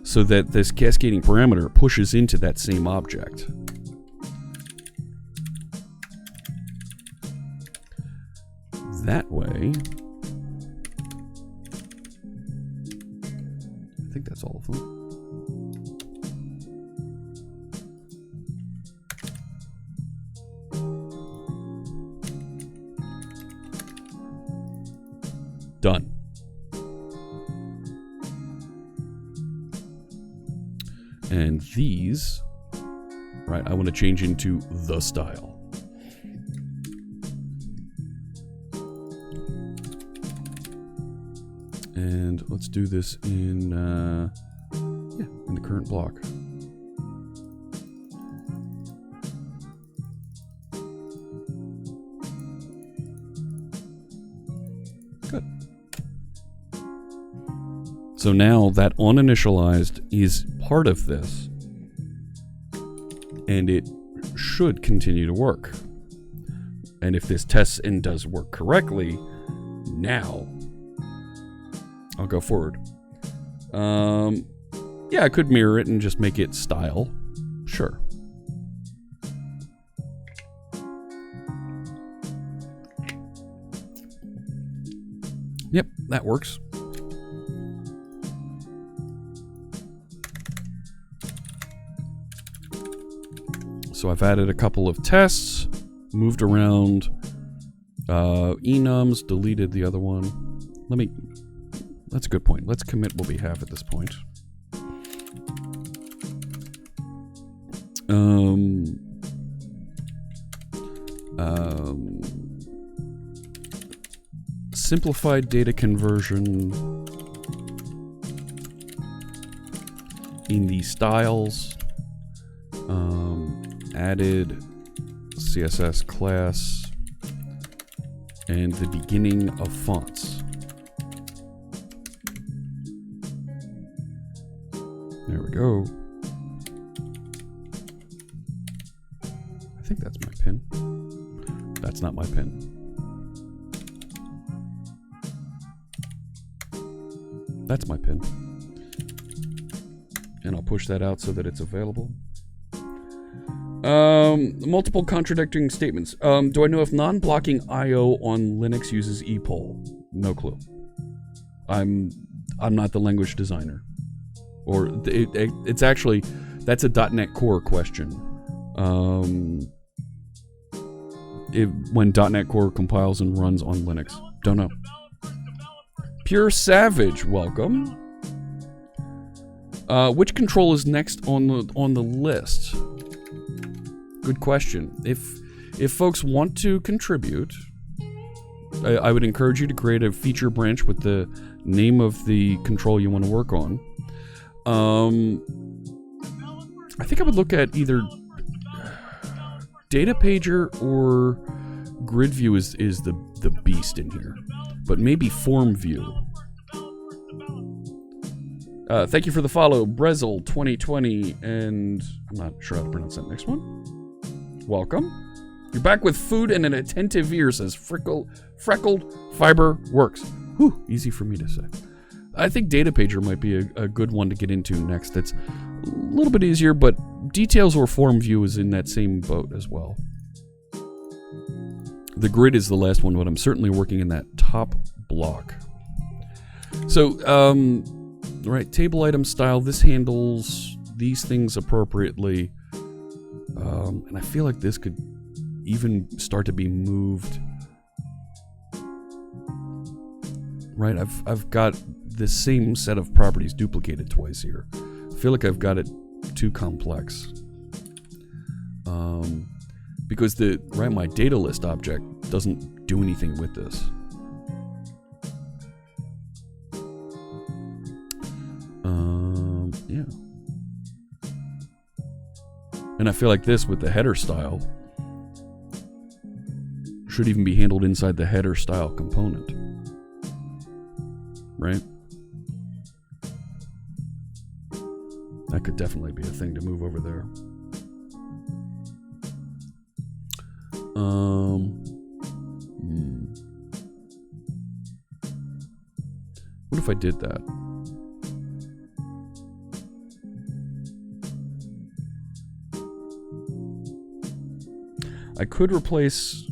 so that this cascading parameter pushes into that same object. That way, I think that's all of them. Done. And these, right, I want to change into the style. And let's do this in, in the current block. Good. So now that uninitialized is part of this, and it should continue to work. And if this tests and does work correctly, now I'll go forward. Yeah, I could mirror it and just make it style. Sure. Yep, that works. So I've added a couple of tests, moved around enums, deleted the other one. That's a good point. Let's commit what we have at this point. Simplified data conversion in the styles. Added CSS class and the beginning of fonts. There we go. I think that's my pin. That's not my pin. That's my pin. And I'll push that out so that it's available. Multiple contradicting statements. Do I know if non-blocking I/O on Linux uses epoll? No clue. I'm not the language designer. Or it's actually, that's a .NET Core question. When .NET Core compiles and runs on Linux. Don't know. Pure Savage, welcome. Which control is next on the list? Good question. If folks want to contribute, I would encourage you to create a feature branch with the name of the control you want to work on. I think I would look at either Data Pager or Grid View is the beast in here, but maybe Form View. Thank you for the follow, Brezel 2020, and I'm not sure how to pronounce that next one. Welcome. You're back with food and an attentive ear, says Freckled Fiber Works. Whew, easy for me to say. I think Data Pager might be a good one to get into next. It's a little bit easier, but Details or Form View is in that same boat as well. The Grid is the last one, but I'm certainly working in that top block. So, right, table item style, this handles these things appropriately. And I feel like this could even start to be moved. Right, I've got this same set of properties duplicated twice here. I feel like I've got it too complex. Because my DataList object doesn't do anything with this. Yeah. And I feel like this with the header style should even be handled inside the header style component. Right? That could definitely be a thing to move over there. What if I did that? I could replace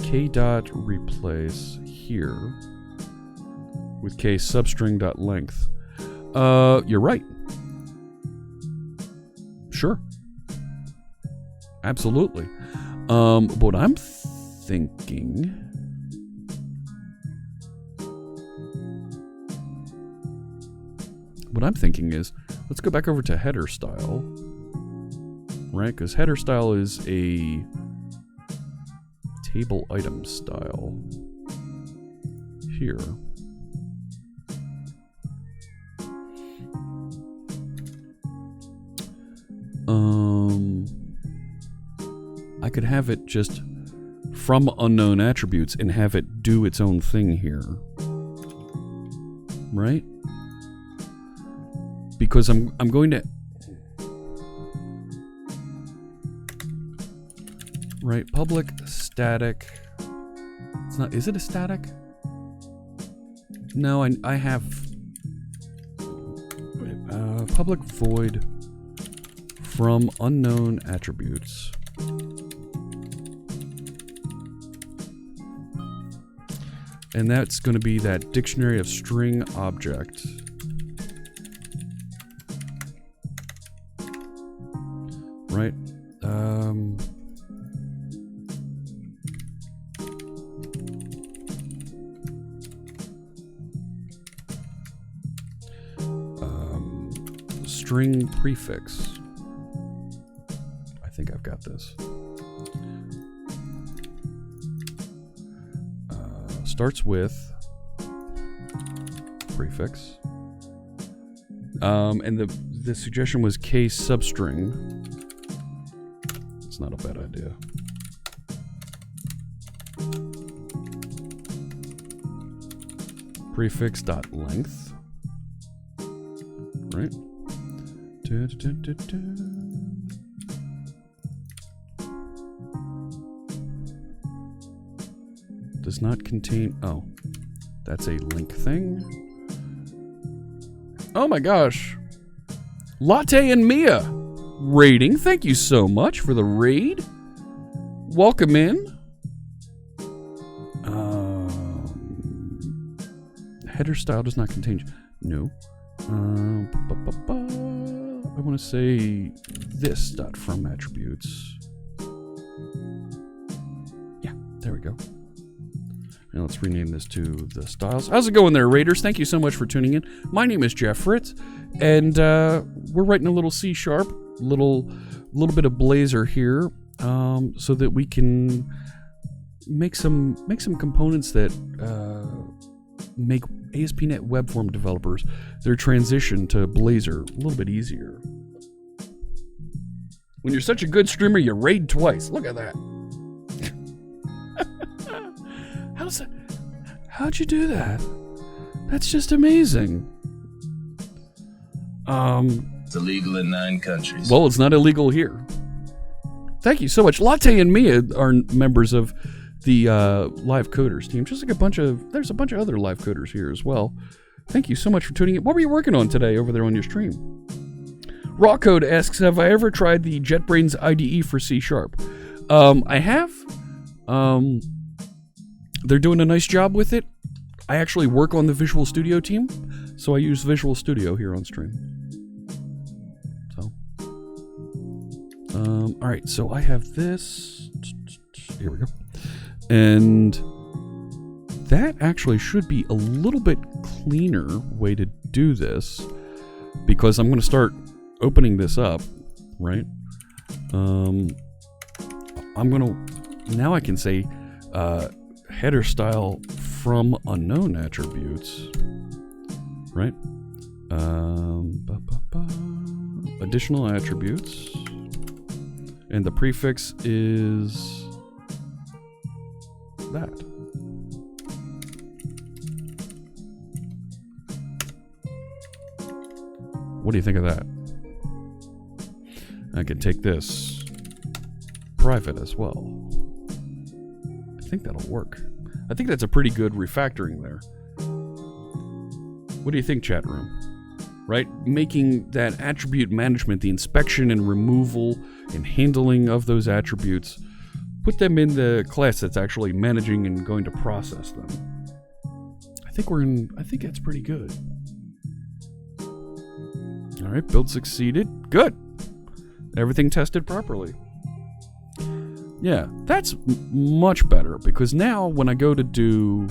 k.replace here with k substring.length. You're right. Sure. Absolutely. What I'm thinking... What I'm thinking is, let's go back over to header style. Right? Because header style is a table item style. Here. I could have it just from unknown attributes and have it do its own thing here. Right? Because I'm going to... Right, public static... It's not... Is it a static? No, I have... public void from unknown attributes. And that's going to be that dictionary of string object. Right? String prefix. I think I've got this. Starts with prefix. And the suggestion was case substring. It's not a bad idea. Prefix dot length. Right? Does not contain... Oh. That's a link thing. Oh my gosh. Latte and Mia raiding. Thank you so much for the raid. Welcome in. Header style does not contain... No. I want to say this dot from attributes. Yeah, there we go. And let's rename this to the styles. How's it going there, Raiders? Thank you so much for tuning in. My name is Jeff Fritz, and we're writing a little C#, little bit of Blazor here, so that we can make some components that make ASP.NET Web Form developers their transition to Blazor a little bit easier. When you're such a good streamer, you raid twice. Look at that. How'd you do that? That's just amazing. It's illegal in 9 countries. Well, it's not illegal here. Thank you so much. Latte and Mia are members of the live coders team. Just like there's a bunch of other live coders here as well. Thank you so much for tuning in. What were you working on today over there on your stream? Raw Code asks, have I ever tried the JetBrains IDE for C#? I have. They're doing a nice job with it. I actually work on the Visual Studio team, so I use Visual Studio here on stream. So, all right, so I have this. Here we go. And that actually should be a little bit cleaner way to do this, because I'm going to start opening this up, right? I'm going to, now I can say header style from unknown attributes, right? Additional attributes, and the prefix is that. What do you think of that? I can take this private as well. I think that'll work. I think that's a pretty good refactoring there. What do you think, chat room? Right? Making that attribute management, the inspection and removal and handling of those attributes, put them in the class that's actually managing and going to process them. I think that's pretty good. All right, build succeeded. Good. Everything tested properly. Yeah, that's much better, because now when I go to do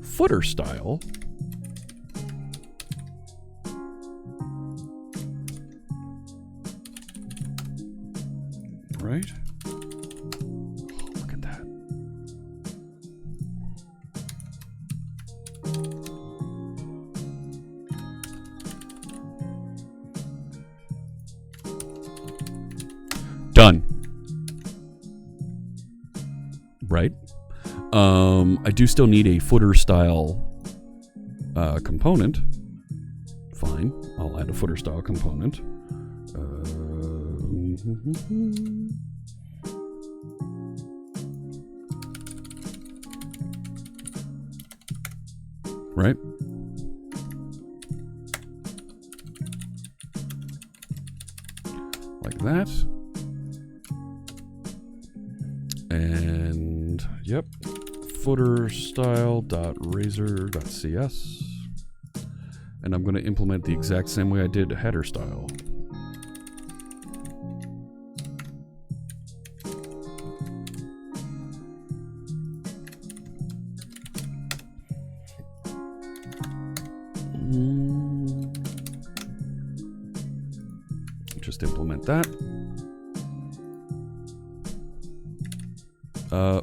footer style, right? Look at that. Done. Right? I do still need a footer style component. Fine. I'll add a footer style component. Right? Like that. And yep, footer style.razor.cs, and I'm going to implement the exact same way I did header style. Just implement that.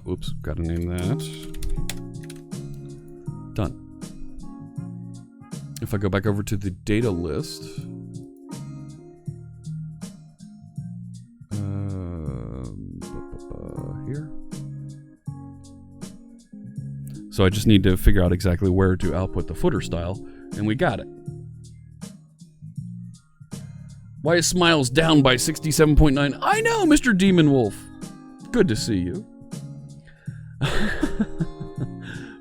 Oops, gotta name that. Done. If I go back over to the data list, here. So I just need to figure out exactly where to output the footer style, and we got it. Why is Smiles down by 67.9? I know, Mr. Demon Wolf. Good to see you.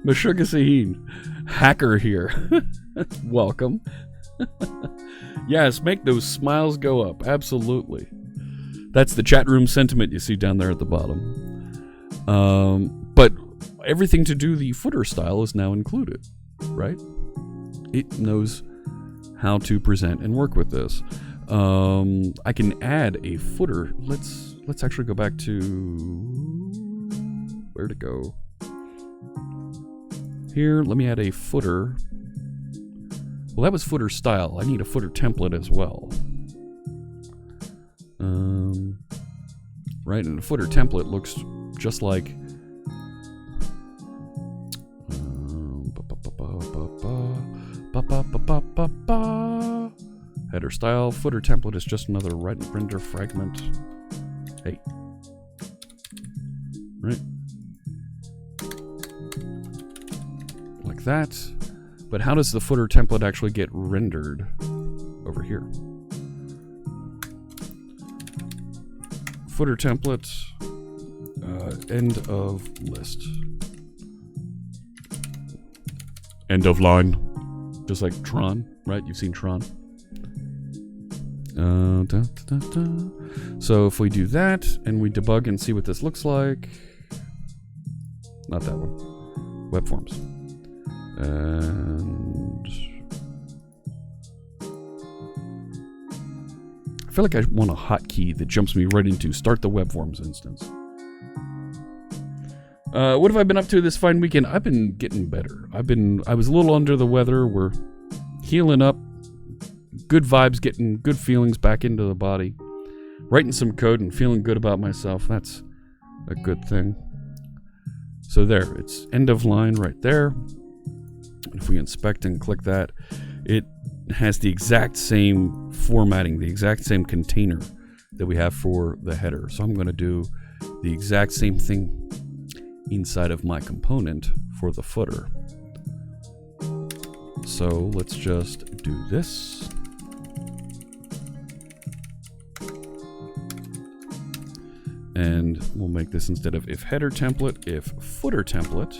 Meshuggah Sahin, hacker here. Welcome. Yes, make those smiles go up. Absolutely. That's the chat room sentiment you see down there at the bottom. But everything to do the footer style is now included, right? It knows how to present and work with this. I can add a footer. Let's actually go back to where to go. Here, let me add a footer. Well, that was footer style. I need a footer template as well. Right, and a footer template looks just like header style. Footer template is just another render fragment. Hey. Right. Like that. But how does the footer template actually get rendered over here? Footer template, end of list. End of line. Just like Tron, right? You've seen Tron. So if we do that and we debug and see what this looks like. Not that one. Web forms. And I feel like I want a hotkey that jumps me right into start the web forms instance. What have I been up to this fine weekend? I've been getting better. I was a little under the weather. We're healing up. Good vibes, getting good feelings back into the body. Writing some code and feeling good about myself. That's a good thing. So there, it's end of line right there. If we inspect and click that, it has the exact same formatting, the exact same container that we have for the header. So I'm going to do the exact same thing inside of my component for the footer. So let's just do this. And we'll make this, instead of if header template, if footer template.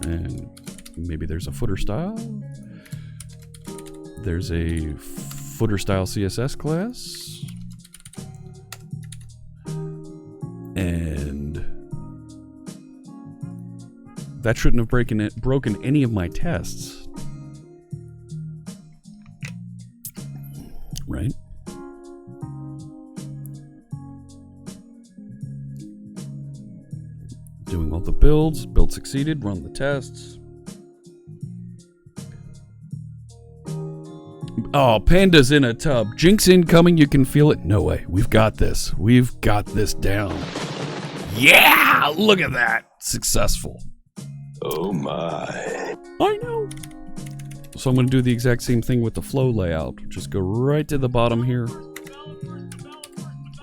And maybe there's a footer style. There's a footer style CSS class. And that shouldn't have broken any of my tests. Right? Doing all the builds. Build succeeded. Run the tests. Oh, panda's in a tub. Jinx incoming. You can feel it. No way. We've got this. We've got this down. Yeah! Look at that. Successful. Oh my. I know. So I'm going to do the exact same thing with the flow layout. Just go right to the bottom here.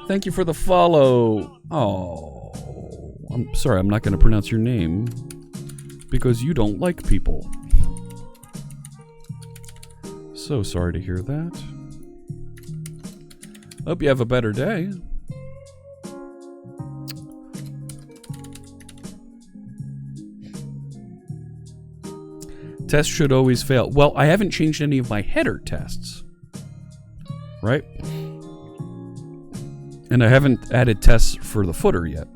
Thank you for the follow. Oh, I'm sorry. I'm not going to pronounce your name because you don't like people. So sorry to hear that. Hope you have a better day. Tests should always fail. Well, I haven't changed any of my header tests, right? And I haven't added tests for the footer yet.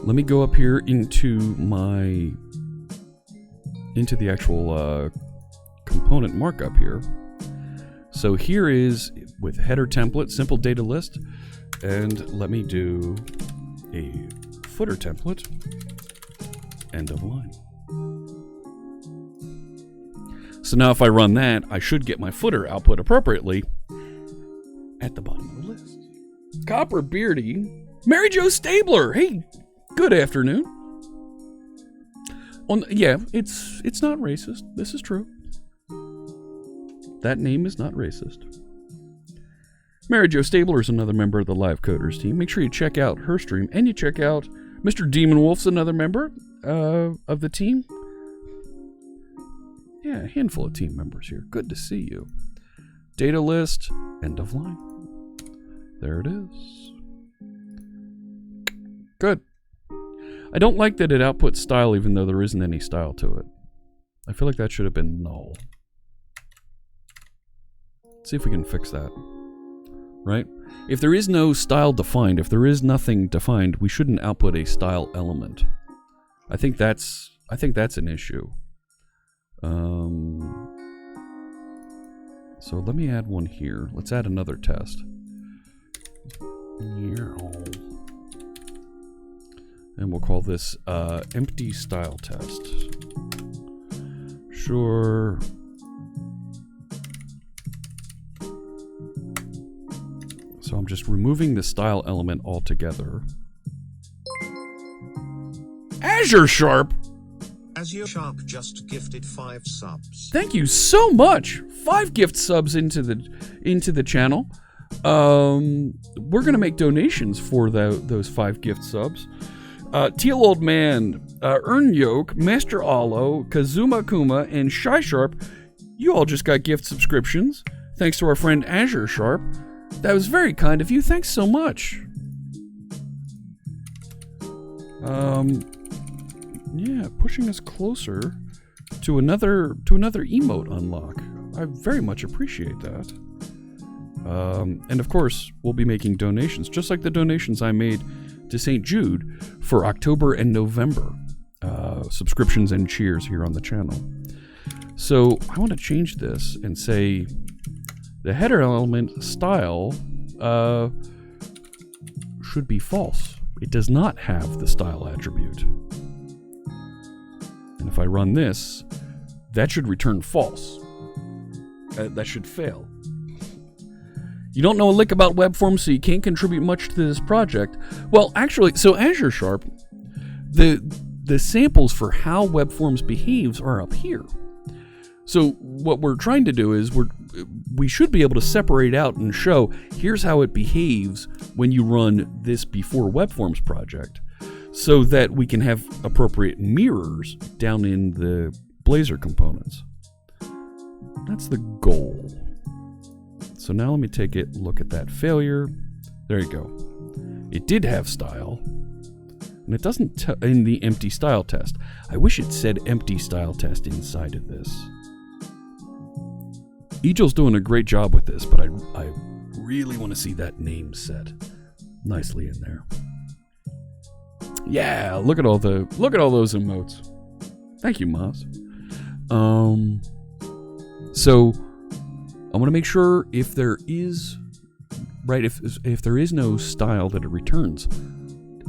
Let me go up here into the actual component markup here. So here is with header template, simple data list, and let me do a footer template, end of line. So now if I run that, I should get my footer output appropriately at the bottom of the list. Copper Beardy, Mary Jo Stabler, hey, good afternoon. Yeah, it's not racist. This is true. That name is not racist. Mary Jo Stabler is another member of the Live Coders team. Make sure you check out her stream, and you check out Mr. Demon Wolf's another member of the team. Yeah, a handful of team members here. Good to see you. Data list, end of line. There it is. Good. I don't like that it outputs style even though there isn't any style to it. I feel like that should have been null. Let's see if we can fix that. Right? If there is no style defined, if there is nothing defined, we shouldn't output a style element. I think that's an issue. So let me add one here. Let's add another test. And we'll call this empty style test. Sure. So I'm just removing the style element altogether. Azure Sharp! Azure Sharp just gifted 5 subs. Thank you so much. 5 gift subs into the channel. We're gonna make donations for those 5 gift subs. Teal Old Man, Earn Yoke, Master Alo, Kazuma Kuma, and Shy Sharp. You all just got gift subscriptions. Thanks to our friend Azure Sharp. That was very kind of you. Thanks so much. Yeah, pushing us closer to another emote unlock. I very much appreciate that. And of course, we'll be making donations, just like the donations I made to St. Jude for October and November. Subscriptions and cheers here on the channel. So I want to change this and say the header element style should be false. It does not have the style attribute. And if I run this, that should return false. That should fail. You don't know a lick about web forms, so you can't contribute much to this project. Well, actually, so Azure Sharp, the samples for how web forms behaves are up here. So what we're trying to do is we should be able to separate out and show here's how it behaves when you run this before WebForms project, so that we can have appropriate mirrors down in the Blazor components. That's the goal. So now let me take a look at that failure. There you go. It did have style, and it doesn't in the empty style test. I wish it said empty style test inside of this. Egel's doing a great job with this, but I really want to see that name set nicely in there. Yeah, look at all those emotes. Thank you, Moz. So I want to make sure if there is if there is no style, that it returns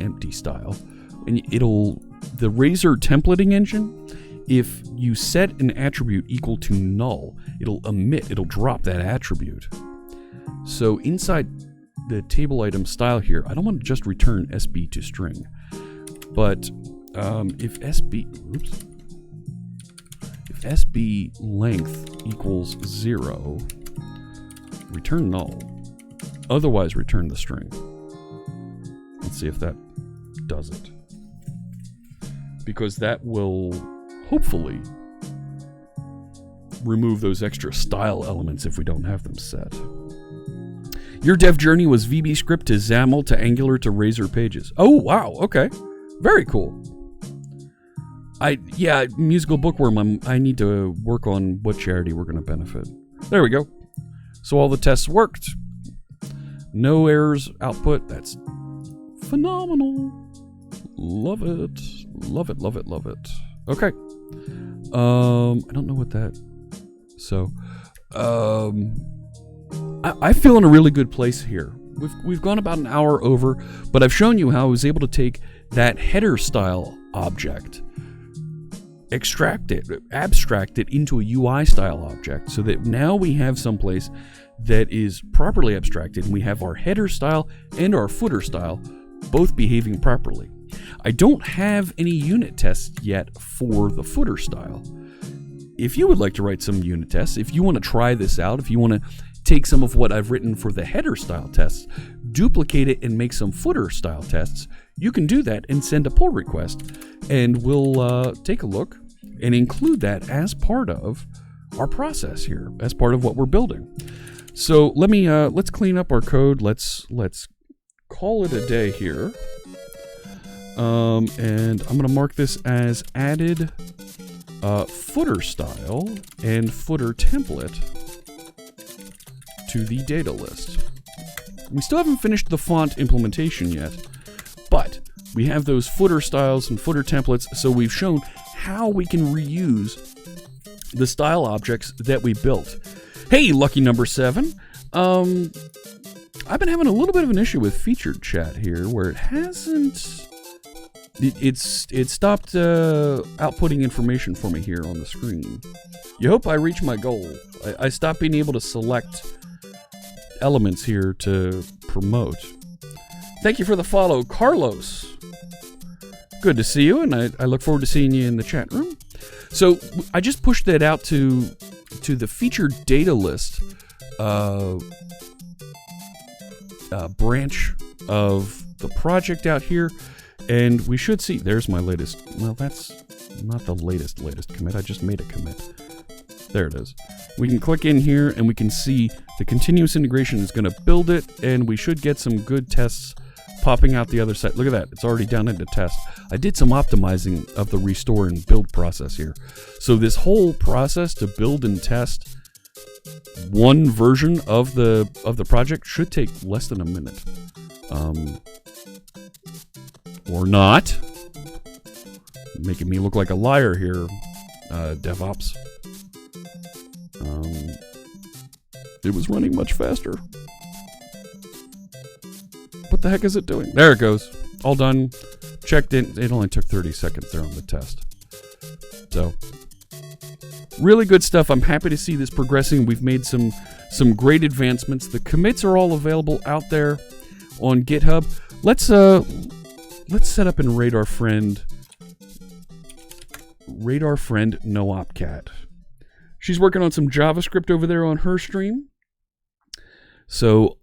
empty style, and the Razor templating engine, if you set an attribute equal to null, it'll drop that attribute. So inside the table item style here, I don't want to just return SB to string, but if SB length equals 0, return null. Otherwise, return the string. Let's see if that does it. Because that will hopefully remove those extra style elements if we don't have them set. Your dev journey was VB script to XAML to Angular to Razor pages. Oh, wow. Okay. Very cool. Musical Bookworm, I need to work on what charity we're going to benefit. There we go. So all the tests worked. No errors output. That's phenomenal. Love it. Love it, love it, love it. Okay. I don't know what that... So, I feel in a really good place here. We've gone about an hour over, but I've shown you how I was able to take that header style object, abstract it into a UI style object, so that now we have someplace that is properly abstracted, and we have our header style and our footer style both behaving properly. I don't have any unit tests yet for the footer style. If you would like to write some unit tests, if you want to try this out, if you want to take some of what I've written for the header style tests, duplicate it and make some footer style tests, you can do that and send a pull request, and we'll take a look and include that as part of our process here, as part of what we're building. So let's clean up our code. Let's call it a day here. And I'm going to mark this as added footer style and footer template to the data list. We still haven't finished the font implementation yet, but we have those footer styles and footer templates, so we've shown how we can reuse the style objects that we built. Hey, lucky number 7. I've been having a little bit of an issue with featured chat here, where it hasn't... It stopped outputting information for me here on the screen. You hope I reach my goal. I stopped being able to select elements here to promote. Thank you for the follow, Carlos. Good to see you, and I look forward to seeing you in the chat room. So I just pushed that out to the featured data list branch of the project out here. And we should see, there's my latest, well, that's not the latest commit, I just made a commit. There it is. We can click in here and we can see the continuous integration is going to build it, and we should get some good tests popping out the other side. Look at that, it's already down into test. I did some optimizing of the restore and build process here. So this whole process to build and test one version of the project should take less than a minute. Or not. Making me look like a liar here, DevOps. It was running much faster. What the heck is it doing? There it goes. All done. Checked in. It only took 30 seconds there on the test. So, really good stuff. I'm happy to see this progressing. We've made some great advancements. The commits are all available out there on GitHub. Let's set up and rate our friend NoOpCat. She's working on some JavaScript over there on her stream. So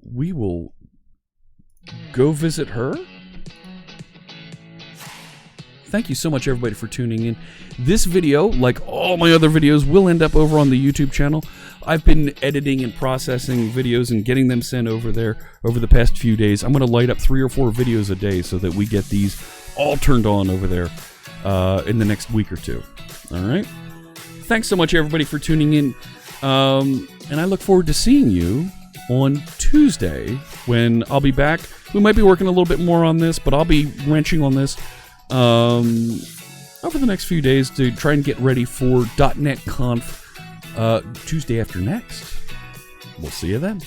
we will go visit her. Thank you so much, everybody, for tuning in. This video, like all my other videos, will end up over on the YouTube channel. I've been editing and processing videos and getting them sent over there over the past few days. I'm going to light up 3 or 4 videos a day so that we get these all turned on over there in the next week or two. All right? Thanks so much, everybody, for tuning in. And I look forward to seeing you on Tuesday when I'll be back. We might be working a little bit more on this, but I'll be wrenching on this over the next few days to try and get ready for .NET Conf Tuesday after next. We'll see you then.